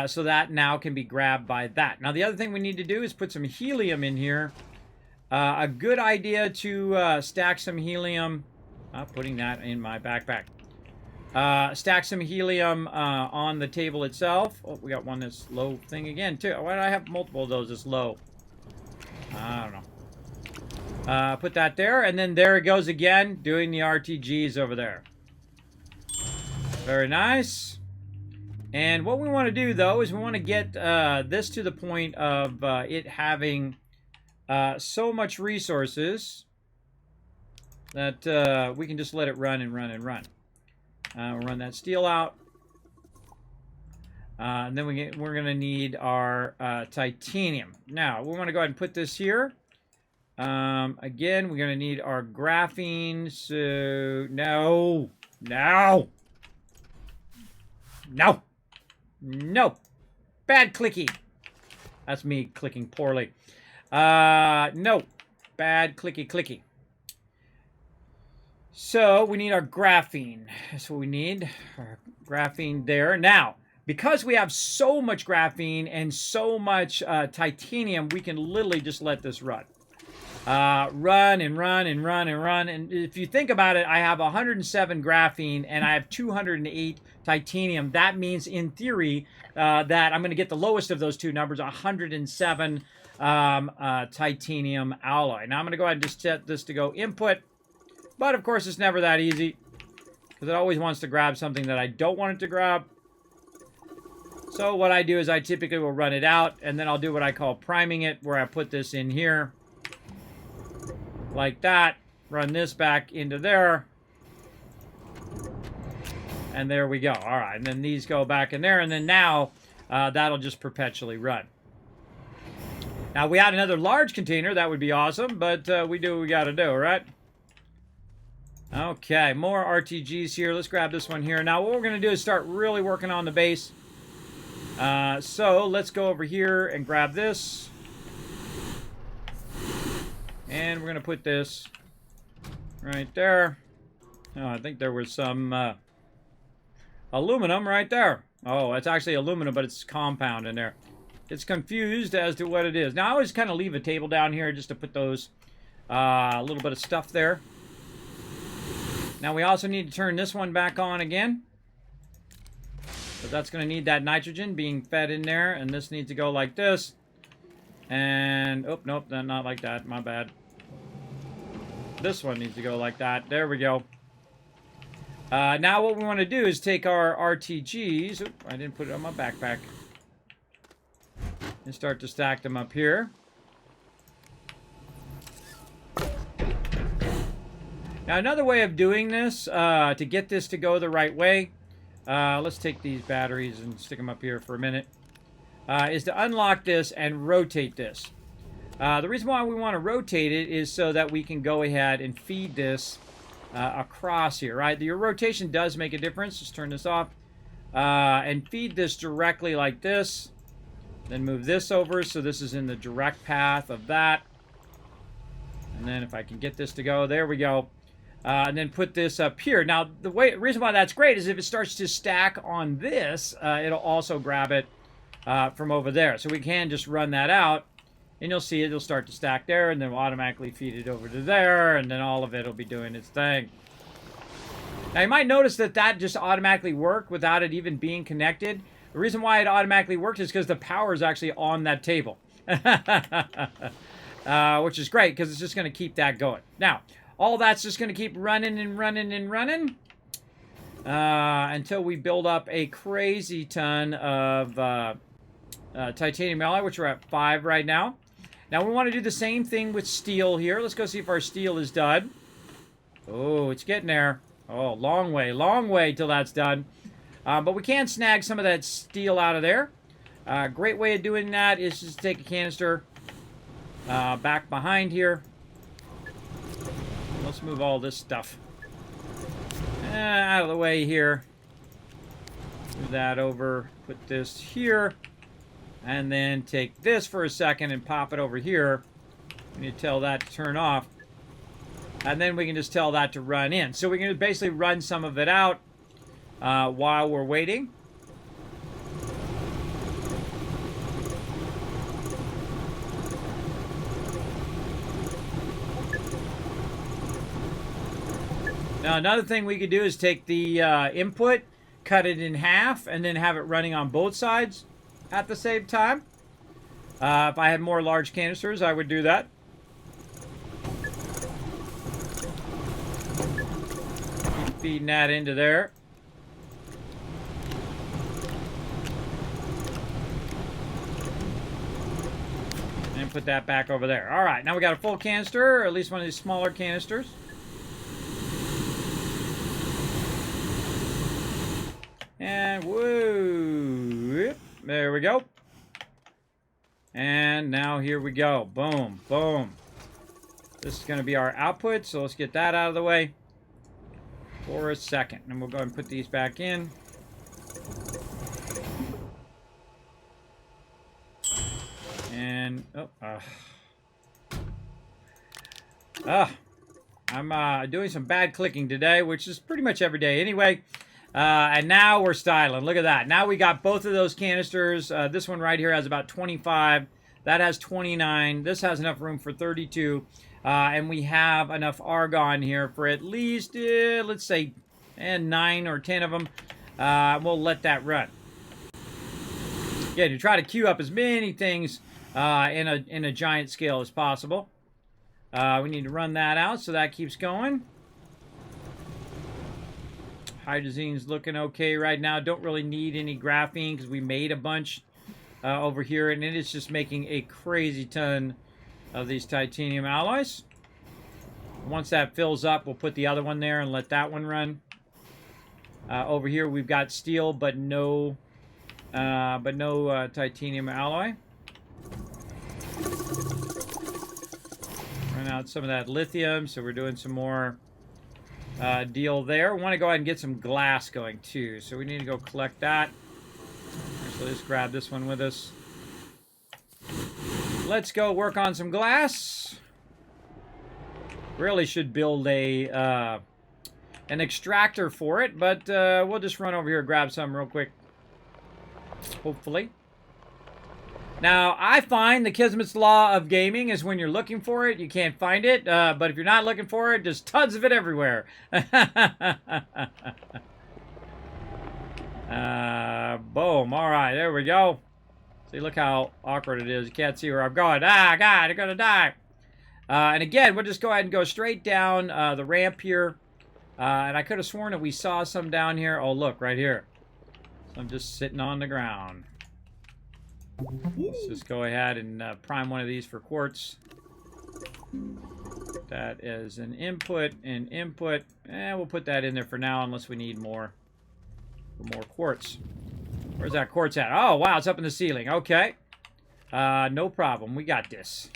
So that now can be grabbed by that. Now, the other thing we need to do is put some helium in here. A good idea to stack some helium. Putting that in my backpack. Stack some helium on the table itself. Oh, we got one that's low thing again, too. Why do I have multiple of those that's low? I don't know. Put that there, and then there it goes again, doing the RTGs over there. Very nice. And what we want to do, though, is we want to get this to the point of it having so much resources that we can just let it run and run and run. We'll run that steel out. And then we're going to need our titanium. Now, we want to go ahead and put this here. Again, we're going to need our graphene. So, no. Bad clicky. That's me clicking poorly. No. Bad clicky. So we need our graphene. That's what we need. Our graphene there. Now, because we have so much graphene and so much titanium, we can literally just let this run. Run and run and run and run. And if you think about it, I have 107 graphene and I have 208 titanium. That means, in theory, that I'm going to get the lowest of those two numbers, 107 titanium alloy. Now I'm going to go ahead and just set this to go input. But, of course, it's never that easy, because it always wants to grab something that I don't want it to grab. So what I do is I typically will run it out, and then I'll do what I call priming it, where I put this in here, like that, run this back into there, and there we go. All right, and then these go back in there, and then now that'll just perpetually run. Now, we had another large container. That would be awesome, but we do what we got to do, right? Okay, more RTGs here. Let's grab this one here. Now, what we're going to do is start really working on the base. So, let's go over here and grab this. And we're going to put this right there. Oh, I think there was some aluminum right there. Oh, it's actually aluminum, but it's compound in there. It's confused as to what it is. Now, I always kind of leave a table down here just to put those, a little bit of stuff there. Now, we also need to turn this one back on again. But that's going to need that nitrogen being fed in there. And this needs to go like this. And, oh, nope, not like that. My bad. This one needs to go like that. There we go. Now, what we want to do is take our RTGs. Oop, I didn't put it on my backpack. And start to stack them up here. Now, another way of doing this, to get this to go the right way, let's take these batteries and stick them up here for a minute, is to unlock this and rotate this. The reason why we want to rotate it is so that we can go ahead and feed this across here, right? Your rotation does make a difference. Just turn this off. And feed this directly like this. Then move this over so this is in the direct path of that. And then if I can get this to go, there we go. And then put this up here. Now, the reason why that's great is if it starts to stack on this, it'll also grab it from over there. So we can just run that out. And you'll see it'll start to stack there, and then we'll automatically feed it over to there, and then all of it will be doing its thing. Now, you might notice that that just automatically worked without it even being connected. The reason why it automatically worked is because the power is actually on that table. Which is great, because it's just going to keep that going. Now, all that's just going to keep running and running and running until we build up a crazy ton of titanium alloy, which we're at 5 right now. Now, we want to do the same thing with steel here. Let's go see if our steel is done. Oh, it's getting there. Oh, long way till that's done. But we can snag some of that steel out of there. Great way of doing that is just take a canister back behind here. Let's move all this stuff out of the way here. Move that over. Put this here. And then take this for a second and pop it over here. We need to tell that to turn off. And then we can just tell that to run in. So we can basically run some of it out while we're waiting. Now, another thing we could do is take the input, cut it in half, and then have it running on both sides at the same time. If I had more large canisters, I would do that. Keep feeding that into there. And put that back over there. All right, now we got a full canister, or at least one of these smaller canisters. And whoa, there we go. And now here we go. Boom, boom. This is going to be our output, so let's get that out of the way for a second. And we'll go ahead and put these back in. And, I'm doing some bad clicking today, which is pretty much every day anyway. And now we're styling. Look at that. Now we got both of those canisters. This one right here has about 25. That has 29. This has enough room for 32. And we have enough argon here for at least, let's say, 9 or 10 of them. We'll let that run. Again, to try to queue up as many things in a giant scale as possible. We need to run that out, so that keeps going. Hydrazine's looking okay right now. Don't really need any graphene because we made a bunch over here, and it is just making a crazy ton of these titanium alloys. Once that fills up, we'll put the other one there and let that one run. Over here, we've got steel, but no titanium alloy. Run out some of that lithium, so we're doing some more deal there. We want to go ahead and get some glass going too, so we need to go collect that. So let's grab this one with us. Let's go work on some glass. Really should build a an extractor for it, but we'll just run over here and grab some real quick. Hopefully. Now, I find the Kismet's law of gaming is when you're looking for it, you can't find it. But if you're not looking for it, there's tons of it everywhere. Boom. All right, there we go. See, look how awkward it is. You can't see where I'm going. Ah, God, I'm going to die. And again, we'll just go ahead and go straight down the ramp here. And I could have sworn that we saw some down here. Oh, look, right here. So I'm just sitting on the ground. Let's just go ahead and prime one of these for quartz. That is an input and input. We'll put that in there for now unless we need more quartz. Where's that quartz at? Oh, wow, it's up in the ceiling. Okay. No problem. We got this.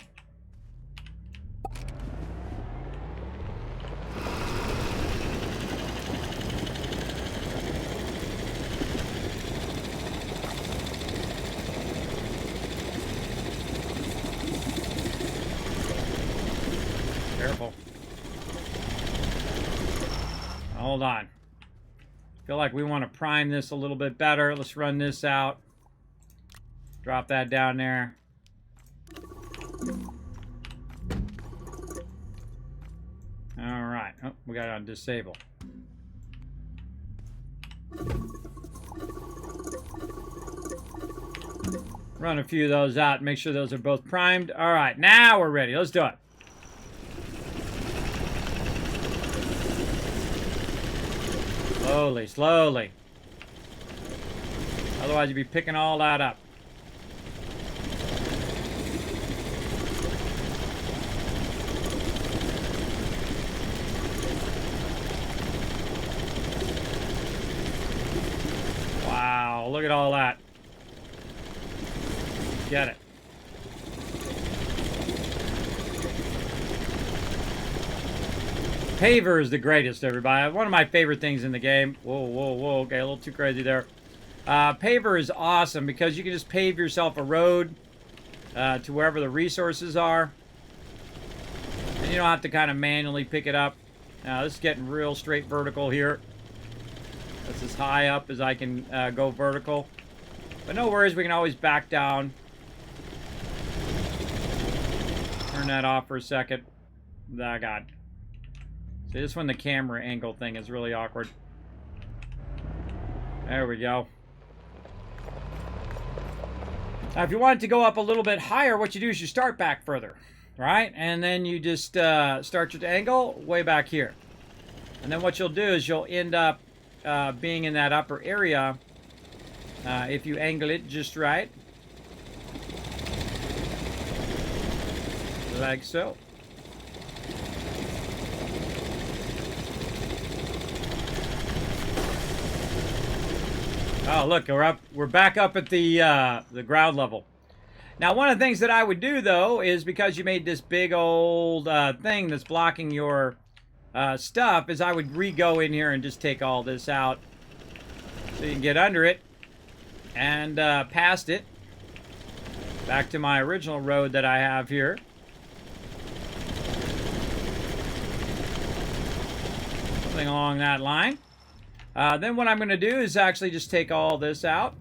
Careful. Hold on. Feel like we want to prime this a little bit better. Let's run this out. Drop that down there. All right. Oh, we got it on disable. Run a few of those out. Make sure those are both primed. All right. Now we're ready. Let's do it. Slowly, slowly. Otherwise, you'd be picking all that up. Wow, look at all that. Get it. Paver is the greatest, everybody. One of my favorite things in the game. Whoa, whoa, whoa. Okay, a little too crazy there. Paver is awesome because you can just pave yourself a road to wherever the resources are. And you don't have to kind of manually pick it up. Now, this is getting real straight vertical here. That's as high up as I can go vertical. But no worries, we can always back down. Turn that off for a second. Oh, God. See, this one, the camera angle thing is really awkward. There we go. Now, if you want it to go up a little bit higher, what you do is you start back further, right? And then you just start your angle way back here. And then what you'll do is you'll end up being in that upper area if you angle it just right. Like so. Oh, look, we're back up at the ground level. Now, one of the things that I would do, though, is because you made this big old thing that's blocking your stuff, is I would re-go in here and just take all this out so you can get under it and past it. Back to my original road that I have here. Something along that line. Then what I'm going to do is actually just take all this out.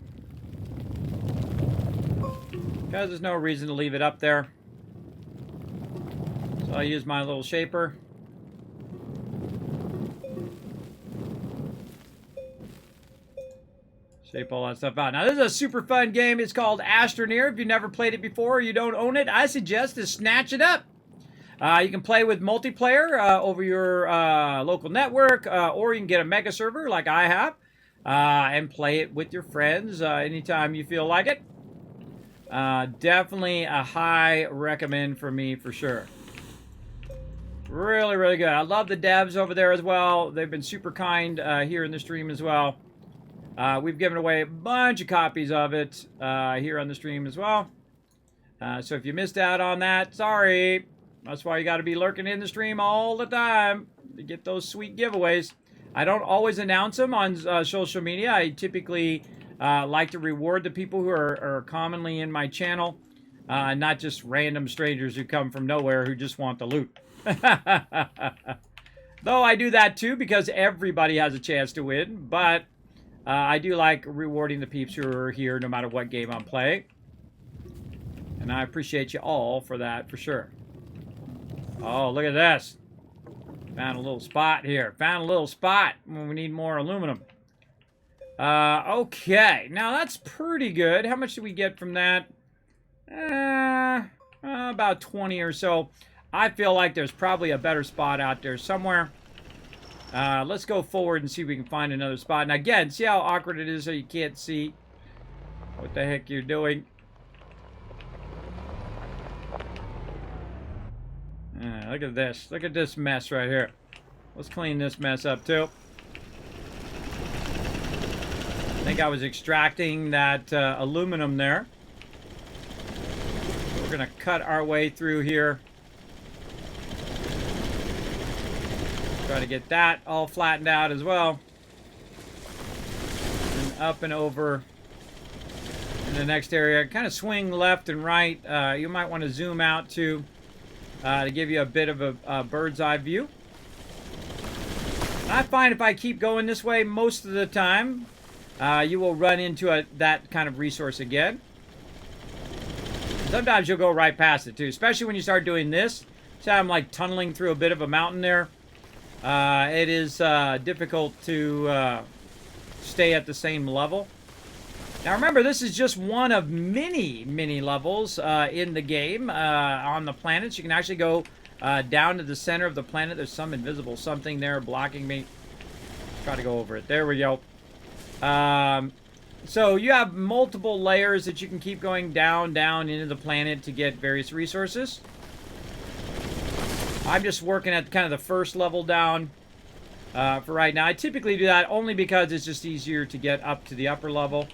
Because there's no reason to leave it up there. So I'll use my little shaper. Shape all that stuff out. Now, this is a super fun game. It's called Astroneer. If you've never played it before or you don't own it, I suggest to snatch it up. You can play with multiplayer over your local network, or you can get a mega server like I have and play it with your friends anytime you feel like it. Definitely a high recommend for me for sure. Really, really good. I love the devs over there as well. They've been super kind here in the stream as well. We've given away a bunch of copies of it here on the stream as well. So if you missed out on that, sorry. That's why you got to be lurking in the stream all the time to get those sweet giveaways. I don't always announce them on social media. I typically like to reward the people who are commonly in my channel, not just random strangers who come from nowhere who just want the loot. Though I do that too because everybody has a chance to win, but I do like rewarding the peeps who are here no matter what game I'm playing. And I appreciate you all for that for sure. Oh, look at this. Found a little spot here. Found a little spot when we need more aluminum. Okay. Now, that's pretty good. How much did we get from that? About 20 or so. I feel like there's probably a better spot out there somewhere. Let's go forward and see if we can find another spot. And again, see how awkward it is so you can't see what the heck you're doing. Look at this. Look at this mess right here. Let's clean this mess up too. I think I was extracting that aluminum there. We're going to cut our way through here. Try to get that all flattened out as well. And up and over in the next area. Kind of swing left and right. You might want to zoom out too to give you a bit of a bird's eye view. And I find if I keep going this way most of the time, you will run into that kind of resource again. Sometimes you'll go right past it too, especially when you start doing this. See how I'm like tunneling through a bit of a mountain there? It is difficult to stay at the same level. Now remember, this is just one of many, many levels in the game on the planets. You can actually go down to the center of the planet. There's some invisible something there blocking me. Try to go over it. There we go. So you have multiple layers that you can keep going down into the planet to get various resources. I'm just working at kind of the first level down for right now. I typically do that only because it's just easier to get up to the upper level.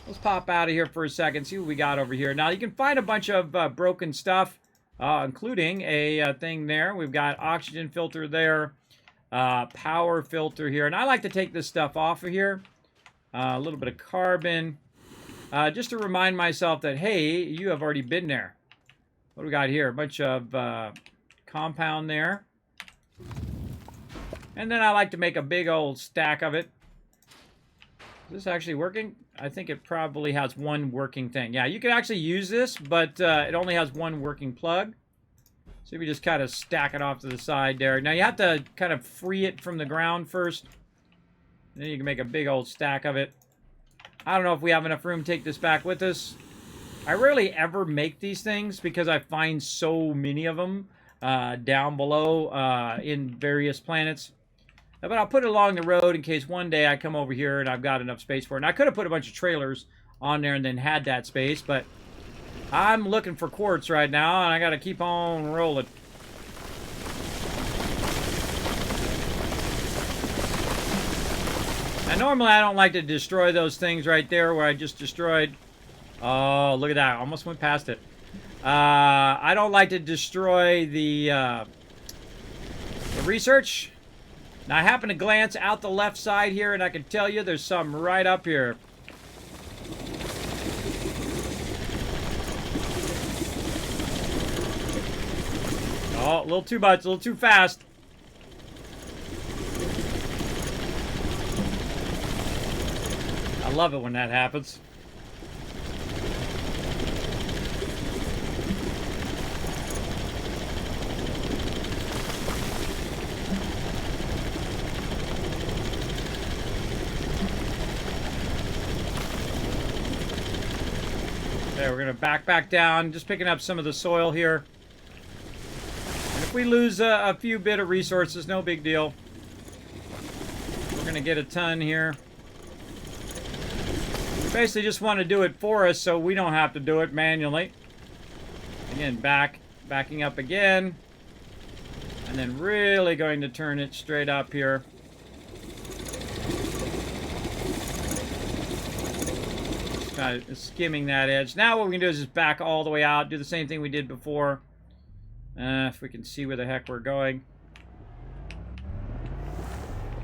Let's pop out of here for a second, see what we got over here. Now, you can find a bunch of broken stuff, including a thing there. We've got oxygen filter there, power filter here. And I like to take this stuff off of here. A little bit of carbon. Just to remind myself that, hey, you have already been there. What do we got here? A bunch of compound there. And then I like to make a big old stack of it. Is this actually working? I think it probably has one working thing. Yeah, you can actually use this, but it only has one working plug. So we just kind of stack it off to the side there. Now you have to kind of free it from the ground first. And then you can make a big old stack of it. I don't know if we have enough room to take this back with us. I rarely ever make these things because I find so many of them down below in various planets. But I'll put it along the road in case one day I come over here and I've got enough space for it. And I could have put a bunch of trailers on there and then had that space, but I'm looking for quartz right now, and I got to keep on rolling. Now, normally I don't like to destroy those things right there where I just destroyed. Oh, look at that. I almost went past it. I don't like to destroy the research. Now, I happen to glance out the left side here, and I can tell you there's some right up here. Oh, a little too much, a little too fast. I love it when that happens. Okay, we're going to back down, just picking up some of the soil here. And if we lose a few bit of resources, no big deal. We're going to get a ton here. We basically just want to do it for us so we don't have to do it manually. Again, backing up again. And then really going to turn it straight up here. Kind of skimming that edge. Now what we can do is just back all the way out, do the same thing we did before. If we can see where the heck we're going.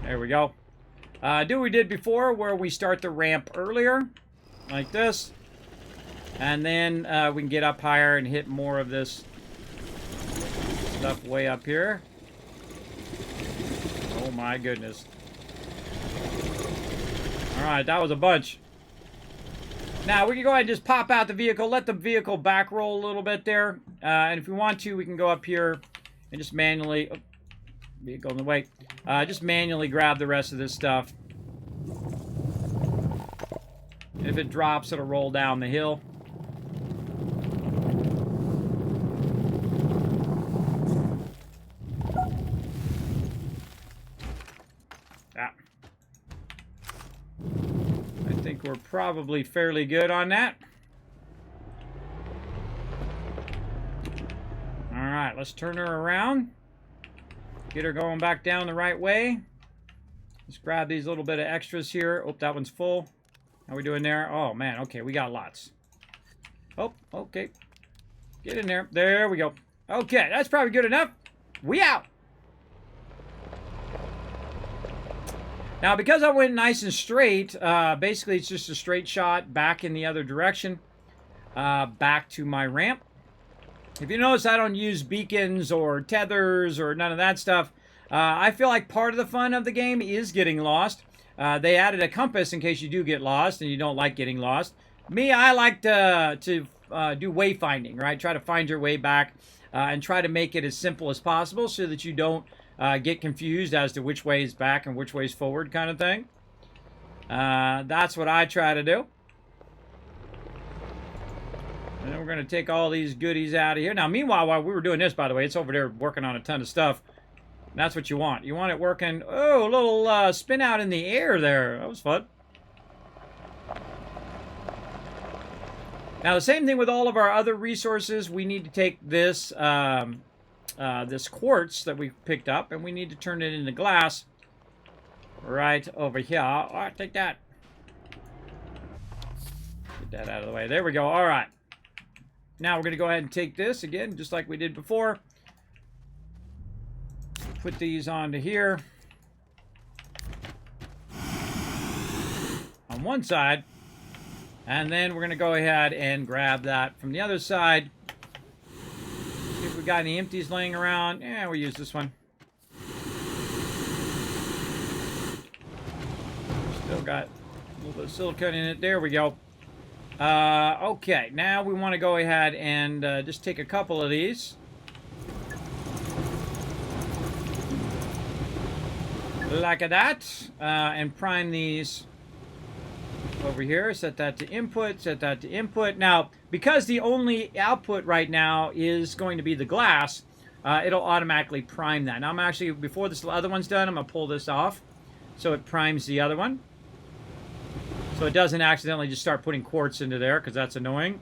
There we go. Do what we did before, where we start the ramp earlier, like this. And then we can get up higher and hit more of this stuff way up here. Oh my goodness. Alright, that was a bunch. Now, we can go ahead and just pop out the vehicle, let the vehicle back roll a little bit there. And if we want to, we can go up here and just manually... Oh, vehicle in the way. Just manually grab the rest of this stuff. And if it drops, it'll roll down the hill. I think we're probably fairly good on that. All right, let's turn her around. Get her going back down the right way. Let's grab these little bit of extras here. Oh, that one's full. How we doing there? Oh, man. Okay, we got lots. Oh, okay. Get in there. There we go. Okay, that's probably good enough. We out. Now, because I went nice and straight, basically it's just a straight shot back in the other direction. Back to my ramp. If you notice, I don't use beacons or tethers or none of that stuff. I feel like part of the fun of the game is getting lost. They added a compass in case you do get lost and you don't like getting lost. Me, I like to do wayfinding, right? Try to find your way back and try to make it as simple as possible so that you don't get confused as to which way is back and which way is forward kind of thing. That's what I try to do. And then we're going to take all these goodies out of here. Now, meanwhile, while we were doing this, by the way, it's over there working on a ton of stuff. And that's what you want. You want it working. Oh, a little spin out in the air there. That was fun. Now, the same thing with all of our other resources. We need to take this this quartz that we picked up, and we need to turn it into glass right over here. All right, take that. Get that out of the way. There we go. All right. Now we're going to go ahead and take this again, just like we did before. Put these onto here. On one side. And then we're going to go ahead and grab that from the other side. See if we got any empties laying around. Yeah, we'll use this one. Still got a little bit of silicone in it. There we go. Okay, now we want to go ahead and just take a couple of these. Like that. And prime these over here. Set that to input. Set that to input. Now, because the only output right now is going to be the glass, it'll automatically prime that. Now, I'm actually, before this other one's done, I'm going to pull this off so it primes the other one. So it doesn't accidentally just start putting quartz into there, because that's annoying.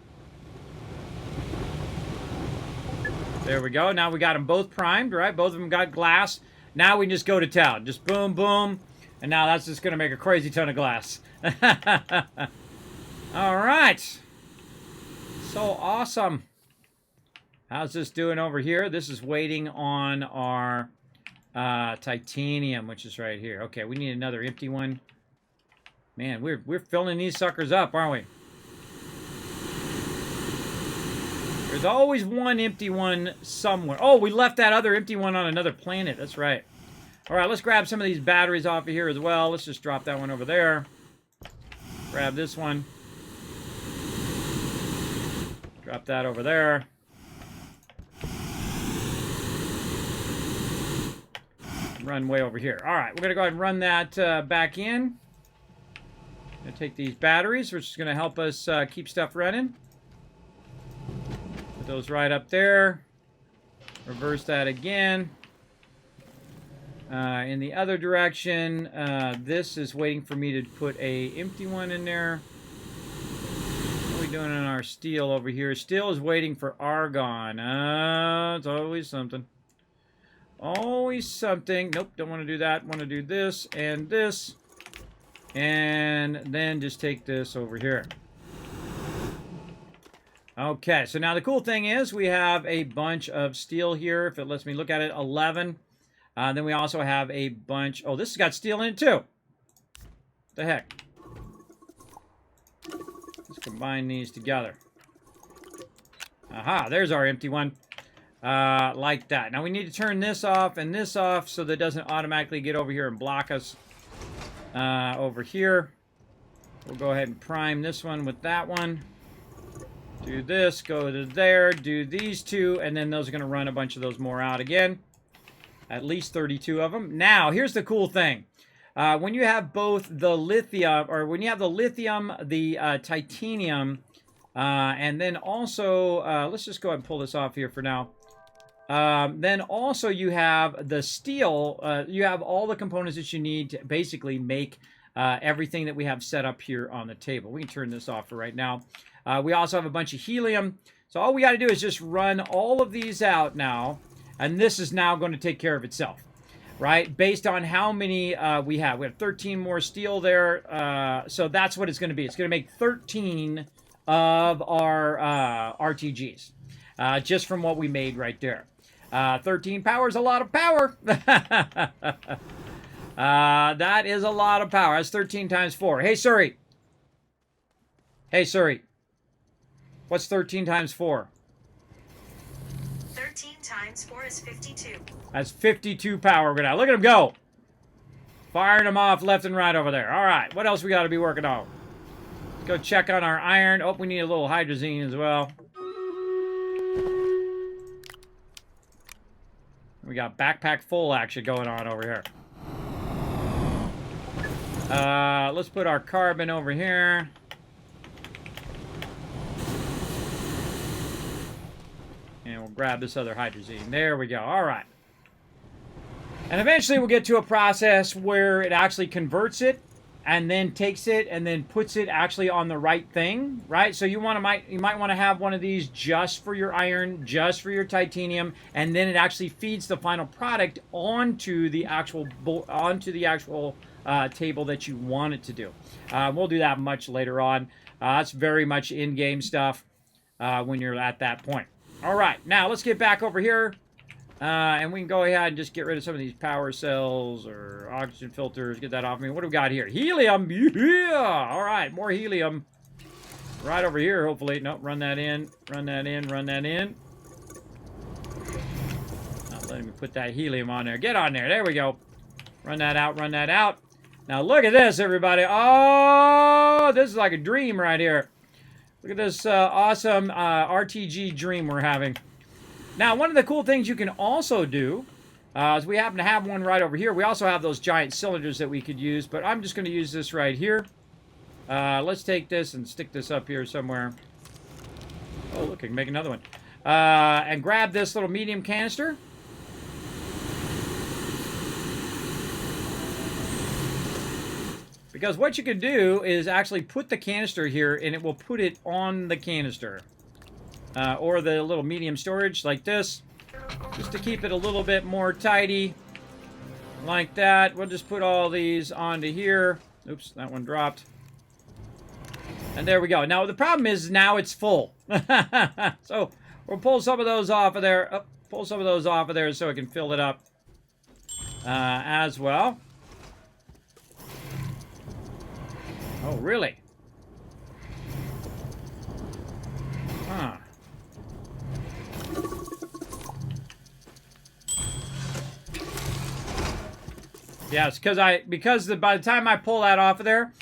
There we go. Now we got them both primed, right? Both of them got glass. Now we can just go to town. Just boom, boom. And now that's just going to make a crazy ton of glass. All right. So awesome. How's this doing over here? This is waiting on our titanium, which is right here. Okay, we need another empty one. Man, we're filling these suckers up, aren't we? There's always one empty one somewhere. Oh, we left that other empty one on another planet. That's right. All right, let's grab some of these batteries off of here as well. Let's just drop that one over there. Grab this one. Drop that over there. Run way over here. All right, we're going to go ahead and run that back in. I'm going to take these batteries, which is going to help us keep stuff running. Put those right up there. Reverse that again. In the other direction, this is waiting for me to put a empty one in there. What are we doing on our steel over here? Steel is waiting for argon. It's always something. Always something. Nope, don't want to do that. Want to do this and this. And then just take this over here. Okay, so now the cool thing is we have a bunch of steel here. If it lets me look at it, 11. Then we also have a bunch... Oh, this has got steel in it too. What the heck? Let's combine these together. Aha, there's our empty one. Like that. Now we need to turn this off and this off so that it doesn't automatically get over here and block us over here. We'll go ahead and prime this one with that one. Do this, go to there, do these two, and then those are going to run a bunch of those more out again. At least 32 of them. Now, here's the cool thing. When you have both the lithium, or when you have the lithium, the titanium, and then also, let's just go ahead and pull this off here for now. Then also you have the steel. You have all the components that you need to basically make everything that we have set up here on the table. We can turn this off for right now. We also have a bunch of helium. So all we got to do is just run all of these out now, and this is now going to take care of itself, right? Based on how many we have. We have 13 more steel there, so that's what it's going to be. It's going to make 13 of our RTGs, just from what we made right there. 13 power is a lot of power. That is a lot of power. That's 13 times 4. Hey, Suri. Hey, Suri. What's 13 times 4? 13 times 4 is 52. That's 52 power. Look at him go. Firing them off left and right over there. All right. What else we got to be working on? Let's go check on our iron. Oh, we need a little hydrazine as well. We got backpack full action going on over here. Let's put our carbon over here. And we'll grab this other hydrazine. There we go. All right. And eventually we'll get to a process where it actually converts it and then takes it and then puts it actually on the right thing, right? So you might want to have one of these just for your iron, just for your titanium, and then it actually feeds the final product onto the actual table that you want it to do. We'll do that much later on. That's very much in-game stuff when you're at that point. All right, now let's get back over here, and we can go ahead and just get rid of some of these power cells or oxygen filters. Get that off me. What do we got here? Helium. Yeah. All right, more helium. Right over here, hopefully. Nope, run that in. Run that in. Run that in. Not letting me put that helium on there. Get on there. There we go. Run that out. Run that out. Now look at this, everybody. Oh, this is like a dream right here. Look at this awesome RTG dream we're having. Now, one of the cool things you can also do is we happen to have one right over here. We also have those giant cylinders that we could use, but I'm just going to use this right here. Let's take this and stick this up here somewhere. Oh, look, I can make another one. And grab this little medium canister. Because what you can do is actually put the canister here, and it will put it on the canister. Or the little medium storage, like this. Just to keep it a little bit more tidy. Like that. We'll just put all these onto here. Oops, that one dropped. And there we go. Now, the problem is now it's full. So, we'll pull some of those off of there. Oh, pull some of those off of there so it can fill it up as well. Oh, really? Huh. Yeah, it's because by the time I pull that off of there,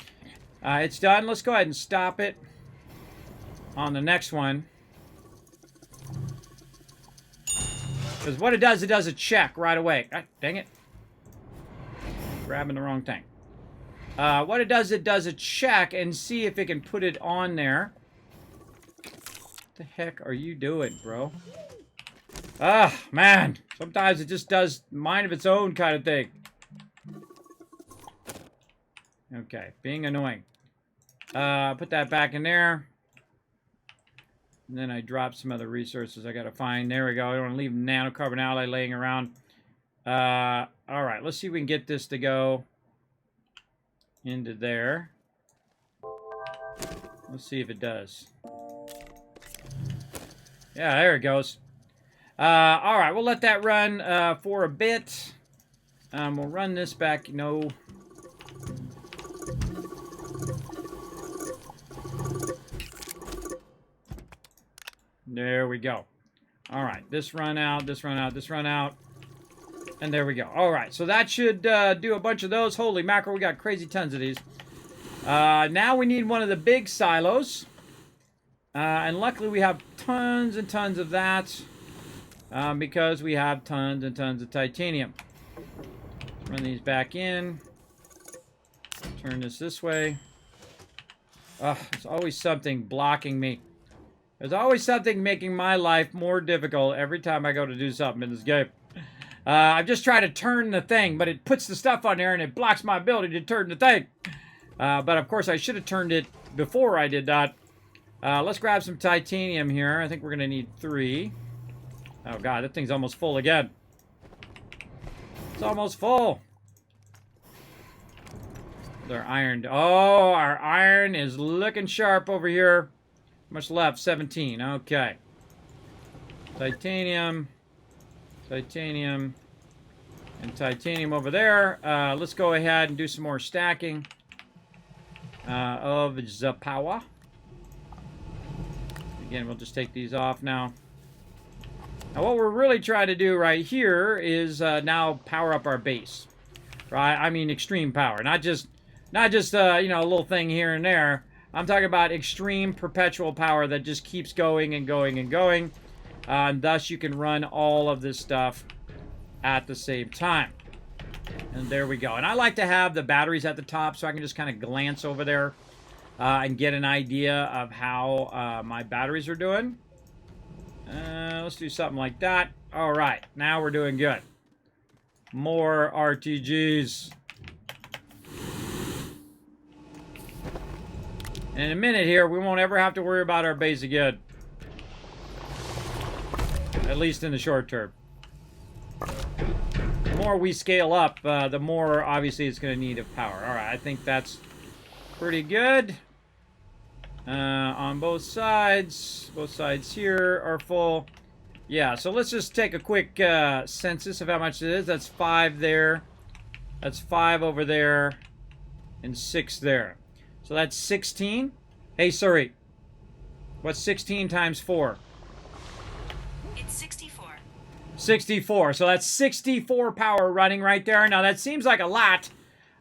it's done. Let's go ahead and stop it on the next one. Because what it does a check right away. Ah, dang it. Grabbing the wrong thing. What it does a check and see if it can put it on there. What the heck are you doing, bro? Ah, man. Sometimes it just does mind of its own kind of thing. Okay, being annoying. Put that back in there. And then I drop some other resources I gotta find. There we go. I don't want to leave nanocarbon alloy laying around. Alright, let's see if we can get this to go into there. Let's see if it does. Yeah, there it goes. Alright, we'll let that run for a bit. We'll run this back. No. There we go. Alright, this run out, this run out, this run out. And there we go. Alright, so that should do a bunch of those. Holy mackerel, we got crazy tons of these. Now we need one of the big silos. And luckily we have tons and tons of that. Because we have tons and tons of titanium. Run these back in. Turn this way. There's always something blocking me. There's always something making my life more difficult every time I go to do something in this game. I've just tried to turn the thing, but it puts the stuff on there and it blocks my ability to turn the thing. But of course I should have turned it before I did that. Let's grab some titanium here. I think we're going to need 3. Oh, God, that thing's almost full again. It's almost full. They're ironed. Oh, our iron is looking sharp over here. How much left? 17. Okay. Titanium. Titanium. And titanium over there. Let's go ahead and do some more stacking of the power. Again, we'll just take these off now. Now, what we're really trying to do right here is now power up our base. Right? I mean, extreme power. Not just you know, a little thing here and there. I'm talking about extreme perpetual power that just keeps going and going and going. And thus, you can run all of this stuff at the same time. And there we go. And I like to have the batteries at the top so I can just kind of glance over there and get an idea of how my batteries are doing. Let's do something like that. All right. Now we're doing good. More RTGs. And in a minute here, we won't ever have to worry about our base again. At least in the short term. The more we scale up, the more obviously it's going to need of power. All right, I think that's pretty good. On both sides. Both sides here are full. Yeah, so let's just take a quick census of how much it is. That's 5 there. That's 5 over there. And 6 there. So that's 16. Hey, sorry. What's 16 times 4? It's 64. 64. So that's 64 power running right there. Now, that seems like a lot,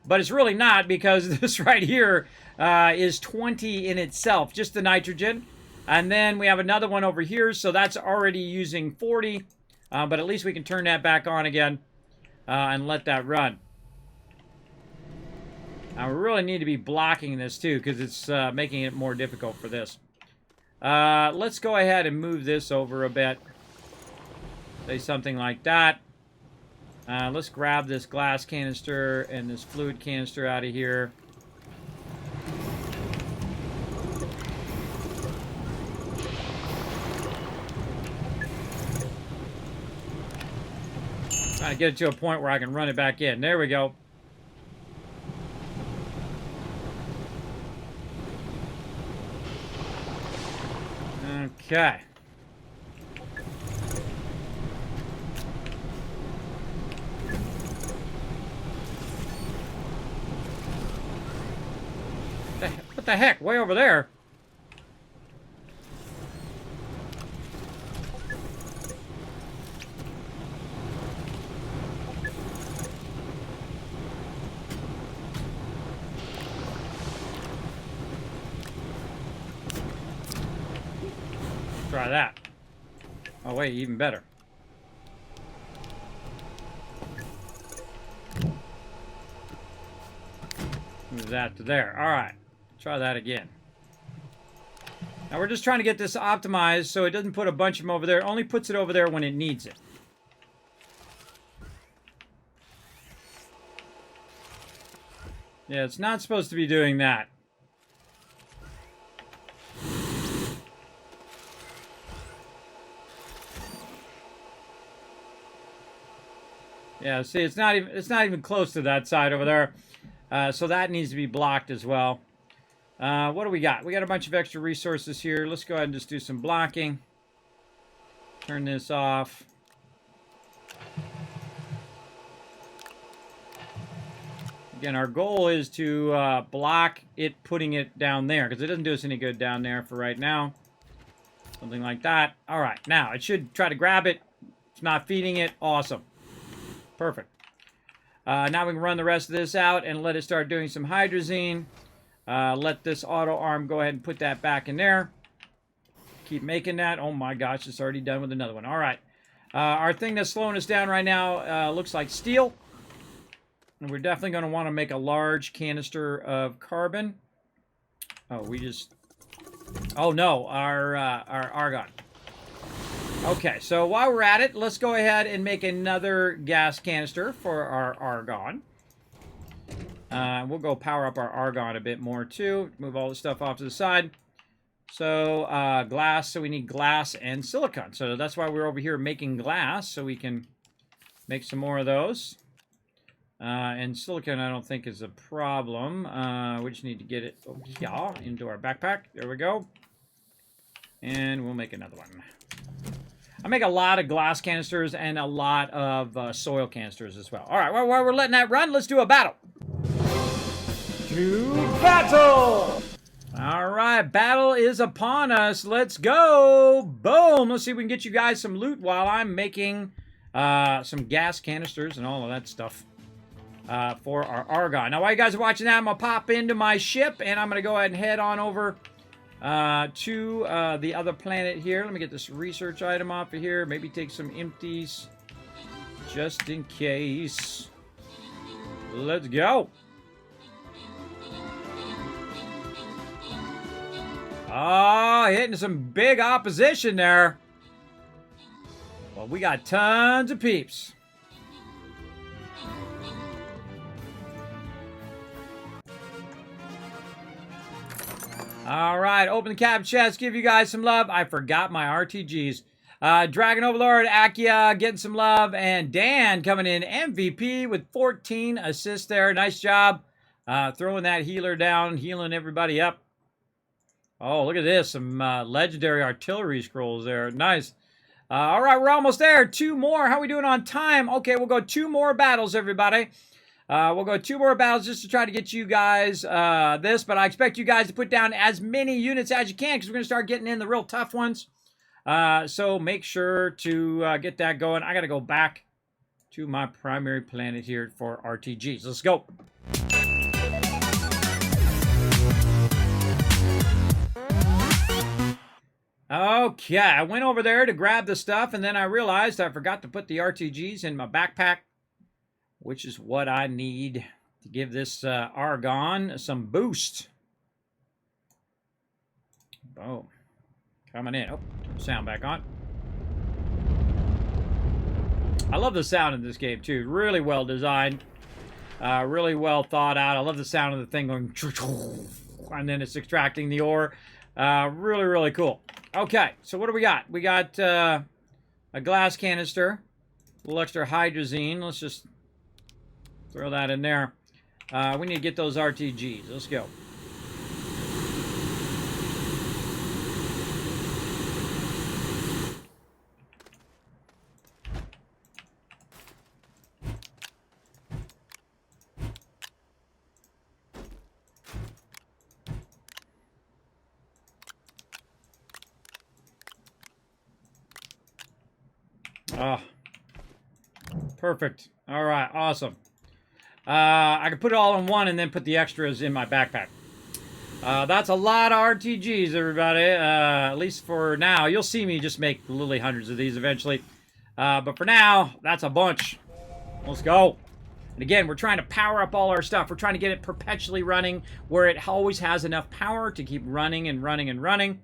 but it's really not because this right here is 20 in itself, just the nitrogen. And then we have another one over here, so that's already using 40. But at least we can turn that back on again and let that run. Now, we really need to be blocking this, too, because it's making it more difficult for this. Let's go ahead and move this over a bit. Say something like that. Let's grab this glass canister and this fluid canister out of here. Trying to get it to a point where I can run it back in. There we go. Okay. What the heck? Way over there. Try that. Oh, wait, even better. Move that to there. All right. Try that again. Now, we're just trying to get this optimized so it doesn't put a bunch of them over there. It only puts it over there when it needs it. Yeah, it's not supposed to be doing that. Yeah, see, it's not even close to that side over there. So that needs to be blocked as well. What do we got? We got a bunch of extra resources here. Let's go ahead and just do some blocking. Turn this off. Again, our goal is to block it putting it down there because it doesn't do us any good down there for right now. Something like that. All right, now it should try to grab it. It's not feeding it. Awesome. Perfect. Now we can run the rest of this out and let it start doing some hydrazine. Let this auto arm go ahead and put that back in there. Keep making that. Oh my gosh, it's already done with another one. All right. Our thing that's slowing us down right now looks like steel. And we're definitely going to want to make a large canister of carbon. Oh, we just... Oh no, our argon. Okay, so while we're at it, let's go ahead and make another gas canister for our argon. We'll go power up our argon a bit more, too. Move all the stuff off to the side. So glass, so we need glass and silicon. So that's why we're over here making glass, so we can make some more of those. And silicon I don't think is a problem. We just need to get it over here into our backpack. There we go. And we'll make another one. I make a lot of glass canisters and a lot of soil canisters as well. All right, well, while we're letting that run, let's do a battle. To battle! All right, battle is upon us. Let's go. Boom. Let's see if we can get you guys some loot while I'm making some gas canisters and all of that stuff for our argon. Now, while you guys are watching that, I'm going to pop into my ship, and I'm going to go ahead and head on over to the other planet here. Let me get this research item off of here. Maybe take some empties just in case. Let's go. Oh, hitting some big opposition there. Well, we got tons of peeps. All right, open the cap chest, give you guys some love. I forgot my RTGs. Dragon Overlord, Akia getting some love, and Dan coming in MVP with 14 assists there. Nice job throwing that healer down, healing everybody up. Oh, look at this. Some legendary artillery scrolls there. Nice. All right, we're almost there. 2 more. How are we doing on time? Okay, we'll go 2 more battles, everybody. We'll go 2 more battles just to try to get you guys this, but I expect you guys to put down as many units as you can because we're going to start getting in the real tough ones. So make sure to get that going. I got to go back to my primary planet here for RTGs. Let's go. Okay, I went over there to grab the stuff, and then I realized I forgot to put the RTGs in my backpack, which is what I need to give this argon some boost. Boom. Coming in. Oh, turn the sound back on. I love the sound in this game, too. Really well designed. Really well thought out. I love the sound of the thing going... And then it's extracting the ore. Really, really cool. Okay, so what do we got? We got a glass canister. A little extra hydrazine. Let's just throw that in there. We need to get those RTGs. Let's go. Oh, perfect. All right, awesome. I can put it all in one and then put the extras in my backpack. That's a lot of RTGs, everybody. At least for now. You'll see me just make literally hundreds of these eventually. But for now, that's a bunch. Let's go. And again, we're trying to power up all our stuff. We're trying to get it perpetually running where it always has enough power to keep running and running and running.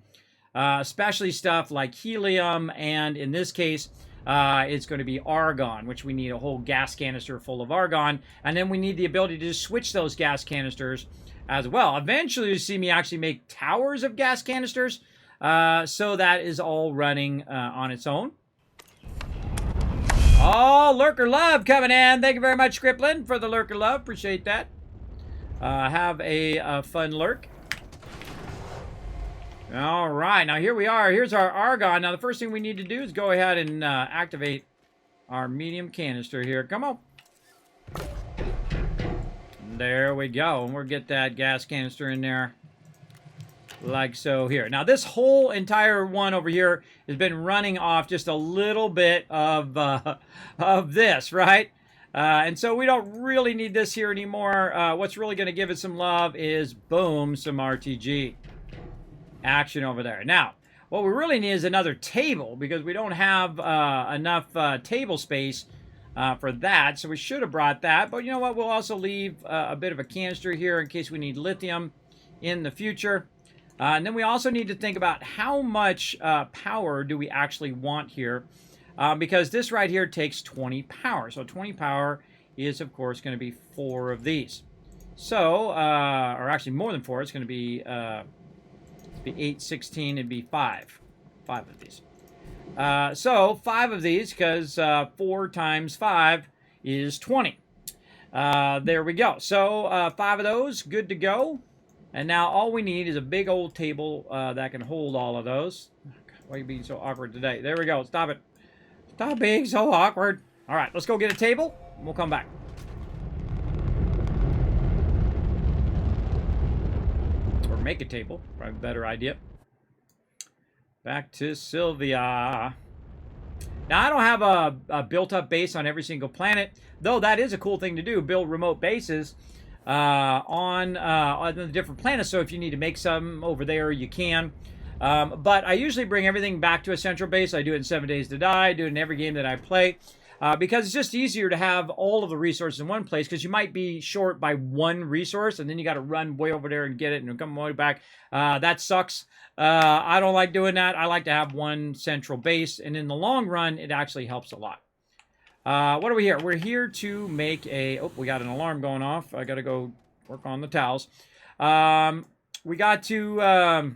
Especially stuff like helium, and in this case, it's going to be argon, which we need a whole gas canister full of argon. And then we need the ability to switch those gas canisters as well. Eventually, you see me actually make towers of gas canisters. So that is all running on its own. Oh, Lurker Love coming in. Thank you very much, Scriptlin, for the Lurker Love. Appreciate that. Have a fun lurk. All right, now here we are. Here's our argon. Now the first thing we need to do is go ahead and activate our medium canister here. Come on. There we go. And we'll get that gas canister in there like so here. Now this whole entire one over here has been running off just a little bit of this, right? And so we don't really need this here anymore. What's really going to give it some love is, boom, some RTG action over there. Now, what we really need is another table because we don't have enough table space for that. So we should have brought that. But you know what? We'll also leave a bit of a canister here in case we need lithium in the future. And then we also need to think about how much power do we actually want here. Because this right here takes 20 power. So 20 power is, of course, going to be 4 of these. So, or actually more than 4. It's going to be It'd be 8, 16, it'd be 5. 5 of these. So 5 of these, because 4 times 5 is 20. There we go. So 5 of those, good to go. And now all we need is a big old table that can hold all of those. Why are you being so awkward today? There we go. Stop it. Stop being so awkward. All right, let's go get a table. And we'll come back. Or make a table. Probably a better idea. Back to Sylvia. Now, I don't have a built-up base on every single planet, though that is a cool thing to do, build remote bases on the different planets. So if you need to make some over there, you can. But I usually bring everything back to a central base. I do it in 7 Days to Die. I do it in every game that I play. Because it's just easier to have all of the resources in one place, because you might be short by one resource, and then you got to run way over there and get it and come way back. That sucks. I don't like doing that. I like to have one central base, and in the long run, it actually helps a lot. What are we here? We're here to make a... Oh, we got an alarm going off. I got to go work on the towels. We got to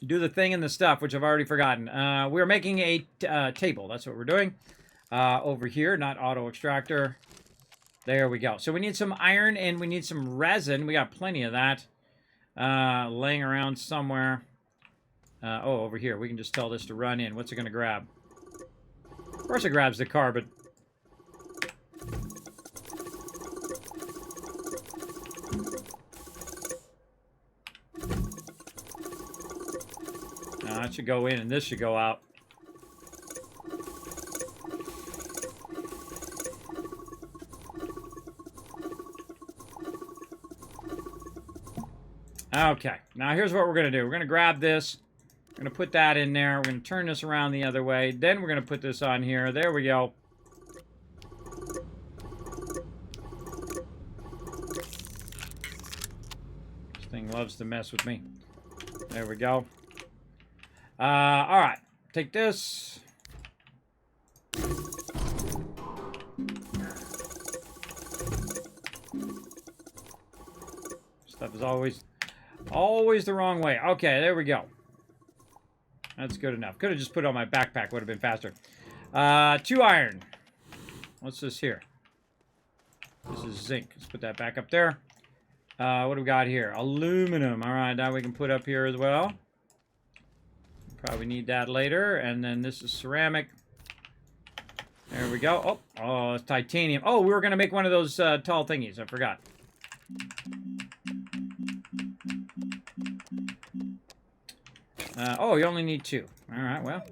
do the thing and the stuff, which I've already forgotten. We're making a table. That's what we're doing. Over here, not auto extractor. There we go. So we need some iron and we need some resin. We got plenty of that laying around somewhere. Oh, over here. We can just tell this to run in. What's it going to grab? Of course it grabs the carbon. That should go in and this should go out. Okay, now here's what we're going to do. We're going to grab this. We're going to put that in there. We're going to turn this around the other way. Then we're going to put this on here. There we go. This thing loves to mess with me. There we go. All right, take this. Stuff is always the wrong way. Okay, there we go. That's good enough. Could have just put it on my backpack. Would have been faster. 2 iron. What's this here? This is zinc. Let's put that back up there. What do we got here? Aluminum. All right, now we can put up here as well. Probably need that later. And then this is ceramic. There we go. Oh, it's titanium. Oh, we were going to make one of those tall thingies. I forgot. Oh, you only need 2. All right, well.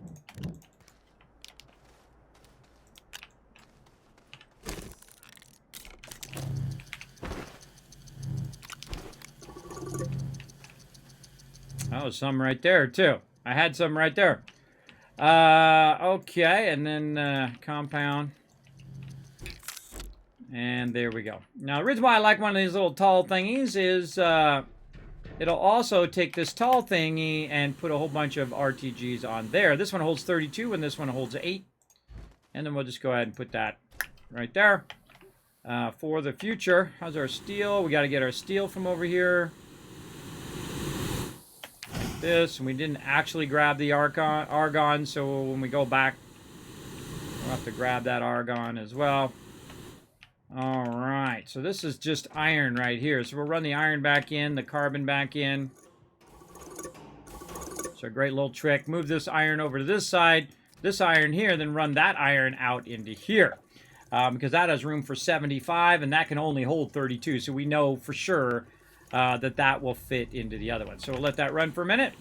Oh, some right there, too. I had some right there. Okay, and then compound. And there we go. Now, the reason why I like one of these little tall thingies is it'll also take this tall thingy and put a whole bunch of RTGs on there. This one holds 32 and this one holds 8. And then we'll just go ahead and put that right there for the future. How's our steel? We got to get our steel from over here. Like this. And we didn't actually grab the argon, so when we go back, we'll have to grab that argon as well. All right, so this is just iron right here. So we'll run the iron back in, the carbon back in. So a great little trick. Move this iron over to this side, this iron here, then run that iron out into here. Because that has room for 75, and that can only hold 32. So we know for sure that will fit into the other one. So we'll let that run for a minute.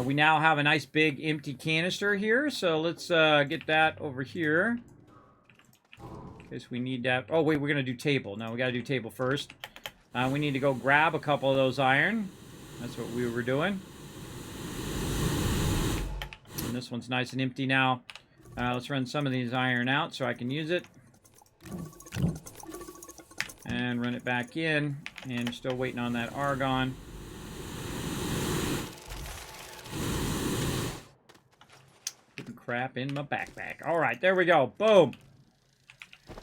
We now have a nice big empty canister here. So let's get that over here. Guess we need that. Oh, wait, we're going to do table. No, we got to do table first. We need to go grab a couple of those iron. That's what we were doing. And this one's nice and empty now. Let's run some of these iron out so I can use it. And run it back in. And still waiting on that argon. Putting crap in my backpack. All right, there we go. Boom.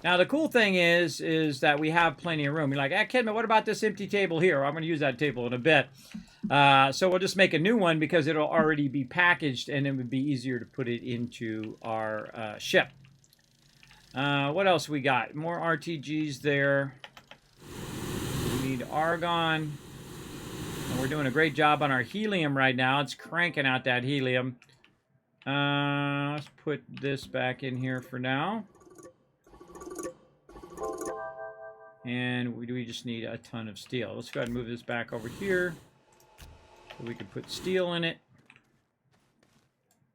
Now, the cool thing is that we have plenty of room. You're like, hey, Kismet, what about this empty table here? I'm going to use that table in a bit. So we'll just make a new one because it'll already be packaged, and it would be easier to put it into our ship. What else we got? More RTGs there. We need argon. And we're doing a great job on our helium right now. It's cranking out that helium. Let's put this back in here for now. And we just need a ton of steel. Let's go ahead and move this back over here. So we can put steel in it.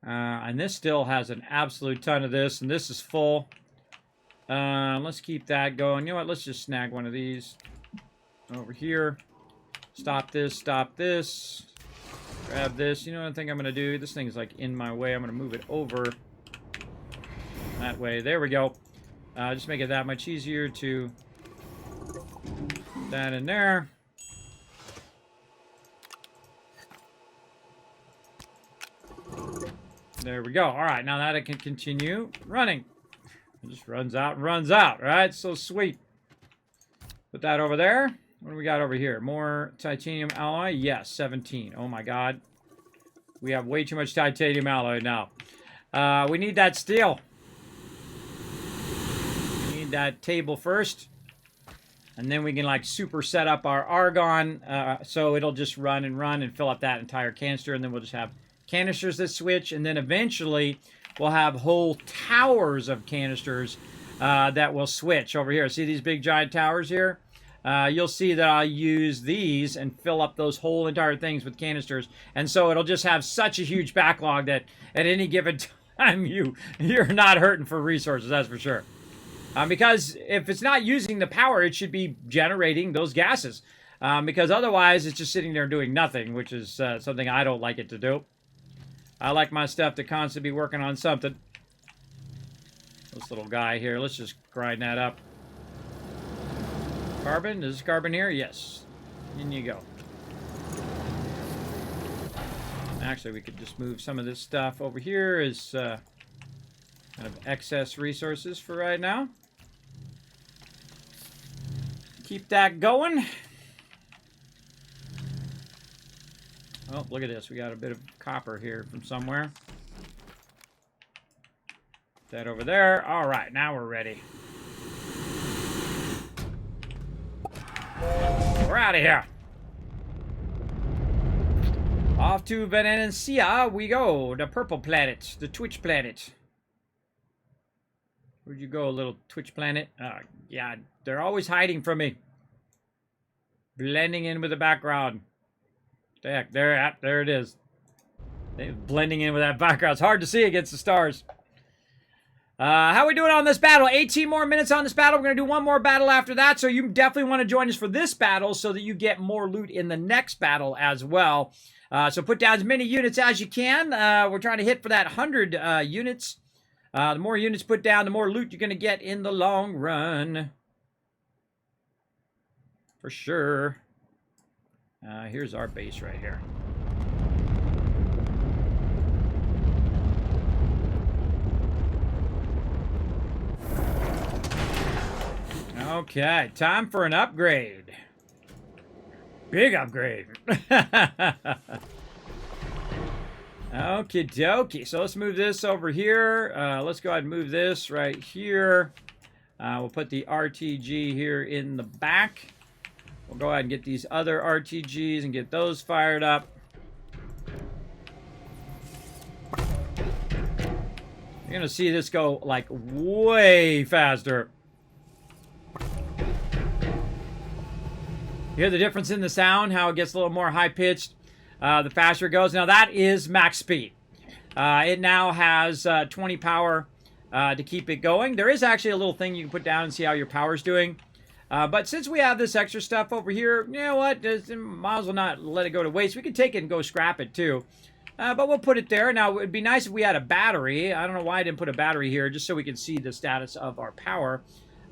And this still has an absolute ton of this. And this is full. Let's keep that going. You know what? Let's just snag one of these over here. Stop this. Stop this. Grab this. You know what I think I'm going to do? This thing is like in my way. I'm going to move it over that way. There we go. Just make it that much easier to put that in there. There we go. All right, now that it can continue running. It just runs out and runs out, right? So sweet. Put that over there. What do we got over here? More titanium alloy? Yes, 17. Oh my god. We have way too much titanium alloy now. We need that steel. We need that table first. And then we can like super set up our argon. So it'll just run and fill up that entire canister. And then we'll just have canisters that switch. And then eventually we'll have whole towers of canisters that will switch over here. See these big giant towers here? You'll see that I'll use these and fill up those whole entire things with canisters. And so it'll just have such a huge backlog that at any given time you're not hurting for resources, that's for sure. Because if it's not using the power, it should be generating those gases. Because otherwise it's just sitting there doing nothing, which is something I don't like it to do. I like my stuff to constantly be working on something. This little guy here, let's just grind that up. Carbon? Is this carbon here? Yes. In you go. Actually, we could just move some of this stuff over here as kind of excess resources for right now. Keep that going. Oh, look at this. We got a bit of copper here from somewhere. Put that over there. All right, now we're ready. We're out of here. Off to Venetia we go. The purple planet. The Twitch planet. Where'd you go, little Twitch planet? Yeah, they're always hiding from me. Blending in with the background. Heck, there it is. They're blending in with that background. It's hard to see against the stars. How are we doing on this battle? 18 more minutes on this battle. We're going to do one more battle after that. So you definitely want to join us for this battle so that you get more loot in the next battle as well. So put down as many units as you can. We're trying to hit for that 100 units. The more units put down, the more loot you're going to get in the long run. For sure. Here's our base right here. Okay, time for an upgrade. Big upgrade. Okie dokie. So let's move this over here. Let's go ahead and move this right here. We'll put the RTG here in the back. We'll go ahead and get these other RTGs and get those fired up. You're going to see this go like way faster. You hear the difference in the sound, how it gets a little more high-pitched the faster it goes. Now that is max speed. It now has 20 power to keep it going. There is actually a little thing you can put down and see how your power's doing. But since we have this extra stuff over here, you know what? Might as well not let it go to waste. We can take it and go scrap it too. But we'll put it there. Now, it would be nice if we had a battery. I don't know why I didn't put a battery here, just so we can see the status of our power.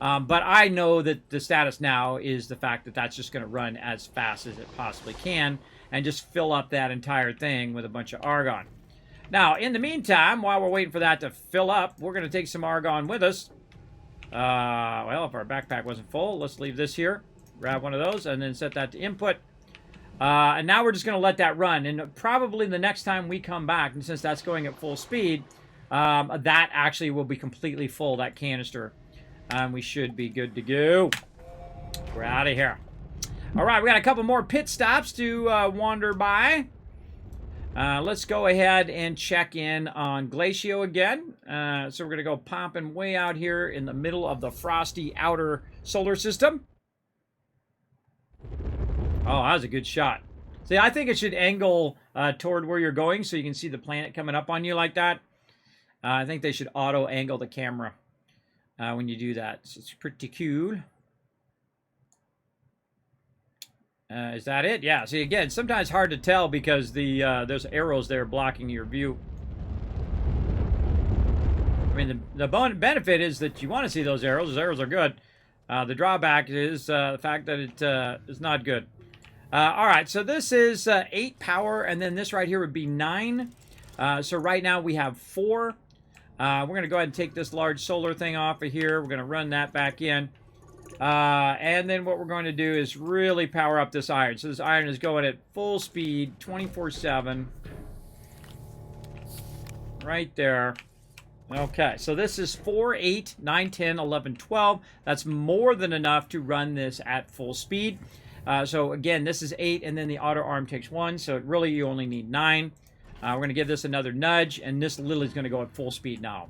But I know that the status now is the fact that that's just going to run as fast as it possibly can and just fill up that entire thing with a bunch of argon. Now, in the meantime, while we're waiting for that to fill up, we're going to take some argon with us. Well, if our backpack wasn't full, let's leave this here. Grab one of those and then set that to input. And now we're just going to let that run. And probably the next time we come back, and since that's going at full speed, that actually will be completely full, that canister. And we should be good to go. We're out of here. All right, we got a couple more pit stops to wander by. Let's go ahead and check in on Glacio again. So we're going to go popping way out here in the middle of the frosty outer solar system. Oh, that was a good shot. See, I think it should angle toward where you're going so you can see the planet coming up on you like that. I think they should auto-angle the camera when you do that. So it's pretty cool. Is that it? Yeah. See, again, sometimes hard to tell because there's arrows there blocking your view. I mean, the benefit is that you want to see those arrows. Those arrows are good. The drawback is the fact that it is not good. All right, so this is 8 power, and then this right here would be 9. So right now we have 4. We're going to go ahead and take this large solar thing off of here. We're going to run that back in. And then what we're going to do is really power up this iron. So this iron is going at full speed, 24/7. Right there. Okay, so this is 4, 8, 9, 10, 11, 12. That's more than enough to run this at full speed. So again, this is 8, and then the auto arm takes 1. So really, you only need 9. We're going to give this another nudge, and this literally is going to go at full speed now.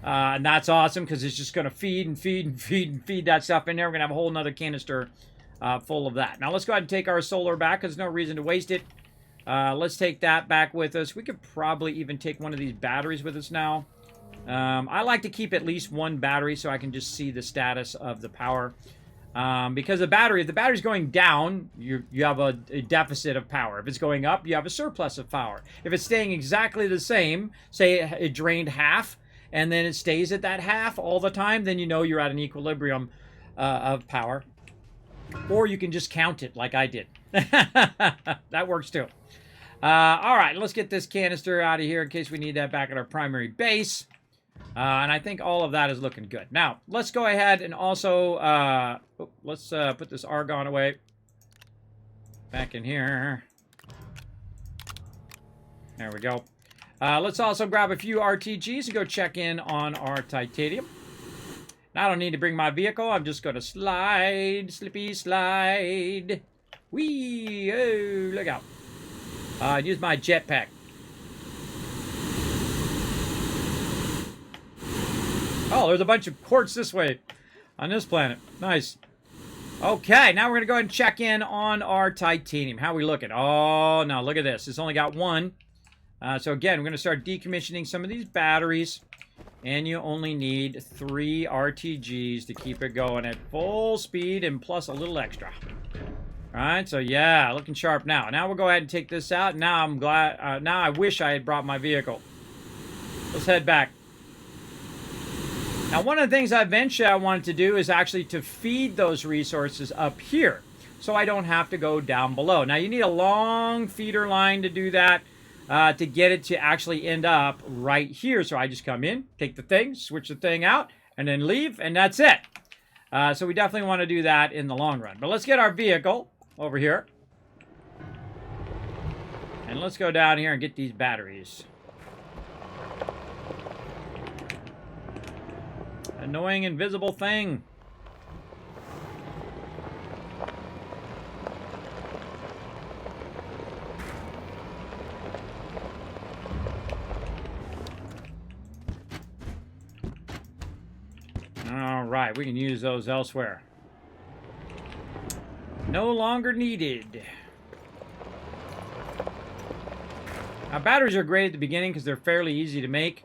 And that's awesome because it's just going to feed and feed and feed and feed that stuff in there. We're going to have a whole nother canister full of that. Now let's go ahead and take our solar back because there's no reason to waste it. Let's take that back with us. We could probably even take one of these batteries with us now. I like to keep at least one battery so I can just see the status of the power. Because if the battery's going down, you have a deficit of power. If it's going up, you have a surplus of power. If it's staying exactly the same, say it drained half, and then it stays at that half all the time, then you know you're at an equilibrium of power. Or you can just count it like I did. That works too. All right, let's get this canister out of here in case we need that back at our primary base. And I think all of that is looking good. Now, let's go ahead and also, let's put this argon away. Back in here. There we go. Let's also grab a few RTGs and go check in on our titanium. Now, I don't need to bring my vehicle. I'm just going to slide, slippy slide. Whee! Oh, look out. Use my jetpack. Oh, there's a bunch of quartz this way on this planet. Nice. Okay, now we're going to go ahead and check in on our titanium. How are we looking? Oh, no, look at this. It's only got 1. So again, we're going to start decommissioning some of these batteries. And you only need 3 RTGs to keep it going at full speed and plus a little extra. All right, so yeah, looking sharp now. Now we'll go ahead and take this out. Now I'm glad, now I wish I had brought my vehicle. Let's head back. Now, one of the things eventually I wanted to do is actually to feed those resources up here so I don't have to go down below. Now, you need a long feeder line to do that to get it to actually end up right here. So I just come in, take the thing, switch the thing out, and then leave, and that's it. So we definitely want to do that in the long run. But let's get our vehicle over here. And let's go down here and get these batteries. Annoying invisible thing. All right, we can use those elsewhere. No longer needed. Now, batteries are great at the beginning because they're fairly easy to make.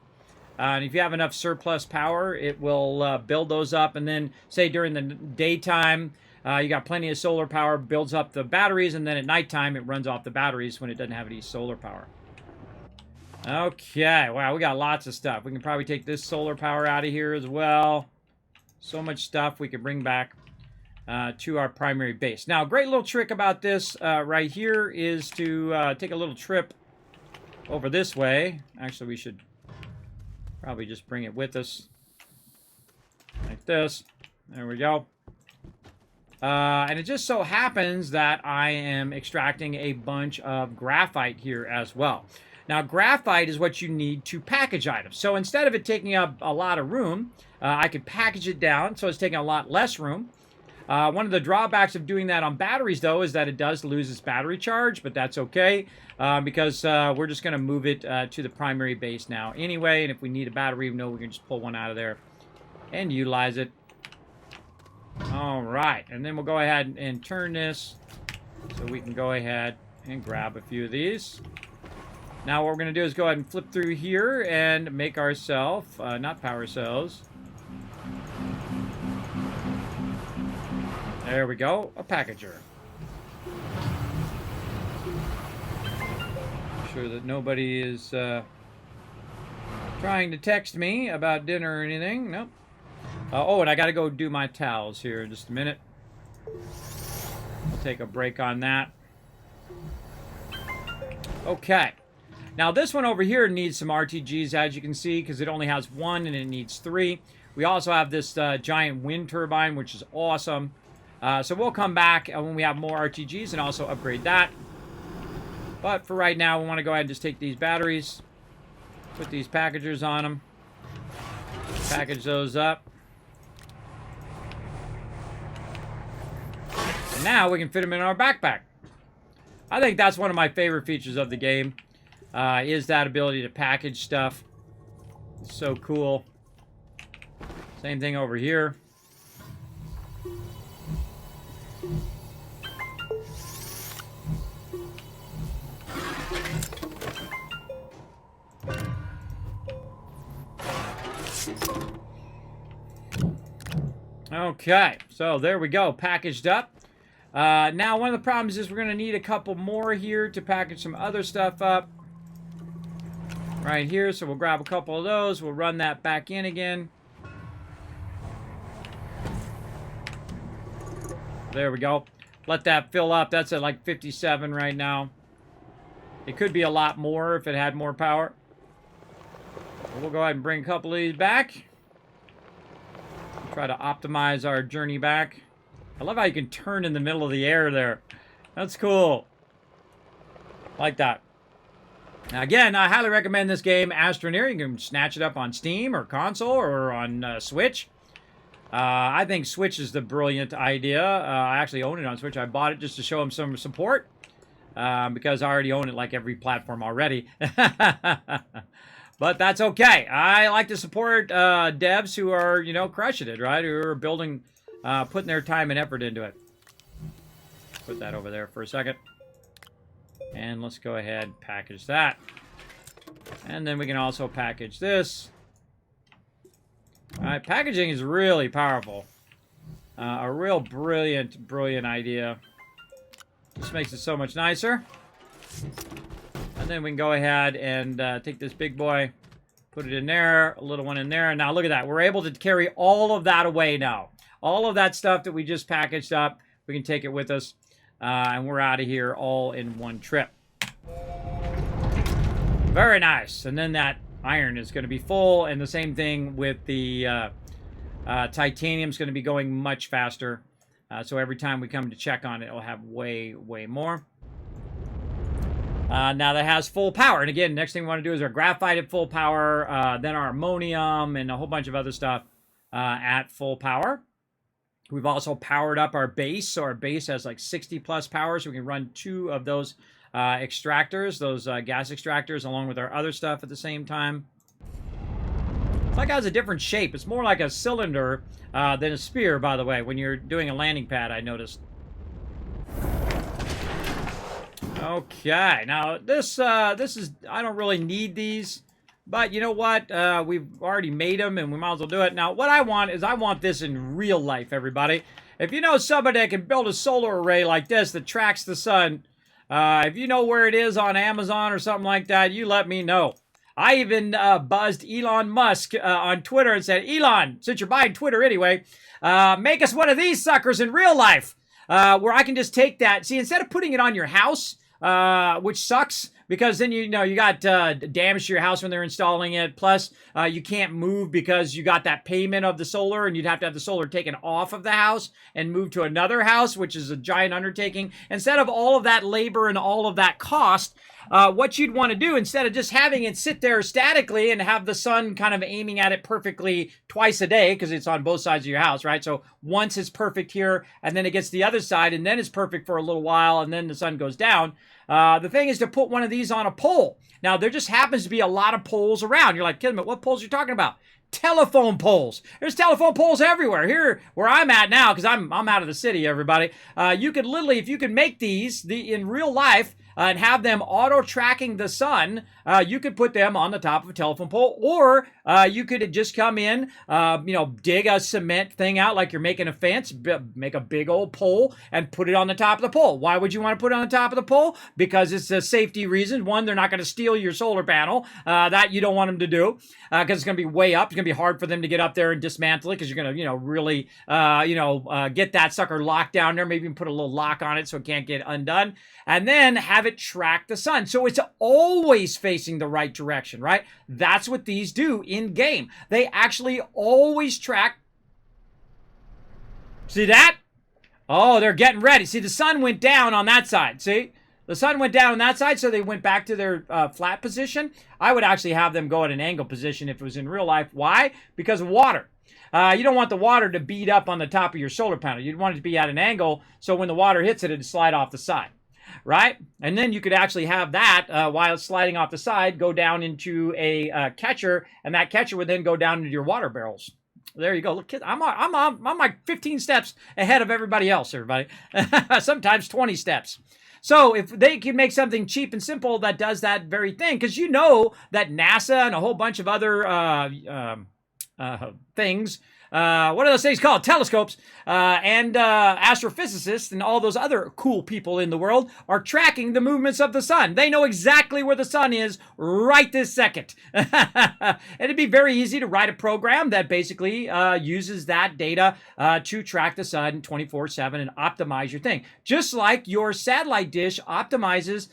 And if you have enough surplus power, it will build those up. And then, say, during the daytime, you got plenty of solar power, builds up the batteries. And then at nighttime, it runs off the batteries when it doesn't have any solar power. Okay, wow, we got lots of stuff. We can probably take this solar power out of here as well. So much stuff we can bring back to our primary base. Now, a great little trick about this right here is to take a little trip over this way. Actually, we should probably just bring it with us. Like this. There we go. And it just so happens that I am extracting a bunch of graphite here as well. Now, graphite is what you need to package items. So instead of it taking up a lot of room, I could package it down so it's taking a lot less room. One of the drawbacks of doing that on batteries, though, is that it does lose its battery charge, but that's okay because we're just going to move it to the primary base now anyway. And if we need a battery, we can just pull one out of there and utilize it. All right, and then we'll go ahead and turn this so we can go ahead and grab a few of these. Now what we're going to do is go ahead and flip through here and make ourselves, not power cells. There we go, a packager. Make sure that nobody is trying to text me about dinner or anything. Nope. Oh, and I got to go do my towels here in just a minute. I'll take a break on that. Okay. Now, this one over here needs some RTGs, as you can see, because it only has one and it needs 3. We also have this giant wind turbine, which is awesome. So we'll come back when we have more RTGs and also upgrade that. But for right now, we want to go ahead and just take these batteries, put these packagers on them, package those up. And now we can fit them in our backpack. I think that's one of my favorite features of the game, is that ability to package stuff. It's so cool. Same thing over here. Okay, so there we go, packaged up. Now, one of the problems is we're going to need a couple more here to package some other stuff up. Right here, so we'll grab a couple of those. We'll run that back in again. There we go. Let that fill up. That's at like 57 right now. It could be a lot more if it had more power. We'll go ahead and bring a couple of these back. Try to optimize our journey back. I love how you can turn in the middle of the air there. That's cool. Like that. Now again, I highly recommend this game, Astroneer. You can snatch it up on Steam or console or on Switch. I think Switch is the brilliant idea. I actually own it on Switch. I bought it just to show them some support because I already own it like every platform already. But that's okay. I like to support devs who are, you know, crushing it, right? Who are building, putting their time and effort into it. Put that over there for a second. And let's go ahead and package that. And then we can also package this. All right, packaging is really powerful. A real brilliant, brilliant idea. Just makes it so much nicer. And then we can go ahead and take this big boy, put it in there, a little one in there. Now look at that. We're able to carry all of that away now. All of that stuff that we just packaged up, we can take it with us. And we're out of here all in one trip. Very nice. And then that iron is going to be full. And the same thing with the titanium is going to be going much faster. So every time we come to check on it, it'll have way, way more. Now that has full power. And again, next thing we want to do is our graphite at full power, then our ammonium and a whole bunch of other stuff at full power. We've also powered up our base. So our base has like 60 plus power. So we can run 2 of those extractors, those gas extractors, along with our other stuff at the same time. It's like it has a different shape. It's more like a cylinder than a spear, by the way, when you're doing a landing pad, I noticed. Okay, now this is, I don't really need these, but you know what? We've already made them and we might as well do it. Now, what I want is I want this in real life, everybody. If you know somebody that can build a solar array like this that tracks the sun, if you know where it is on Amazon or something like that, you let me know. I even buzzed Elon Musk on Twitter and said, Elon, since you're buying Twitter anyway, make us one of these suckers in real life, where I can just take that. See, instead of putting it on your house, which sucks, because then you know you got damage to your house when they're installing it. Plus, you can't move because you got that payment of the solar, and you'd have to have the solar taken off of the house and moved to another house, which is a giant undertaking. Instead of all of that labor and all of that cost, what you'd want to do, instead of just having it sit there statically and have the sun kind of aiming at it perfectly twice a day, because it's on both sides of your house, right? So once it's perfect here, and then it gets to the other side, and then it's perfect for a little while, and then the sun goes down. The thing is to put one of these on a pole. Now, there just happens to be a lot of poles around. You're like, Kismet, what poles are you talking about? Telephone poles. There's telephone poles everywhere. Here, where I'm at now, because I'm out of the city, everybody, you could literally, if you could make these in real life, and have them auto-tracking the sun, you could put them on the top of a telephone pole, or you could just come in, dig a cement thing out like you're making a fence, make a big old pole, and put it on the top of the pole. Why would you want to put it on the top of the pole? Because it's a safety reason. One, they're not going to steal your solar panel. That you don't want them to do, because it's going to be way up. It's going to be hard for them to get up there and dismantle it, because you're going to, really, get that sucker locked down there. Maybe even put a little lock on it so it can't get undone. And then have it track the sun. So it's always facing the right direction, right? That's what these do in game. They actually always track. See that? Oh, they're getting ready. See, the sun went down on that side. See? The sun went down on that side, so they went back to their flat position. I would actually have them go at an angle position if it was in real life. Why? Because of water. You don't want the water to beat up on the top of your solar panel. You'd want it to be at an angle, so when the water hits it, it'd slide off the side. Right? And then you could actually have that, while it's sliding off the side, go down into a catcher, and that catcher would then go down into your water barrels. There you go. Look, I'm like 15 steps ahead of everybody else, everybody. Sometimes 20 steps. So if they can make something cheap and simple that does that very thing, because you know that NASA and a whole bunch of other things, what are those things called? Telescopes, and astrophysicists and all those other cool people in the world are tracking the movements of the sun. They know exactly where the sun is right this second. And it'd be very easy to write a program that basically uses that data to track the sun 24/7 and optimize your thing. Just like your satellite dish optimizes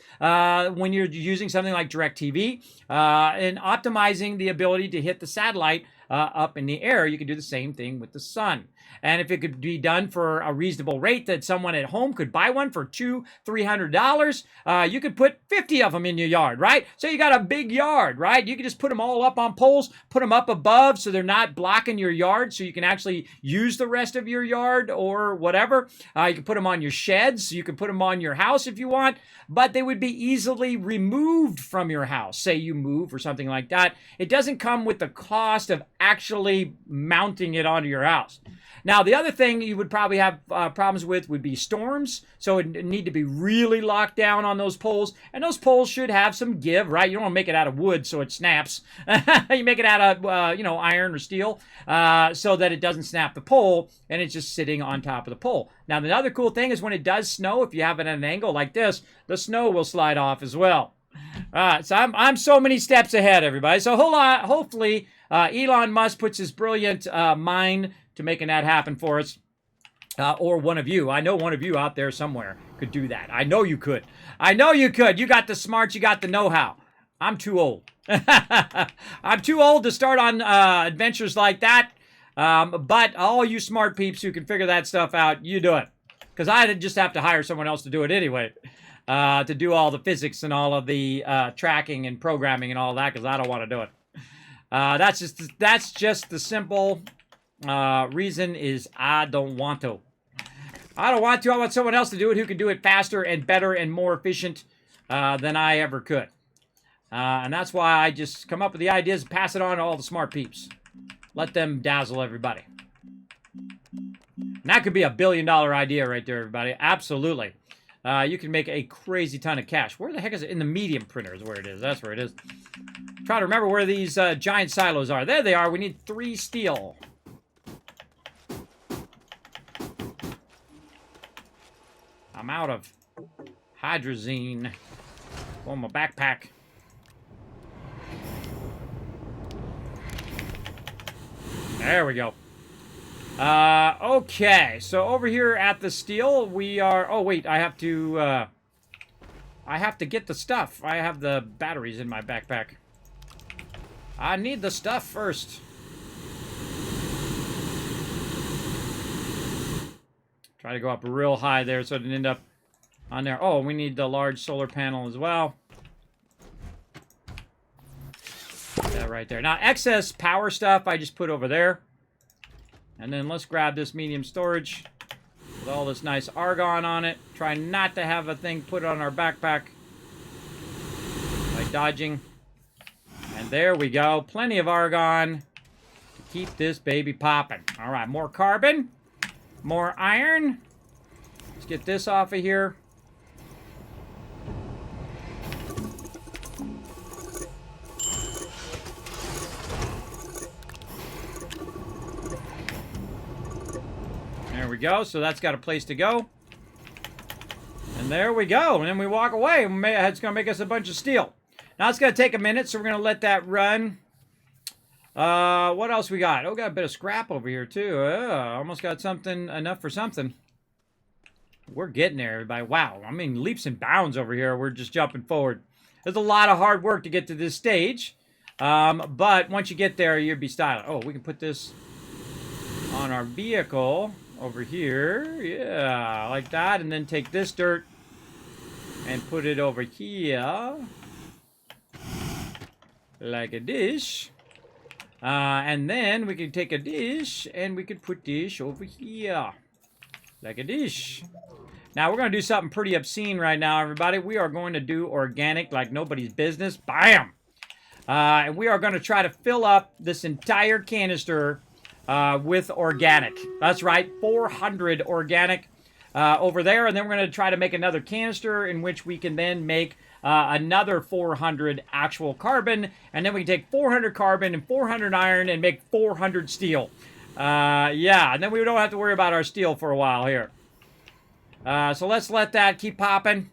when you're using something like DirecTV, and optimizing the ability to hit the satellite up in the air. You can do the same thing with the sun. And if it could be done for a reasonable rate that someone at home could buy one for $200-300, you could put 50 of them in your yard, right? So you got a big yard, right? You can just put them all up on poles, put them up above so they're not blocking your yard, so you can actually use the rest of your yard or whatever. You can put them on your sheds. You can put them on your house if you want, but they would be easily removed from your house. Say you move or something like that. It doesn't come with the cost of actually mounting it onto your house. Now, the other thing you would probably have problems with would be storms. So it need to be really locked down on those poles. And those poles should have some give, right? You don't want to make it out of wood so it snaps. You make it out of, iron or steel so that it doesn't snap the pole and it's just sitting on top of the pole. Now, the other cool thing is when it does snow, if you have it at an angle like this, the snow will slide off as well. So I'm so many steps ahead, everybody. So hopefully Elon Musk puts his brilliant mind to making that happen for us, or one of you. I know one of you out there somewhere could do that. I know you could. You got the smarts. You got the know-how. I'm too old. I'm too old to start on adventures like that. But all you smart peeps who can figure that stuff out, you do it. Because I'd just have to hire someone else to do it anyway. To do all the physics and all of the tracking and programming and all that, because I don't want to do it. That's just the simple reason is I don't want to. I want someone else to do it who can do it faster and better and more efficient than I ever could. And that's why I just come up with the ideas and pass it on to all the smart peeps. Let them dazzle everybody. And that could be a $1 billion idea right there, everybody. Absolutely. You can make a crazy ton of cash. Where the heck is it? In the medium printer is where it is. That's where it is. Try to remember where these giant silos are. There they are. We need 3 steel. I'm out of hydrazine on my backpack. There we go. Okay, so over here at the steel, we are... Oh, wait, I have to... I have to get the stuff. I have the batteries in my backpack. I need the stuff first. Try to go up real high there so it didn't end up on there. Oh, we need the large solar panel as well. Put that right there. Now, excess power stuff I just put over there. And then let's grab this medium storage with all this nice argon on it. Try not to have a thing put on our backpack by dodging. And there we go. Plenty of argon to keep this baby popping. All right, more carbon. More iron. Let's get this off of here. There we go. So that's got a place to go. And there we go. And then we walk away. It's going to make us a bunch of steel. Now it's going to take a minute, so we're going to let that run. What else we got? Oh, got a bit of scrap over here, too. Almost got something, enough for something. We're getting there, everybody. Wow. I mean, leaps and bounds over here. We're just jumping forward. There's a lot of hard work to get to this stage. But once you get there, you'll be styling. Oh, we can put this on our vehicle over here. Yeah, like that. And then take this dirt and put it over here. Like a dish. And then we can take a dish and we can put dish over here. Like a dish. Now we're going to do something pretty obscene right now, everybody. We are going to do organic like nobody's business. Bam! And we are going to try to fill up this entire canister with organic. That's right, 400 organic over there. And then we're going to try to make another canister in which we can then make another 400 actual carbon, and then we can take 400 carbon and 400 iron and make 400 steel. Yeah, and then we don't have to worry about our steel for a while here. So let's let that keep popping.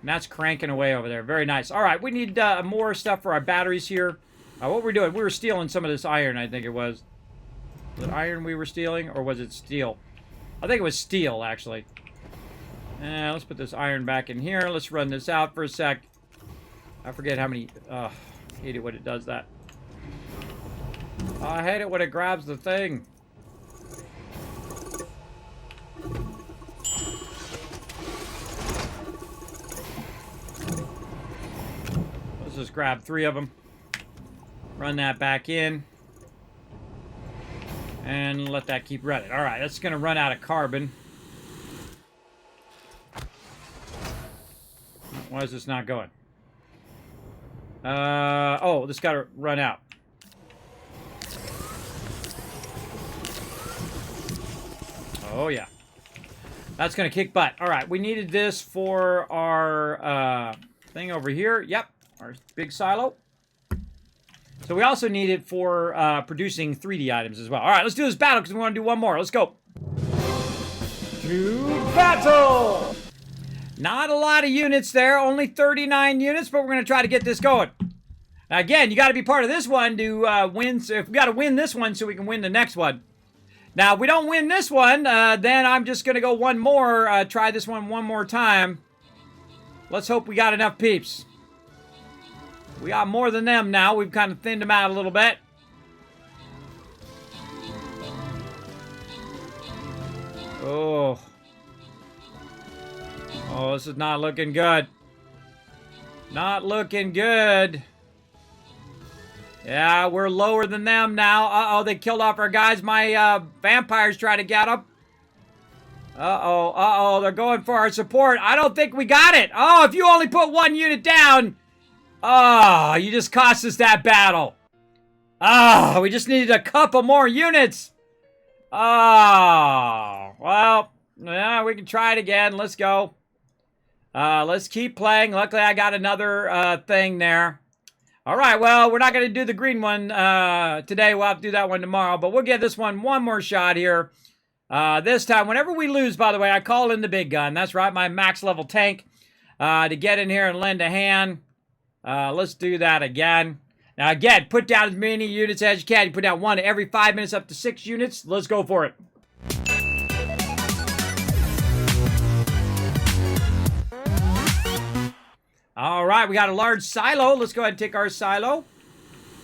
And that's cranking away over there. Very nice. All right, we need more stuff for our batteries here. What we're doing, we were stealing some of this iron, I think it was. Was it iron we were stealing, or was it steel? I think it was steel, actually. Let's put this iron back in here. Let's run this out for a sec. I forget how many... I hate it when it does that. I hate it when it grabs the thing. Let's just grab 3 of them. Run that back in. And let that keep running. Alright, that's going to run out of carbon. Why is this not going? Oh, this got to run out. Oh, yeah. That's going to kick butt. All right, we needed this for our thing over here. Yep, our big silo. So we also need it for producing 3D items as well. All right, let's do this battle because we want to do one more. Let's go. To battle! Not a lot of units there, only 39 units, but we're going to try to get this going. Now, again, you got to be part of this one to win. So if we got to win this one so we can win the next one. Now, if we don't win this one, then I'm just going to go one more, try this one more time. Let's hope we got enough peeps. We got more than them now. We've kind of thinned them out a little bit. Oh. Oh, this is not looking good. Not looking good. Yeah, we're lower than them now. Uh-oh, they killed off our guys. My vampires try to get them. Uh-oh, uh-oh, they're going for our support. I don't think we got it. Oh, if you only put 1 unit down. Oh, you just cost us that battle. Oh, we just needed a couple more units. Oh, well, yeah, we can try it again. Let's go. Let's keep playing. Luckily, I got another thing there. All right, well, we're not going to do the green one today. We'll have to do that one tomorrow. But we'll give this one more shot here. This time, whenever we lose, by the way, I call in the big gun. That's right, my max level tank to get in here and lend a hand. Let's do that again. Now, again, put down as many units as you can. You put down 1 every 5 minutes up to 6 units. Let's go for it. All right, we got a large silo. Let's go ahead and take our silo.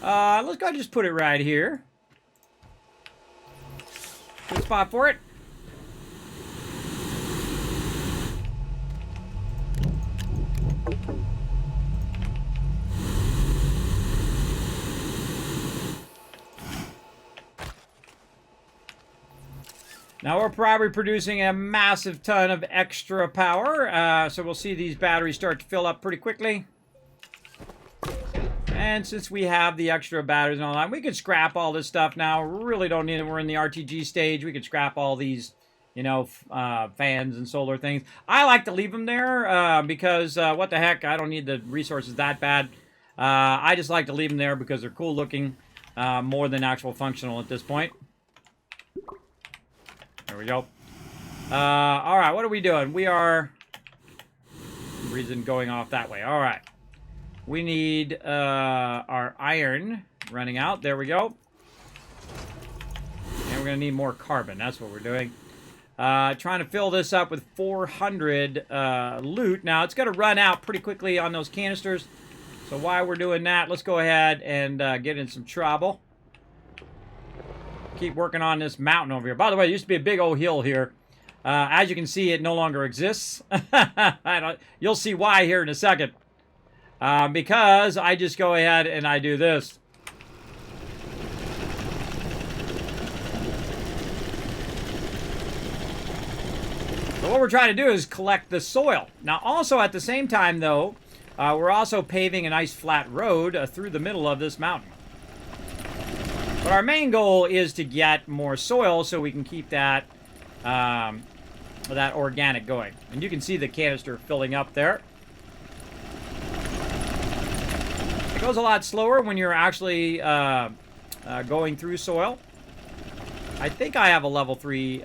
Let's go ahead and just put it right here. Good spot for it. Now we're probably producing a massive ton of extra power, so we'll see these batteries start to fill up pretty quickly. And since we have the extra batteries and all that, we could scrap all this stuff now. We really don't need it. We're in the RTG stage. We could scrap all these, you know, fans and solar things. I like to leave them there because what the heck, I don't need the resources that bad. I just like to leave them there because they're cool looking more than actual functional at this point. There we go. All right, what are we doing? We are... reason going off that way. All right. We need our iron running out. There we go. And we're going to need more carbon. That's what we're doing. Trying to fill this up with 400 loot. Now, it's going to run out pretty quickly on those canisters. So while we're doing that, let's go ahead and get in some trouble. Keep working on this mountain over here. By the way, it used to be a big old hill here. As you can see, it no longer exists. You'll see why here in a second. Because I just go ahead and I do this. So what we're trying to do is collect the soil. Now also at the same time though, we're also paving a nice flat road through the middle of this mountain. But our main goal is to get more soil so we can keep that that organic going. And you can see the canister filling up there. It goes a lot slower when you're actually going through soil. I think I have a level 3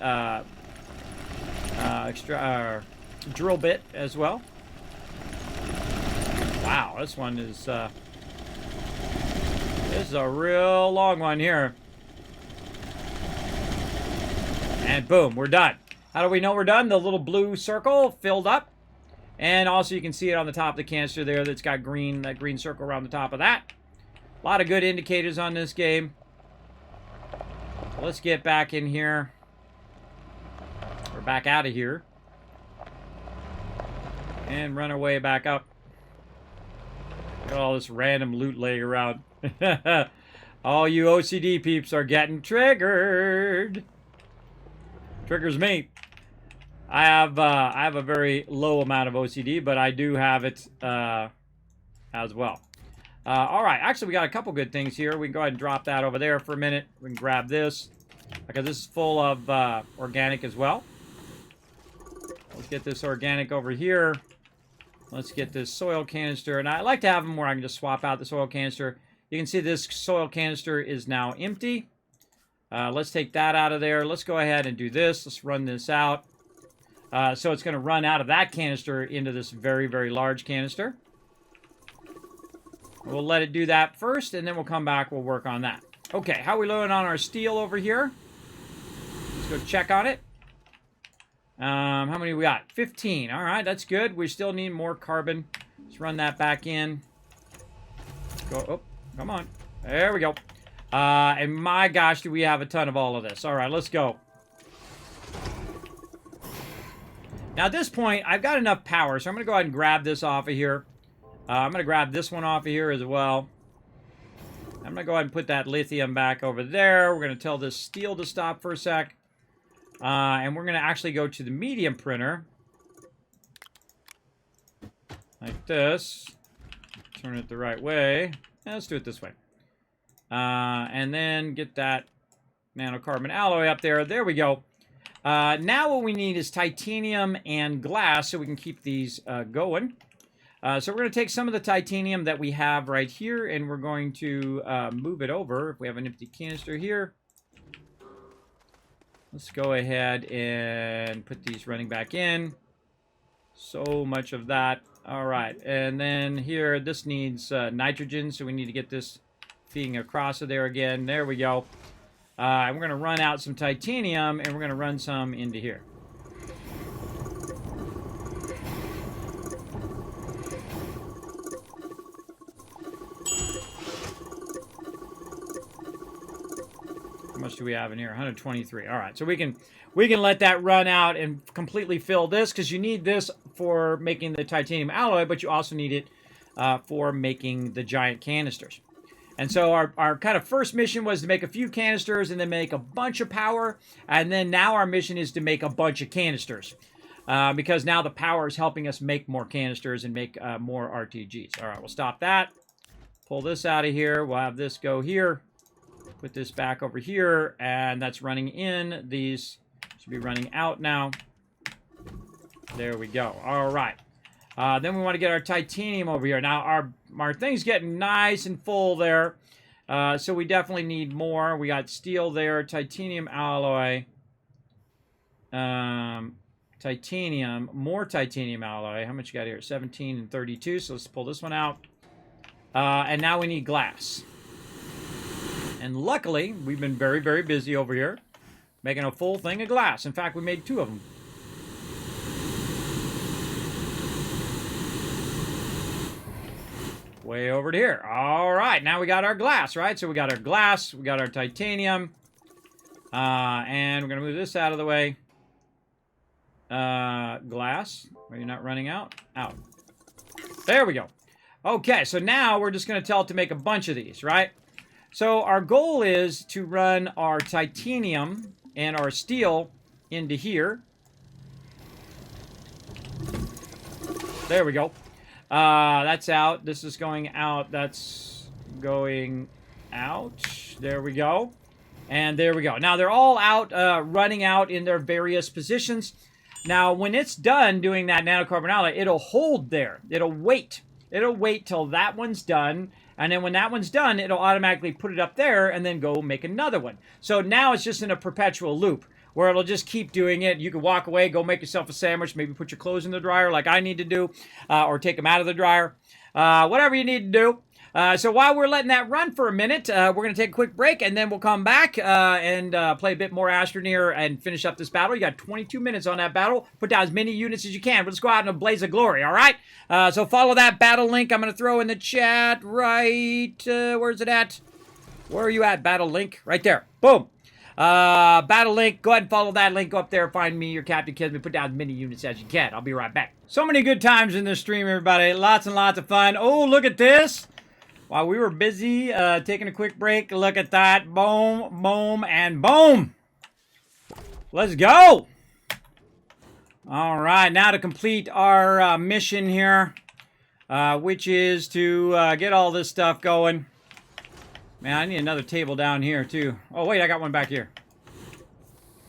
extra drill bit as well. Wow, this one is... this is a real long one here. And boom, we're done. How do we know we're done? The little blue circle filled up. And also you can see it on the top of the canister there that's got green, that green circle around the top of that. A lot of good indicators on this game. So let's get back in here. Or back out of here. And run our way back up. Look at all this random loot laying around. All you OCD peeps are getting triggered. Triggers me. I have a very low amount of OCD, but I do have it as well. All right, actually we got a couple good things here. We can go ahead and drop that over there for a minute. We can grab this because this is full of organic as well. Let's get this organic over here. Let's get this soil canister, and I like to have them where I can just swap out the soil canister. You can see this soil canister is now empty. Let's take that out of there. Let's go ahead and do this. Let's run this out. So it's going to run out of that canister into this very, very large canister. We'll let it do that first, and then we'll come back. We'll work on that. Okay, how are we loading on our steel over here? Let's go check on it. How many we got? 15. All right, that's good. We still need more carbon. Let's run that back in. Go. Oh, come on. There we go. And my gosh, do we have a ton of all of this. All right, let's go. Now, at this point, I've got enough power, so I'm going to go ahead and grab this off of here. I'm going to grab this one off of here as well. I'm going to go ahead and put that lithium back over there. We're going to tell this steel to stop for a sec. And we're going to actually go to the medium printer. Like this. Turn it the right way. Let's do it this way. And then get that nanocarbon alloy up there. There we go. Now what we need is titanium and glass so we can keep these going. So we're going to take some of the titanium that we have right here, and we're going to move it over. If we have an empty canister here, let's go ahead and put these running back in. So much of that. All right, and then here, this needs nitrogen, so we need to get this feeding across there again. There we go. And we're going to run out some titanium, and we're going to run some into here. much do we have in here? 123. All right, so we can let that run out and completely fill this, because you need this for making the titanium alloy, but you also need it for making the giant canisters. And so our kind of first mission was to make a few canisters and then make a bunch of power. And then now our mission is to make a bunch of canisters. Because now the power is helping us make more canisters and make more RTGs. All right, we'll stop that. Pull this out of here. We'll have this go here. Put this back over here. And that's running in. These should be running out now. There we go. All right. Then we want to get our titanium over here. Now, our thing's getting nice and full there. So we definitely need more. We got steel there, titanium alloy, titanium, more titanium alloy. How much you got here? 17 and 32. So let's pull this one out. And now we need glass. And luckily, we've been very, very busy over here making a full thing of glass. In fact, we made 2 of them. Way over to here. All right, now we got our glass, right? So we got our glass, we got our titanium, and we're going to move this out of the way. Glass, are you not running out? Out. There we go. Okay, so now we're just going to tell it to make a bunch of these, right? So our goal is to run our titanium and our steel into here. There we go. That's out. This is going out. That's going out. There we go. And there we go. Now, they're all out, running out in their various positions. Now, when it's done doing that nanocarbon alloy, it'll hold there. It'll wait. It'll wait till that one's done. And then when that one's done, it'll automatically put it up there and then go make another one. So now it's just in a perpetual loop, where it'll just keep doing it. You can walk away, go make yourself a sandwich, maybe put your clothes in the dryer like I need to do, or take them out of the dryer, whatever you need to do. So while we're letting that run for a minute, we're going to take a quick break, and then we'll come back and play a bit more Astroneer and finish up this battle. You got 22 minutes on that battle. Put down as many units as you can. But let's go out in a blaze of glory, all right? So follow that battle link I'm going to throw in the chat right... where's it at? Where are you at, battle link? Right there. Boom. Battle link. Go ahead and follow that link. Go up there. Find me, your Captain Kismet. Put down as many units as you can. I'll be right back. So many good times in this stream, everybody. Lots and lots of fun. Oh, look at this. While we were busy taking a quick break, look at that. Boom, boom, and boom. Let's go. All right, now to complete our mission here, which is to get all this stuff going. Man, I need another table down here, too. Oh, wait, I got one back here.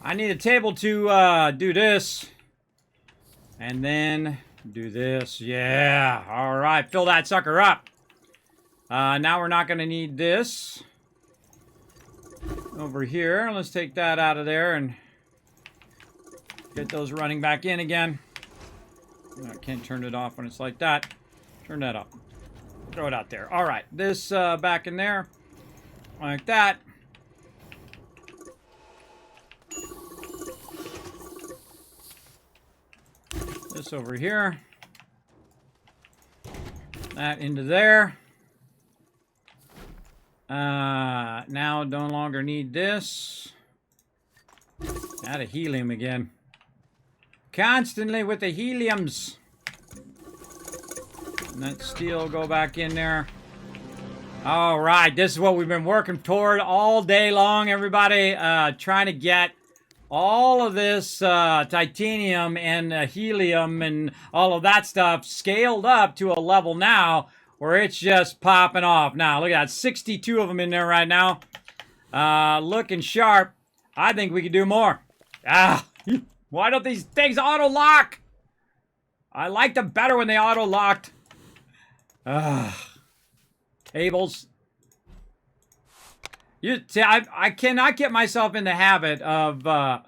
I need a table to do this. And then do this. Yeah, all right, fill that sucker up. Now we're not going to need this over here. Let's take that out of there and get those running back in again. I can't turn it off when it's like that. Turn that up. Throw it out there. All right, this back in there like that. This over here. That into there. Now no longer need this. Out of helium again. Constantly with the heliums. And that steel go back in there. All right, this is what we've been working toward all day long, everybody. Trying to get all of this titanium and helium and all of that stuff scaled up to a level now where it's just popping off. Now, look at that. 62 of them in there right now. Looking sharp. I think we could do more. Why don't these things auto-lock? I liked them better when they auto-locked. Tables. See, I cannot get myself in the habit of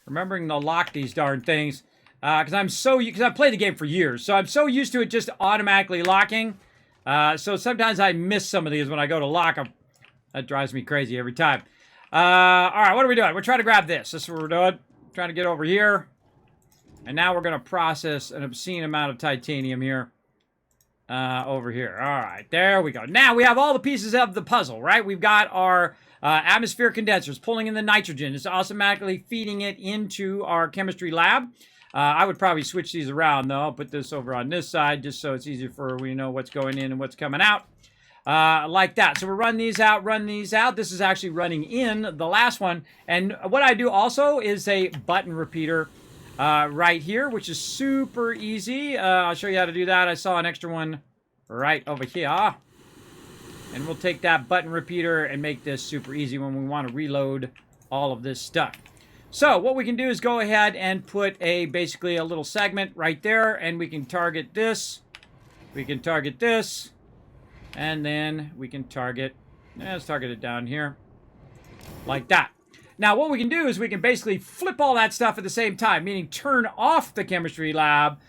remembering to lock these darn things. Because I've played the game for years. So I'm so used to it just automatically locking. So sometimes I miss some of these when I go to lock them. That drives me crazy every time. All right, what are we doing? We're trying to grab this. This is what we're doing. Trying to get over here. And now we're going to process an obscene amount of titanium here. over here. All right, there we go. Now we have all the pieces of the puzzle, right? We've got our atmosphere condensers pulling in the nitrogen. It's automatically feeding it into our chemistry lab. I would probably switch these around, though. I'll put this over on this side just so it's easier for we know what's going in and what's coming out. Like that. So we'll run these out, run these out. This is actually running in the last one. And what I do also is a button repeater right here, which is super easy. I'll show you how to do that. I saw an extra one right over here. And we'll take that button repeater and make this super easy when we want to reload all of this stuff. So what we can do is go ahead and put basically a little segment right there, and we can target this. We can target this. And then we can target, let's target it down here, like that. Now, what we can do is we can basically flip all that stuff at the same time, meaning turn off the chemistry lab,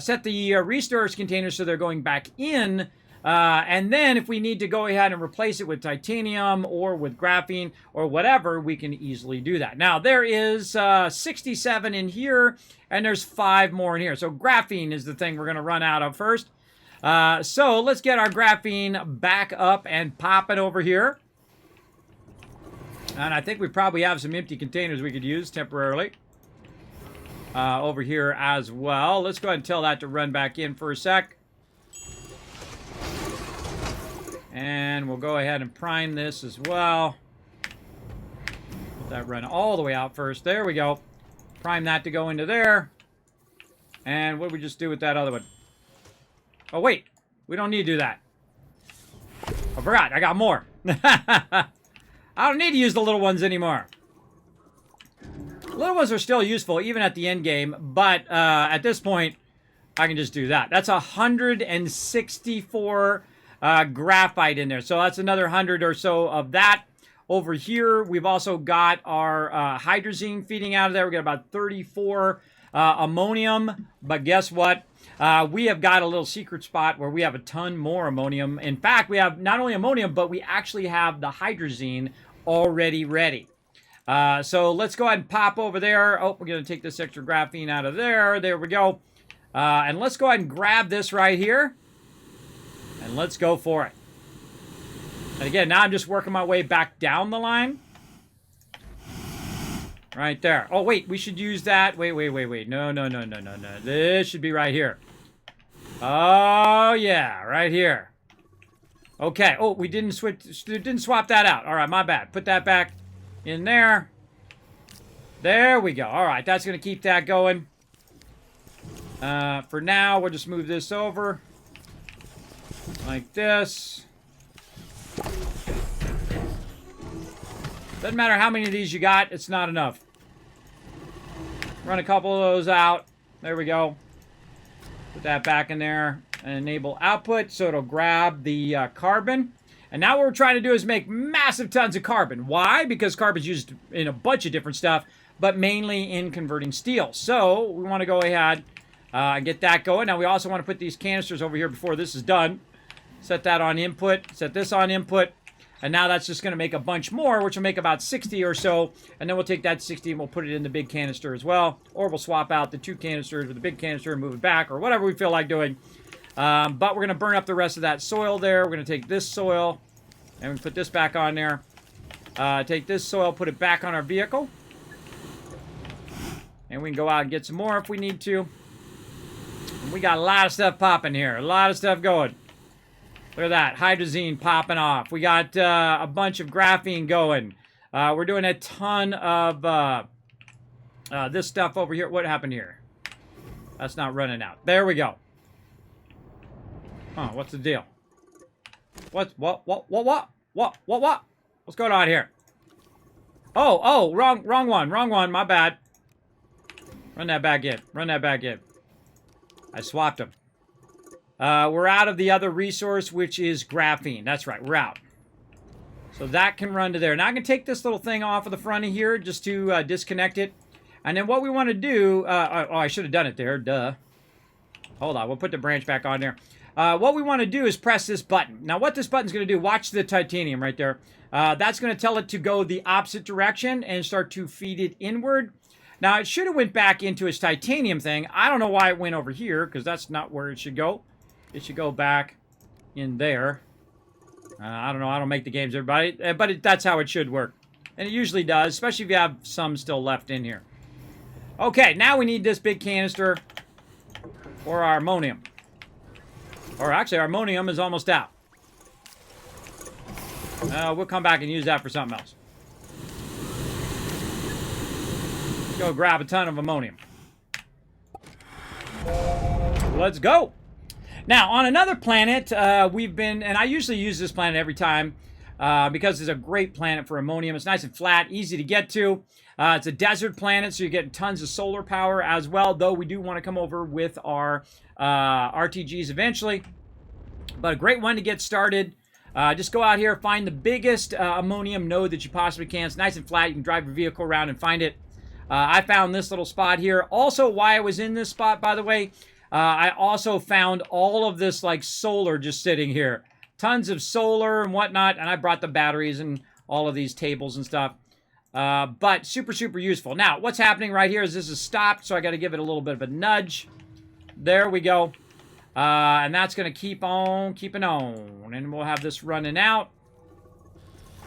set the resource containers so they're going back in, and then if we need to go ahead and replace it with titanium or with graphene or whatever, we can easily do that. Now, there is 67 in here, and there's 5 more in here. So graphene is the thing we're going to run out of first. So let's get our graphene back up and popping over here. And I think we probably have some empty containers we could use temporarily over here as well. Let's go ahead and tell that to run back in for a sec. And we'll go ahead and prime this as well. Let that run all the way out first. There we go. Prime that to go into there. And what did we just do with that other one? Oh, wait. We don't need to do that. I forgot. I got more. I don't need to use the little ones anymore. Little ones are still useful, even at the end game. But at this point, I can just do that. That's 164 graphite in there. So that's another 100 or so of that. Over here, we've also got our hydrazine feeding out of there. We got about 34 ammonium. But guess what? We have got a little secret spot where we have a ton more ammonium. In fact, we have not only ammonium, but we actually have the hydrazine already ready. So let's go ahead and pop over there. Oh, we're going to take this extra graphene out of there. There we go. And let's go ahead and grab this right here. And let's go for it. And again, now I'm just working my way back down the line. Right there. Oh, wait, we should use that. Wait. No. This should be right here. Oh, yeah, right here. Okay. Oh, we didn't swap that out. All right, my bad. Put that back in there. There we go. All right, that's going to keep that going. For now, we'll just move this over. Like this. Doesn't matter how many of these you got, it's not enough. Run a couple of those out. There we go. Put that back in there and enable output so it'll grab the carbon. And now what we're trying to do is make massive tons of carbon. Why? Because carbon's used in a bunch of different stuff, but mainly in converting steel. So we want to go ahead and get that going. Now we also want to put these canisters over here before this is done. Set that on input. Set this on input. And now that's just going to make a bunch more, which will make about 60 or so. And then we'll take that 60 and we'll put it in the big canister as well. Or we'll swap out the 2 canisters with the big canister and move it back, or whatever we feel like doing. But we're going to burn up the rest of that soil there. We're going to take this soil and we put this back on there. Take this soil, put it back on our vehicle. And we can go out and get some more if we need to. And we got a lot of stuff popping here. A lot of stuff going. Look at that. Hydrazine popping off. We got a bunch of graphene going. We're doing a ton of this stuff over here. What happened here? That's not running out. There we go. Huh, what's the deal? What? What's going on here? Oh, wrong one. My bad. Run that back in. I swapped them. We're out of the other resource, which is graphene. That's right, we're out. So that can run to there. Now I can take this little thing off of the front of here just to disconnect it. And then what we want to do... I should have done it there. Duh. Hold on, we'll put the branch back on there. What we want to do is press this button. Now what this button's going to do, watch the titanium right there. That's going to tell it to go the opposite direction and start to feed it inward. Now it should have went back into its titanium thing. I don't know why it went over here, because that's not where it should go. it should go back in there. I don't know. I don't make the games, everybody. But that's how it should work. And it usually does, especially if you have some still left in here. Okay, now we need this big canister for our ammonium. Or actually, our ammonium is almost out. We'll come back and use that for something else. Let's go grab a ton of ammonium. Let's go. Now, on another planet, we've been, and I usually use this planet every time because it's a great planet for ammonium. It's nice and flat, easy to get to. It's a desert planet, so you're getting tons of solar power as well, though we do want to come over with our RTGs eventually. But a great one to get started. Just go out here, find the biggest ammonium node that you possibly can. It's nice and flat. You can drive your vehicle around and find it. I found this little spot here. Also, why I was in this spot, by the way, I also found all of this, like, solar just sitting here. Tons of solar and whatnot, and I brought the batteries and all of these tables and stuff. But super, super useful. Now, what's happening right here is this is stopped, so I got to give it a little bit of a nudge. There we go. And that's going to keep on keeping on. And we'll have this running out.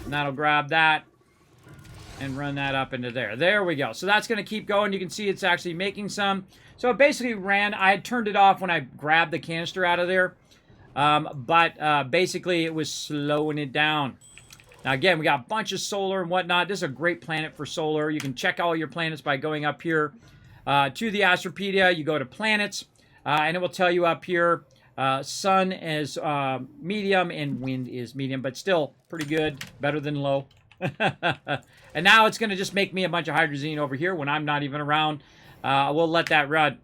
And that'll grab that and run that up into there. There we go. So that's going to keep going. You can see it's actually making some. So it basically ran. I had turned it off when I grabbed the canister out of there. But basically it was slowing it down. Now again, we got a bunch of solar and whatnot. This is a great planet for solar. You can check all your planets by going up here to the Astropedia. You go to planets. And it will tell you up here, sun is medium and wind is medium, but still pretty good, better than low. And now it's going to just make me a bunch of hydrazine over here when I'm not even around. We'll let that run.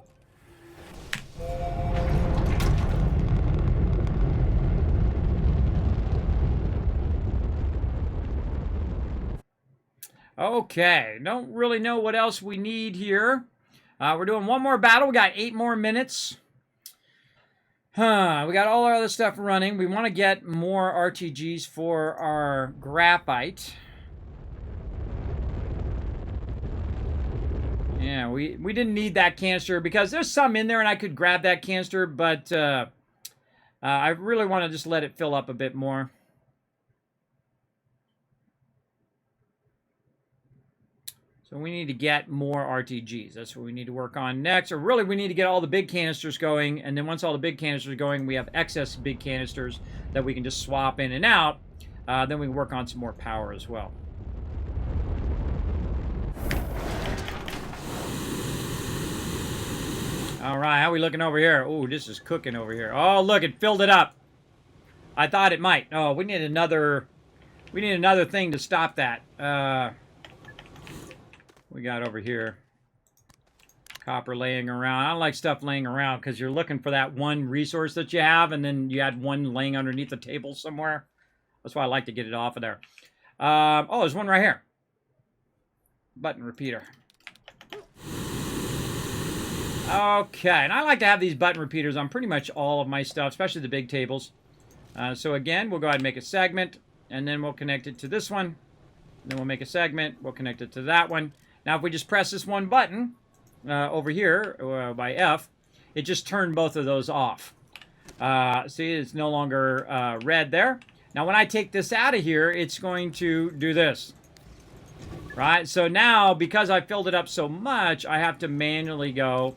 Okay, don't really know what else we need here. We're doing one more battle. We got 8 more minutes. We got all our other stuff running. We want to get more RTGs for our graphite. Yeah, we didn't need that canister because there's some in there and I could grab that canister, but I really want to just let it fill up a bit more. So we need to get more RTGs. That's what we need to work on next. Or really, we need to get all the big canisters going. And then once all the big canisters are going, we have excess big canisters that we can just swap in and out. Then we can work on some more power as well. All right, how are we looking over here? Oh, this is cooking over here. Oh, look, it filled it up. I thought it might. Oh, we need another thing to stop that. We got over here copper laying around. I don't like stuff laying around because you're looking for that one resource that you have, and then you had one laying underneath the table somewhere. That's why I like to get it off of there. Oh, there's one right here. Button repeater. Okay, and I like to have these button repeaters on pretty much all of my stuff, especially the big tables. So again, we'll go ahead and make a segment, and then we'll connect it to this one. Then we'll make a segment. We'll connect it to that one. Now, if we just press this one button over here by F, it just turned both of those off. See, it's no longer red there. Now, when I take this out of here, it's going to do this. Right? So now, because I filled it up so much, I have to manually go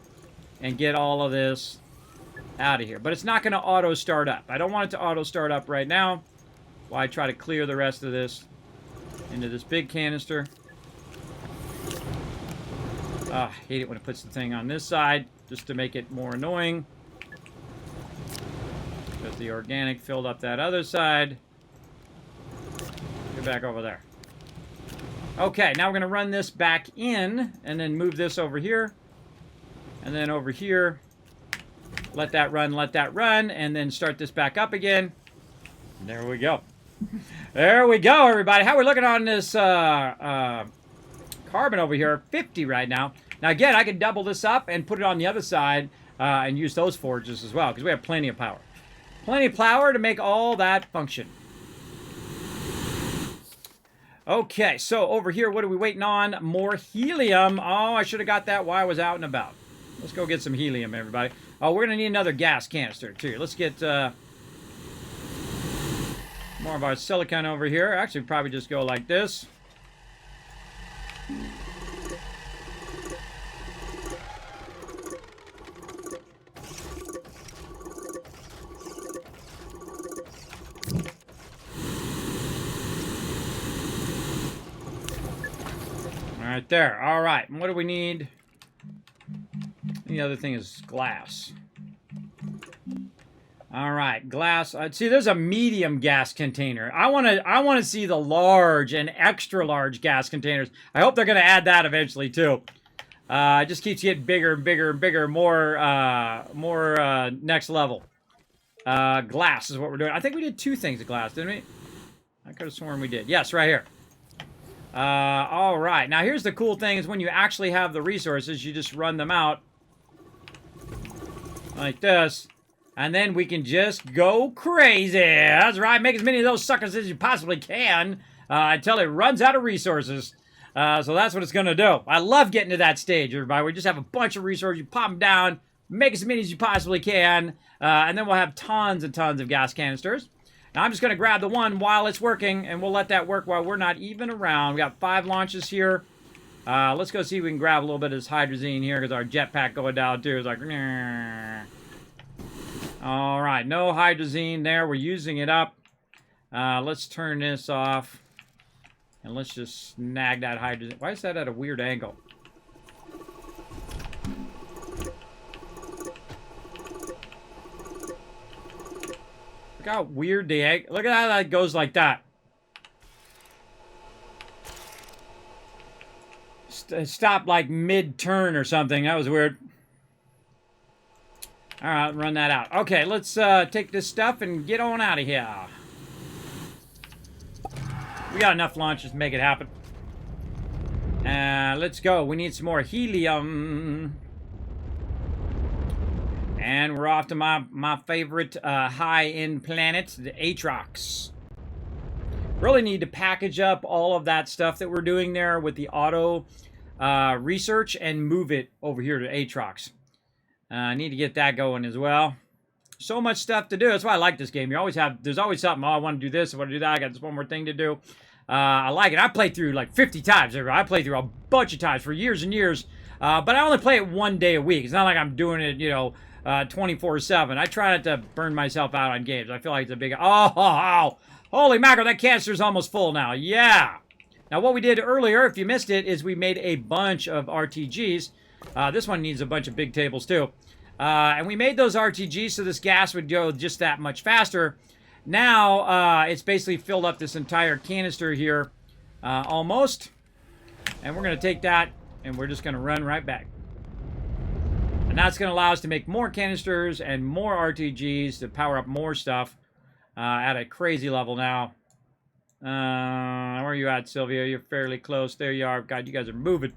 and get all of this out of here. But it's not going to auto start up. I don't want it to auto start up right now. While I try to clear the rest of this into this big canister. I hate it when it puts the thing on this side, just to make it more annoying. Because the organic filled up that other side. Get back over there. Okay, now we're going to run this back in, and then move this over here. And then over here. Let that run, and then start this back up again. And there we go. There we go, everybody. How are we looking on this carbon over here? 50 right now. Now, again, I can double this up and put it on the other side and use those forges as well, because we have plenty of power. Plenty of power to make all that function. Okay, so over here, what are we waiting on? More helium. Oh, I should have got that while I was out and about. Let's go get some helium, everybody. Oh, we're going to need another gas canister, too. Let's get more of our silicon over here. Actually, probably just go like this. Right there. All right. And what do we need? The other thing is glass. All right, glass. See, there's a medium gas container. I want to see the large and extra large gas containers. I hope they're going to add that eventually too. It just keeps getting bigger and bigger and bigger. More next level. Glass is what we're doing. I think we did 2 things of glass, didn't we? I could have sworn we did. Yes, right here. All right. Now, here's the cool thing is when you actually have the resources, you just run them out like this, and then we can just go crazy. That's right. Make as many of those suckers as you possibly can until it runs out of resources. So that's what it's going to do. I love getting to that stage, everybody. We just have a bunch of resources. You pop them down, make as many as you possibly can, and then we'll have tons and tons of gas canisters. Now, I'm just going to grab the one while it's working, and we'll let that work while we're not even around. We got 5 launches here. Let's go see if we can grab a little bit of this hydrazine here, because our jetpack going down, too. It's like, nah. All right, no hydrazine there. We're using it up. Let's turn this off, and let's just snag that hydrazine. Why is that at a weird angle? Look how weird the egg. Look at how that goes like that. Stopped like mid-turn or something. That was weird. All right, run that out. Okay, let's take this stuff and get on out of here. We got enough launches to make it happen. Let's go. We need some more helium. And we're off to my favorite high-end planet, the Atrox. Really need to package up all of that stuff that we're doing there with the auto research and move it over here to Atrox. I need to get that going as well. So much stuff to do. That's why I like this game. There's always something. Oh, I want to do this. I want to do that. I got this one more thing to do. I like it. I played through like 50 times. I played through a bunch of times for years and years. But I only play it 1 day a week. It's not like I'm doing it, 24/7. I try not to burn myself out on games. I feel like it's a big... Oh, holy mackerel, that canister's almost full now. Yeah. Now, what we did earlier, if you missed it, is we made a bunch of RTGs. This one needs a bunch of big tables, too. And we made those RTGs so this gas would go just that much faster. Now, it's basically filled up this entire canister here, almost. And we're going to take that, and we're just going to run right back. And that's going to allow us to make more canisters and more RTGs to power up more stuff at a crazy level now. Where are you at, Sylvia? You're fairly close. There you are. God, you guys are moving.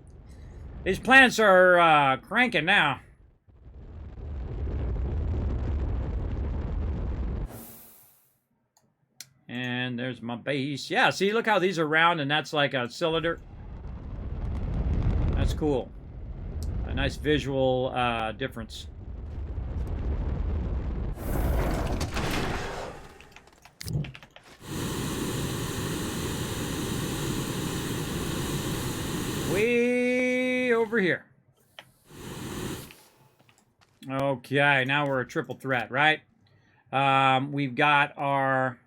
These planets are cranking now. And there's my base. Yeah, see, look how these are round, and that's like a cylinder. That's cool. A nice visual difference. Way over here. Okay, now we're a triple threat, right? We've got our...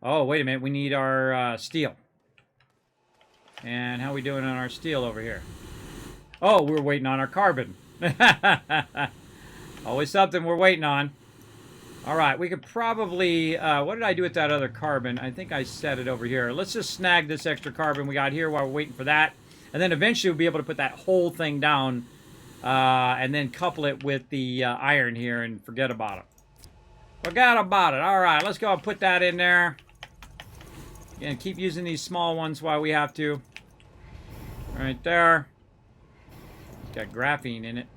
Oh, wait a minute. We need our steel. And how are we doing on our steel over here? Oh, we're waiting on our carbon. Always something we're waiting on. All right, we could probably... what did I do with that other carbon? I think I set it over here. Let's just snag this extra carbon we got here while we're waiting for that. And then eventually we'll be able to put that whole thing down and then couple it with the iron here and forget about it. Forget about it. All right, let's go and put that in there. Again, keep using these small ones while we have to. Right there. It's got graphene in it.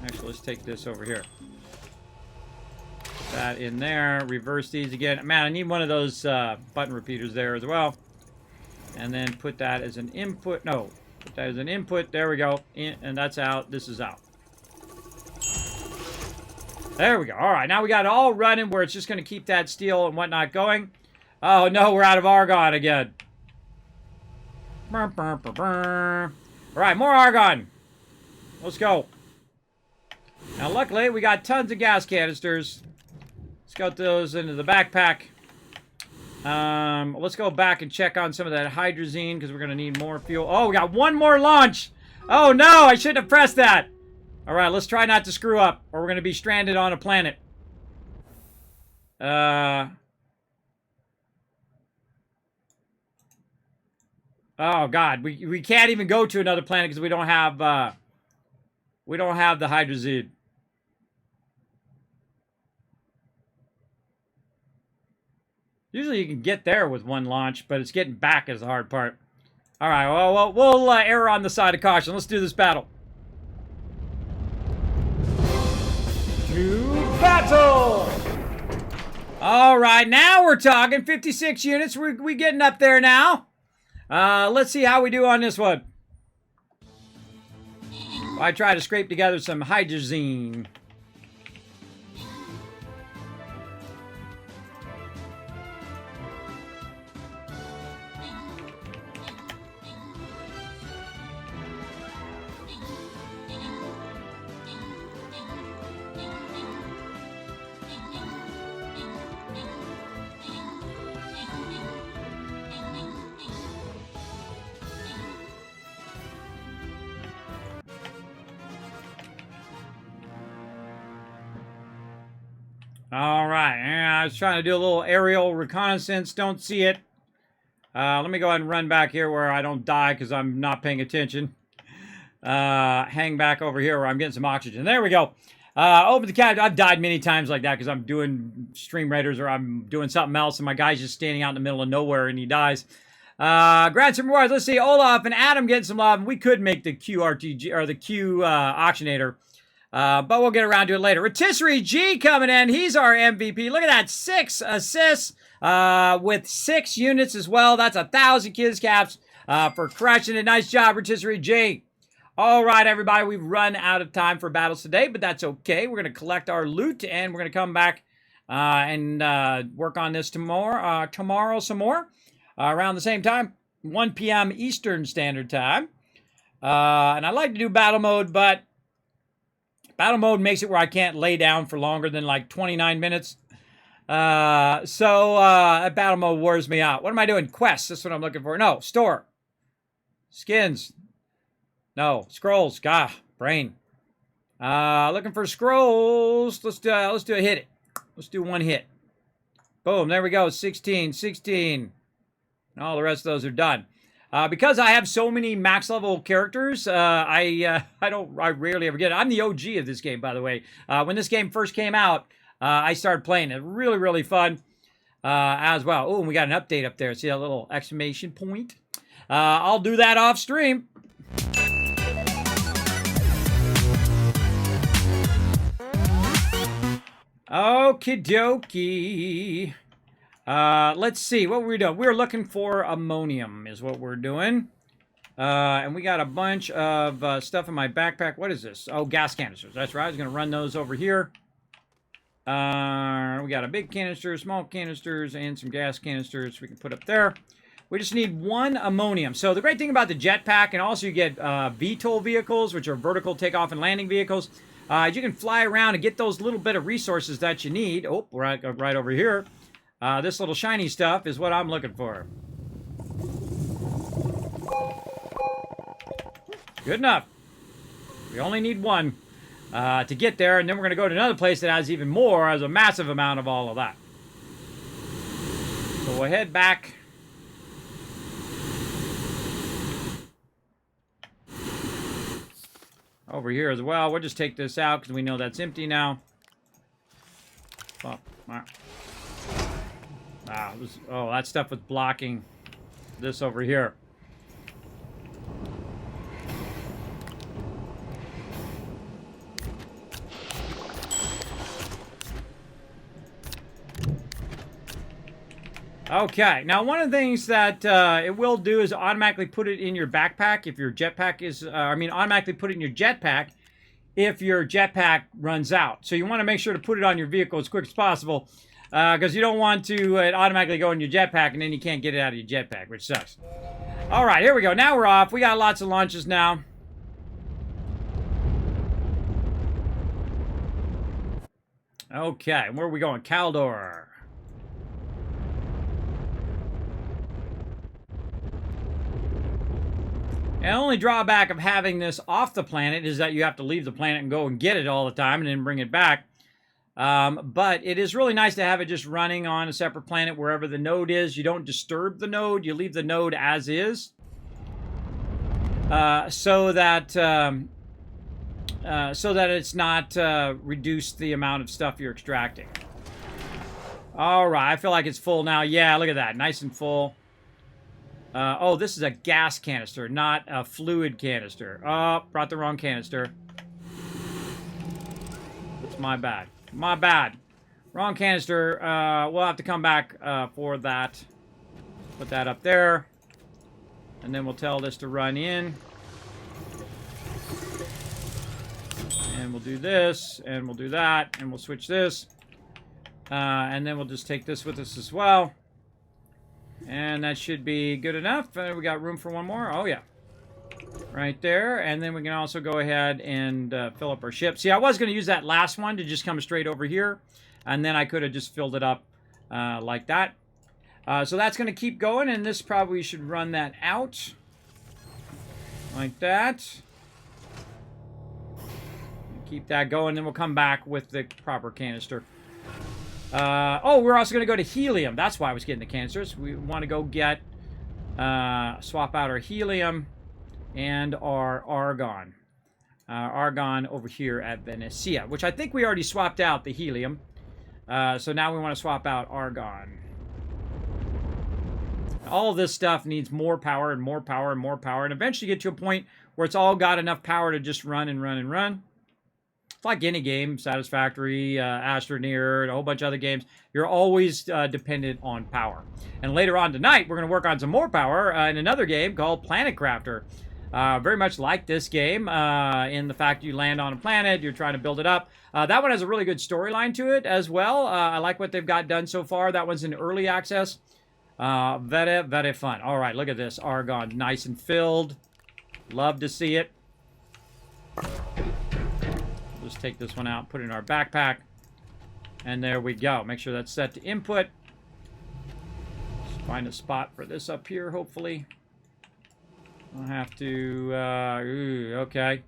Actually, let's take this over here. Put that in there. Reverse these again. Man, I need one of those button repeaters there as well. And then put that as an input. No, Put that as an input. There we go. In, and that's out. This is out. There we go. All right, now we got it all running where it's just going to keep that steel and whatnot going. Oh, no, we're out of argon again. All right, more argon. Let's go. Now, luckily, we got tons of gas canisters. Let's go those into the backpack. Let's go back and check on some of that hydrazine because we're going to need more fuel. Oh, we got one more launch. Oh, no, I shouldn't have pressed that. All right, let's try not to screw up, or we're going to be stranded on a planet. Oh, God. We can't even go to another planet because we don't have the hydrazine. Usually you can get there with one launch, but it's getting back is the hard part. All right, well we'll err on the side of caution. Let's do this battle. To battle! All right, now we're talking 56 units. We're getting up there now. Let's see how we do on this one. I try to scrape together some hydrazine. All right, I was trying to do a little aerial reconnaissance. Don't see it. Let me go ahead and run back here where I don't die because I'm not paying attention. Hang back over here where I'm getting some oxygen. There we go. Over the cat. I've died many times like that because I'm doing Stream Raiders or I'm doing something else and my guy's just standing out in the middle of nowhere and he dies. Grant some rewards. Let's see. Olaf and Adam getting some love. We could make the QRTG or the Q auctionator. But we'll get around to it later. Rotisserie G coming in. He's our MVP. Look at that. 6 assists with 6 units as well. That's 1,000 kids caps for crushing it. Nice job, Rotisserie G. All right, everybody. We've run out of time for battles today, but that's okay. We're going to collect our loot, and we're going to come back and work on this tomorrow some more around the same time, 1 p.m. Eastern Standard Time. And I'd like to do battle mode, but battle mode makes it where I can't lay down for longer than like 29 minutes. Battle mode wears me out. What am I doing? Quests. That's what I'm looking for. No, store. Skins. No, scrolls. Gah, brain. Looking for scrolls. Let's do a hit it. Let's do one hit. Boom, there we go. 16. And all the rest of those are done. Because I have so many max level characters, I rarely ever get it. I'm the OG of this game, by the way. When this game first came out, I started playing it. Really, really fun as well. Oh, and we got an update up there. See that little exclamation point? I'll do that off stream. Okie dokie. Let's see what we're doing. We're looking for ammonium is what we're doing. And we got a bunch of stuff in my backpack. What is this? Oh, gas canisters. That's right. I was going to run those over here. We got a big canister, small canisters, and some gas canisters we can put up there. We just need 1 ammonium. So the great thing about the jetpack, and also you get VTOL vehicles, which are vertical takeoff and landing vehicles. You can fly around and get those little bit of resources that you need. Oh, right over here. This little shiny stuff is what I'm looking for. Good enough. We only need 1 to get there, and then we're going to go to another place that has even more, has a massive amount of all of that. So we'll head back. Over here as well. We'll just take this out because we know that's empty now. Oh, that stuff was blocking this over here. Okay, now one of the things that it will do is automatically put it in your backpack if your jetpack is, automatically put it in your jetpack if your jetpack runs out. So you want to make sure to put it on your vehicle as quick as possible because you don't want to it automatically go in your jetpack and then you can't get it out of your jetpack, which sucks. All right, here we go. Now we're off. We got lots of launches now. Okay, where are we going? Caldor. And the only drawback of having this off the planet is that you have to leave the planet and go and get it all the time and then bring it back. But it is really nice to have it just running on a separate planet wherever the node is. You don't disturb the node. You leave the node as is. So that it's not reduced the amount of stuff you're extracting. All right, I feel like it's full now. Yeah, look at that. Nice and full. Oh, this is a gas canister, not a fluid canister. Oh, brought the wrong canister. It's my bad. My bad. Wrong canister. We'll have to come back for that. Put that up there. And then we'll tell this to run in. And we'll do this. And we'll do that. And we'll switch this. And then we'll just take this with us as well. And that should be good enough. We got room for one more. Oh, yeah. Right there. And then we can also go ahead and fill up our ship. See, I was going to use that last one to just come straight over here. And then I could have just filled it up like that. So that's going to keep going. And this probably should run that out. Like that. Keep that going. Then we'll come back with the proper canister. Oh, we're also going to go to helium. That's why I was getting the canisters. We want to go get, swap out our helium and our argon. Argon over here at Venecia, which I think we already swapped out the helium. So now we want to swap out argon. All of this stuff needs more power and more power and more power, and eventually get to a point where it's all got enough power to just run and run and run. It's like any game, Satisfactory, Astroneer, and a whole bunch of other games. You're always dependent on power. And later on tonight, we're going to work on some more power in another game called Planet Crafter. Very much like this game in the fact you land on a planet, you're trying to build it up. That one has a really good storyline to it as well. I like what they've got done so far. That one's in early access. Very fun. All right, look at this. Argon, nice and filled. Love to see it. Just take this one out, put it in our backpack. And there we go. Make sure that's set to input. Just find a spot for this up here, hopefully. I'll have to, okay.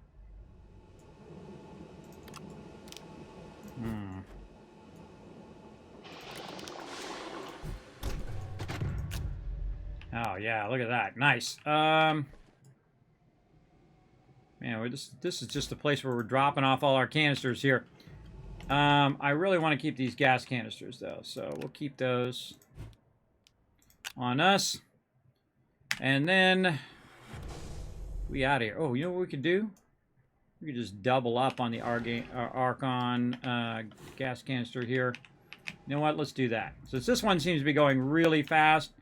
Oh, yeah, look at that. Nice. Man, this is just the place where we're dropping off all our canisters here. I really want to keep these gas canisters, though, so we'll keep those on us. And then we out of here. Oh, you know what we could do? We could just double up on the Argon gas canister here. You know what? Let's do that. Since this one seems to be going really fast,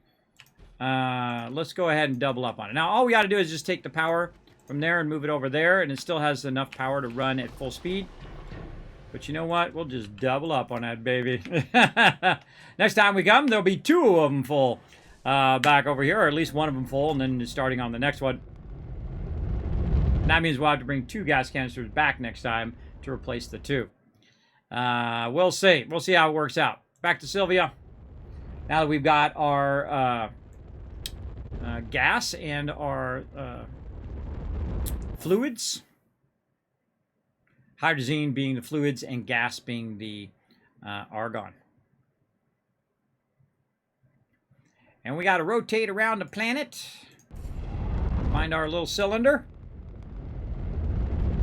let's go ahead and double up on it. Now, all we got to do is just take the power from there and move it over there, and it still has enough power to run at full speed. But you know what? We'll just double up on that, baby. Next time we come, there'll be 2 of them full back over here, or at least one of them full, and then starting on the next one. And that means we'll have to bring 2 gas canisters back next time to replace the 2. We'll see. We'll see how it works out. Back to Sylvia. Now that we've got our gas and our fluids. Hydrazine being the fluids and gas being the argon. And we got to rotate around the planet. Find our little cylinder.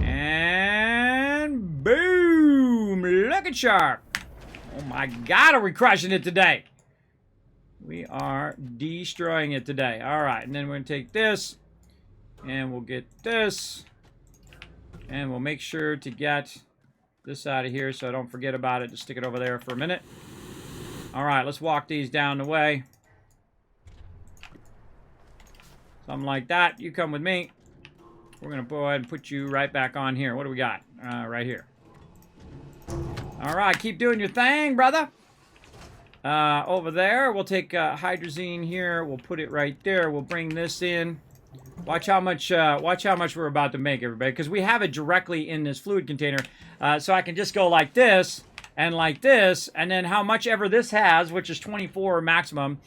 And boom! Look at shark. Oh my God, are we crushing it today? We are destroying it today. All right, and then we're going to take this. And we'll get this. And we'll make sure to get this out of here so I don't forget about it. Just stick it over there for a minute. All right, let's walk these down the way. Something like that. You come with me. We're going to go ahead and put you right back on here. What do we got? Right here. All right, keep doing your thing, brother. Over there, we'll take hydrazine here. We'll put it right there. We'll bring this in. Watch how much we're about to make, everybody, because we have it directly in this fluid container. So I can just go like this, and then how much ever this has, which is 24 maximum,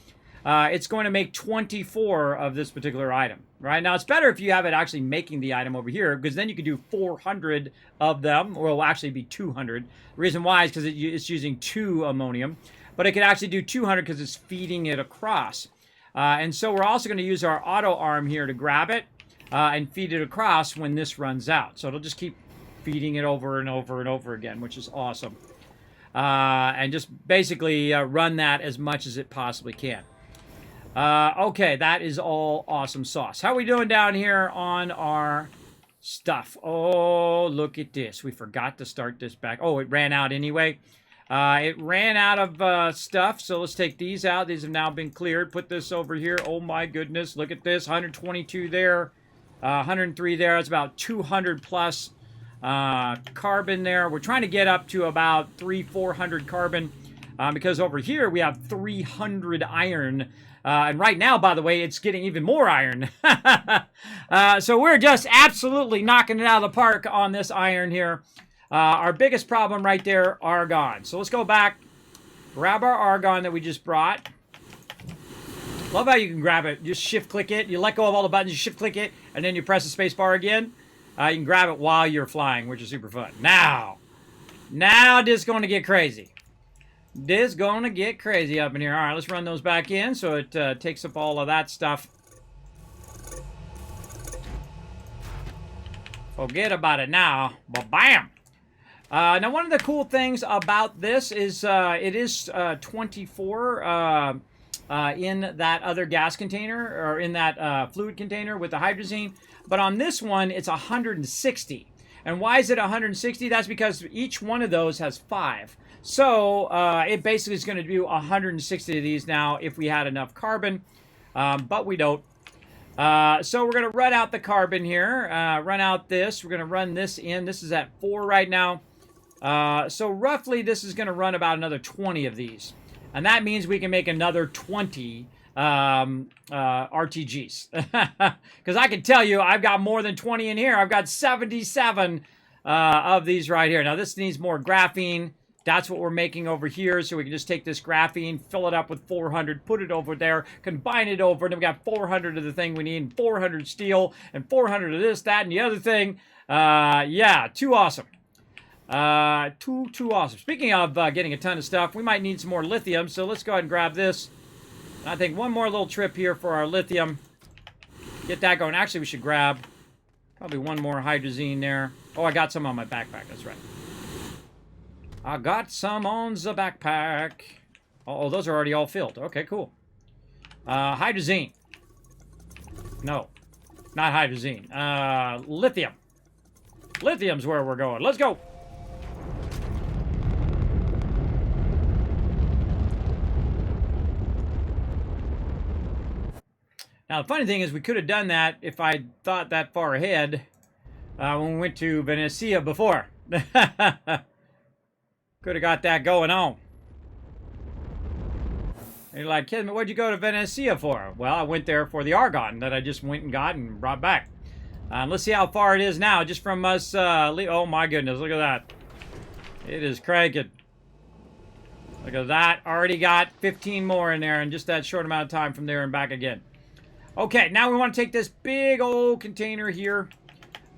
it's going to make 24 of this particular item. Right now, it's better if you have it actually making the item over here, because then you could do 400 of them, or it'll actually be 200. The reason why is because it's using 2 ammonium, but it could actually do 200 because it's feeding it across. And so we're also going to use our auto arm here to grab it and feed it across when this runs out. So it'll just keep feeding it over and over and over again, which is awesome. And just basically run that as much as it possibly can. Okay, that is all awesome sauce. How are we doing down here on our stuff? Oh, look at this. We forgot to start this back. Oh, it ran out anyway. It ran out of stuff, so let's take these out. These have now been cleared. Put this over here. Oh, my goodness. Look at this. 122 there. 103 there. That's about 200 plus carbon there. We're trying to get up to about 400 carbon because over here we have 300 iron. And right now, by the way, it's getting even more iron. So we're just absolutely knocking it out of the park on this iron here. Our biggest problem right there, argon. So let's go back, grab our argon that we just brought. Love how you can grab it. Just shift-click it. You let go of all the buttons, you shift-click it, and then you press the space bar again. You can grab it while you're flying, which is super fun. Now this is going to get crazy. This is going to get crazy up in here. All right, let's run those back in so it takes up all of that stuff. Forget about it now. Ba-bam! Now, one of the cool things about this is it is 24 in that other gas container, or in that fluid container with the hydrazine. But on this one, it's 160. And why is it 160? That's because each one of those has 5. So it basically is going to do 160 of these now if we had enough carbon, but we don't. So we're going to run out the carbon here, run out this. We're going to run this in. This is at 4 right now. So roughly this is going to run about another 20 of these. And that means we can make another 20 RTGs. Because I can tell you, I've got more than 20 in here. I've got 77 of these right here. Now this needs more graphene. That's what we're making over here. So we can just take this graphene, fill it up with 400, put it over there, combine it over, and then we got 400 of the thing we need, and 400 steel, and 400 of this, that, and the other thing. Yeah, too awesome. Too awesome. Speaking of getting a ton of stuff, we might need some more lithium, so let's go ahead and grab this. And I think one more little trip here for our lithium. Get that going. Actually, we should grab probably one more hydrazine there. Oh, I got some on my backpack. That's right. I got some on the backpack. Oh, those are already all filled. Okay, cool. Hydrazine. No, not hydrazine. Lithium. Lithium's where we're going. Let's go. Now, the funny thing is we could have done that if I thought that far ahead when we went to Venecia before. Could have got that going on. And you're like, Kismet, what'd you go to Venecia for? Well, I went there for the argon that I just went and got and brought back. Let's see how far it is now, just from us. Oh my goodness, look at that. It is cranking. Look at that. Already got 15 more in there in just that short amount of time from there and back again. Okay, now we want to take this big old container here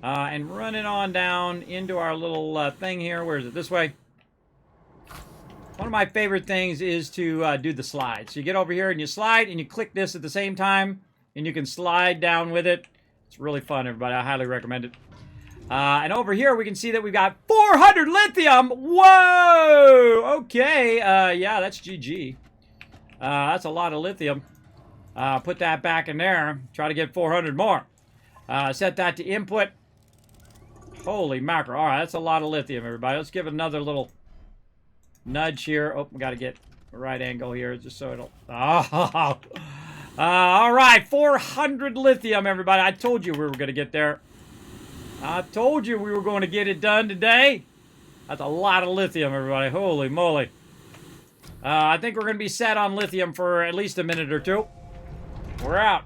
and run it on down into our little thing here. Where is it? This way. One of my favorite things is to do the slide. So you get over here and you slide and you click this at the same time and you can slide down with it. It's really fun, everybody. I highly recommend it. And over here we can see that we've got 400 lithium. Whoa! Okay. Yeah, that's GG. That's a lot of lithium. Put that back in there. Try to get 400 more. Set that to input. Holy mackerel. All right, that's a lot of lithium, everybody. Let's give it another little nudge here. Oh, we got to get the right angle here just so it'll... Oh, All right, 400 lithium, everybody. I told you we were going to get there. I told you we were going to get it done today. That's a lot of lithium, everybody. Holy moly. I think we're going to be set on lithium for at least a minute or two. We're out.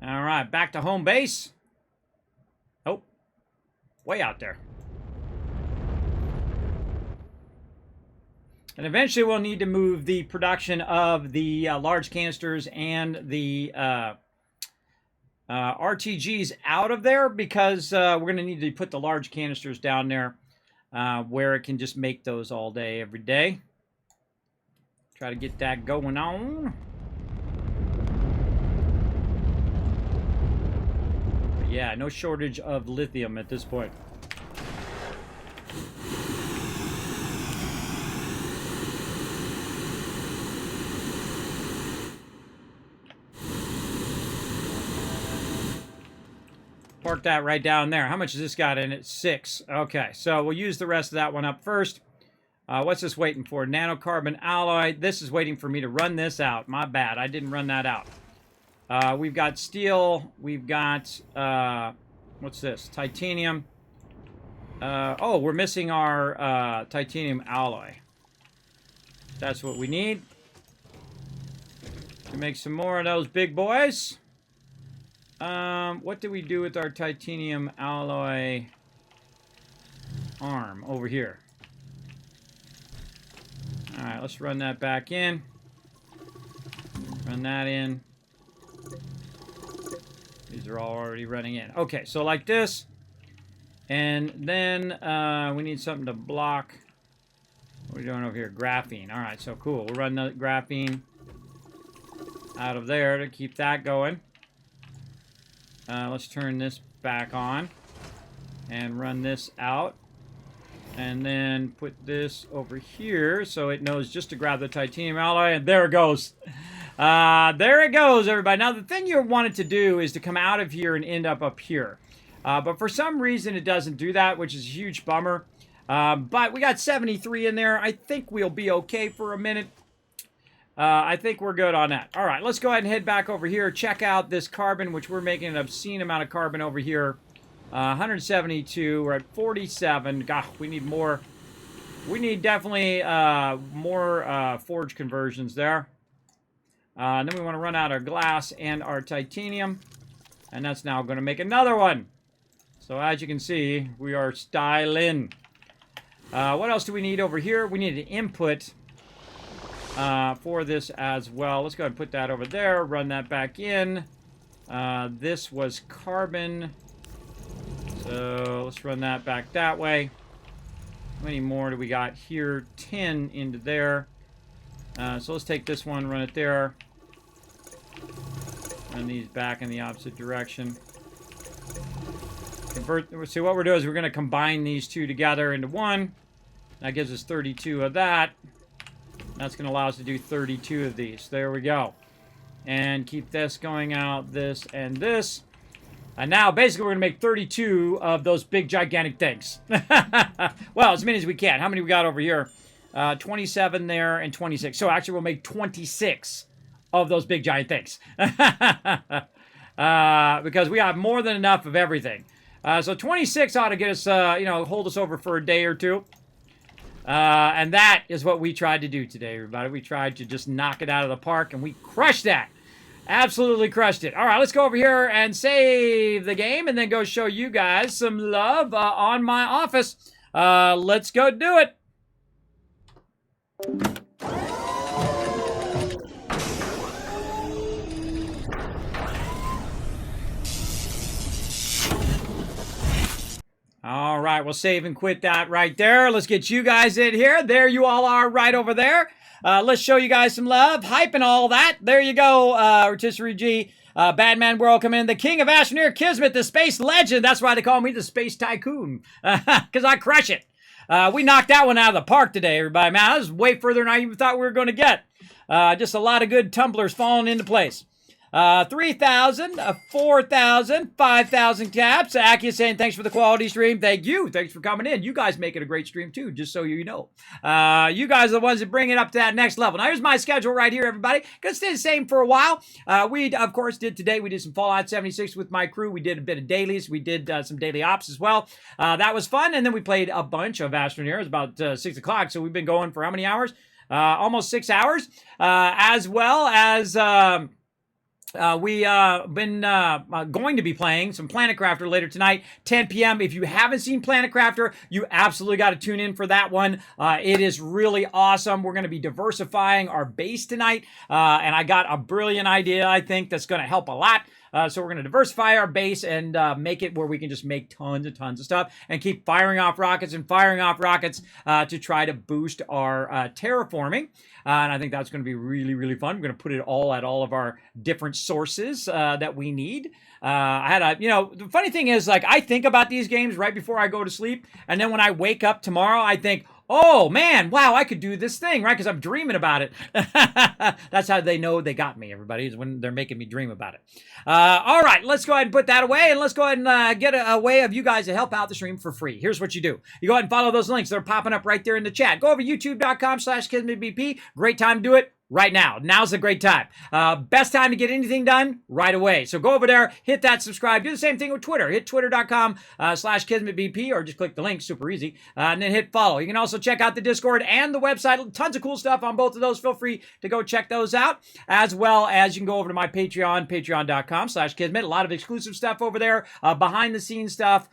All right, back to home base. Oh, way out there. And eventually we'll need to move the production of the large canisters and the RTGs out of there because we're going to need to put the large canisters down there where it can just make those all day, every day. Try to get that going on. But yeah, no shortage of lithium at this point. Park that right down there. How much has this got in it? 6. Okay, so we'll use the rest of that one up first. What's this waiting for? Nanocarbon alloy. This is waiting for me to run this out. My bad. I didn't run that out. We've got steel. We've got, what's this? Titanium. Oh, we're missing our titanium alloy. That's what we need to make some more of those big boys. What do we do with our titanium alloy arm over here? All right, let's run that back in. Run that in. These are all already running in. Okay, so like this. And then we need something to block. What are we doing over here? Graphene. All right, so cool. We'll run the graphene out of there to keep that going. Let's turn this back on and run this out. And then put this over here so it knows just to grab the titanium alloy. And there it goes. There it goes, everybody. Now, the thing you wanted to do is to come out of here and end up here. But for some reason, it doesn't do that, which is a huge bummer. But we got 73 in there. I think we'll be okay for a minute. I think we're good on that. All right, let's go ahead and head back over here. Check out this carbon, which we're making an obscene amount of carbon over here. 172. We're at 47. God, we need more. We need definitely more forge conversions there. And then we want to run out our glass and our titanium. And that's now going to make another one. So as you can see, we are styling. What else do we need over here? We need an input for this as well. Let's go ahead and put that over there. Run that back in. This was carbon. So let's run that back that way. How many more do we got here? 10 into there. So let's take this one, run it there. Run these back in the opposite direction. See, what we're doing is we're going to combine these two together into one. That gives us 32 of that. That's going to allow us to do 32 of these. There we go. And keep this going out, this and this. And now, basically, we're going to make 32 of those big, gigantic things. Well, as many as we can. How many we got over here? 27 there and 26. So, actually, we'll make 26 of those big, giant things. Because we have more than enough of everything. So, 26 ought to get us, hold us over for a day or two. And that is what we tried to do today, everybody. We tried to just knock it out of the park, and we crushed that. Absolutely crushed it. All right, let's go over here and save the game and then go show you guys some love on my office. Let's go do it. All right, we'll save and quit that right there. Let's get you guys in here. There you all are right over there. Let's show you guys some love, hype and all that. There you go, Rotisserie G. Badman World come in. The king of Astroneer, Kismet, the space legend. That's why they call me the space tycoon, because I crush it. We knocked that one out of the park today, everybody. Man, that was way further than I even thought we were going to get. Just a lot of good tumblers falling into place. 3,000, 4,000, 5,000 caps. Aki saying thanks for the quality stream. Thank you. Thanks for coming in. You guys make it a great stream too, just so you know. You guys are the ones that bring it up to that next level. Now here's my schedule right here, everybody. Gonna stay the same for a while. We, of course, did today. We did some Fallout 76 with my crew. We did a bit of dailies. We did some daily ops as well. That was fun. And then we played a bunch of Astroneer. It was about 6 o'clock. So we've been going for how many hours? Almost 6 hours. As well as... we been going to be playing some Planet Crafter later tonight, 10 p.m. If you haven't seen Planet Crafter, you absolutely got to tune in for that one. It is really awesome. We're going to be diversifying our base tonight, and I got a brilliant idea, I think, that's going to help a lot. So we're going to diversify our base and make it where we can just make tons and tons of stuff and keep firing off rockets and firing off rockets to try to boost our terraforming. And I think that's going to be really, really fun. We're going to put it all at all of our different sources that we need. I had a, the funny thing is, like, I think about these games right before I go to sleep. And then when I wake up tomorrow, I think, oh, man, wow, I could do this thing, right? Because I'm dreaming about it. That's how they know they got me, everybody, is when they're making me dream about it. All right, let's go ahead and put that away, and let's go ahead and get a way of you guys to help out the stream for free. Here's what you do. You go ahead and follow those links. They're popping up right there in the chat. Go over to youtube.com/KismetBP. Great time to do it. Right now. Now's the great time. Best time to get anything done right away. So go over there, hit that subscribe. Do the same thing with Twitter. Hit twitter.com/KismetBP or just click the link. Super easy. And then hit follow. You can also check out the Discord and the website. Tons of cool stuff on both of those. Feel free to go check those out. As well as you can go over to my Patreon, patreon.com/Kismet. A lot of exclusive stuff over there. Behind the scenes stuff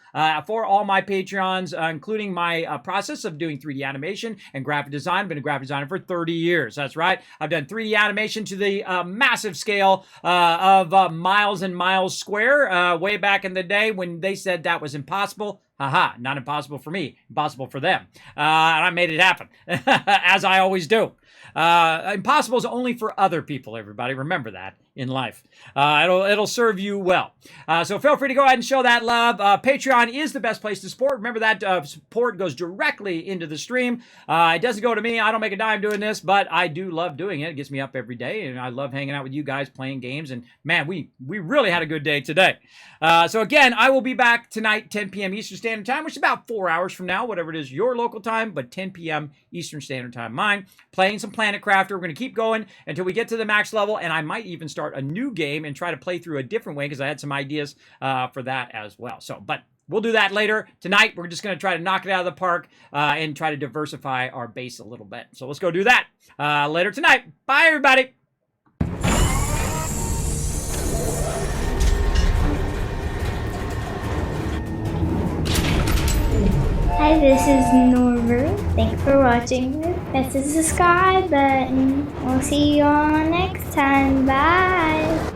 for all my Patreons, including my process of doing 3D animation and graphic design. I've been a graphic designer for 30 years. That's right. I've done 3D animation to the massive scale of miles and miles square way back in the day when they said that was impossible. Haha, not impossible for me, impossible for them. And I made it happen, as I always do. Impossible is only for other people, everybody. Remember that in life. It'll serve you well. So feel free to go ahead and show that love. Patreon is the best place to support. Remember that support goes directly into the stream. It doesn't go to me. I don't make a dime doing this, but I do love doing it. It gets me up every day, and I love hanging out with you guys playing games. And man, we really had a good day today. So again, I will be back tonight, 10 p.m. Eastern Standard Time, which is about 4 hours from now, whatever it is your local time, but 10 p.m. Eastern Standard Time mine, playing some Planet Crafter. We're going to keep going until we get to the max level, and I might even start a new game and try to play through a different way because I had some ideas for that as well. So, but we'll do that later. Tonight, we're just going to try to knock it out of the park and try to diversify our base a little bit. So let's go do that later tonight. Bye, everybody. Hi, this is Norbert. Thanks for watching. Press the subscribe button. We'll see you all next time. Bye.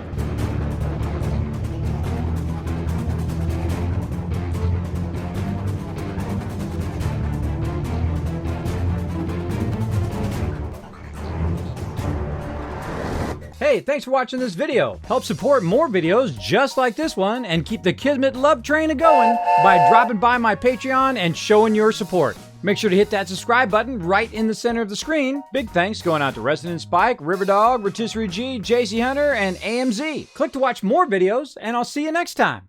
Hey, thanks for watching this video. Help support more videos just like this one and keep the Kismet love train a-going by dropping by my Patreon and showing your support. Make sure to hit that subscribe button right in the center of the screen. Big thanks going out to Resident Spike, Riverdog, Rotisserie G, JC Hunter, and AMZ. Click to watch more videos, and I'll see you next time.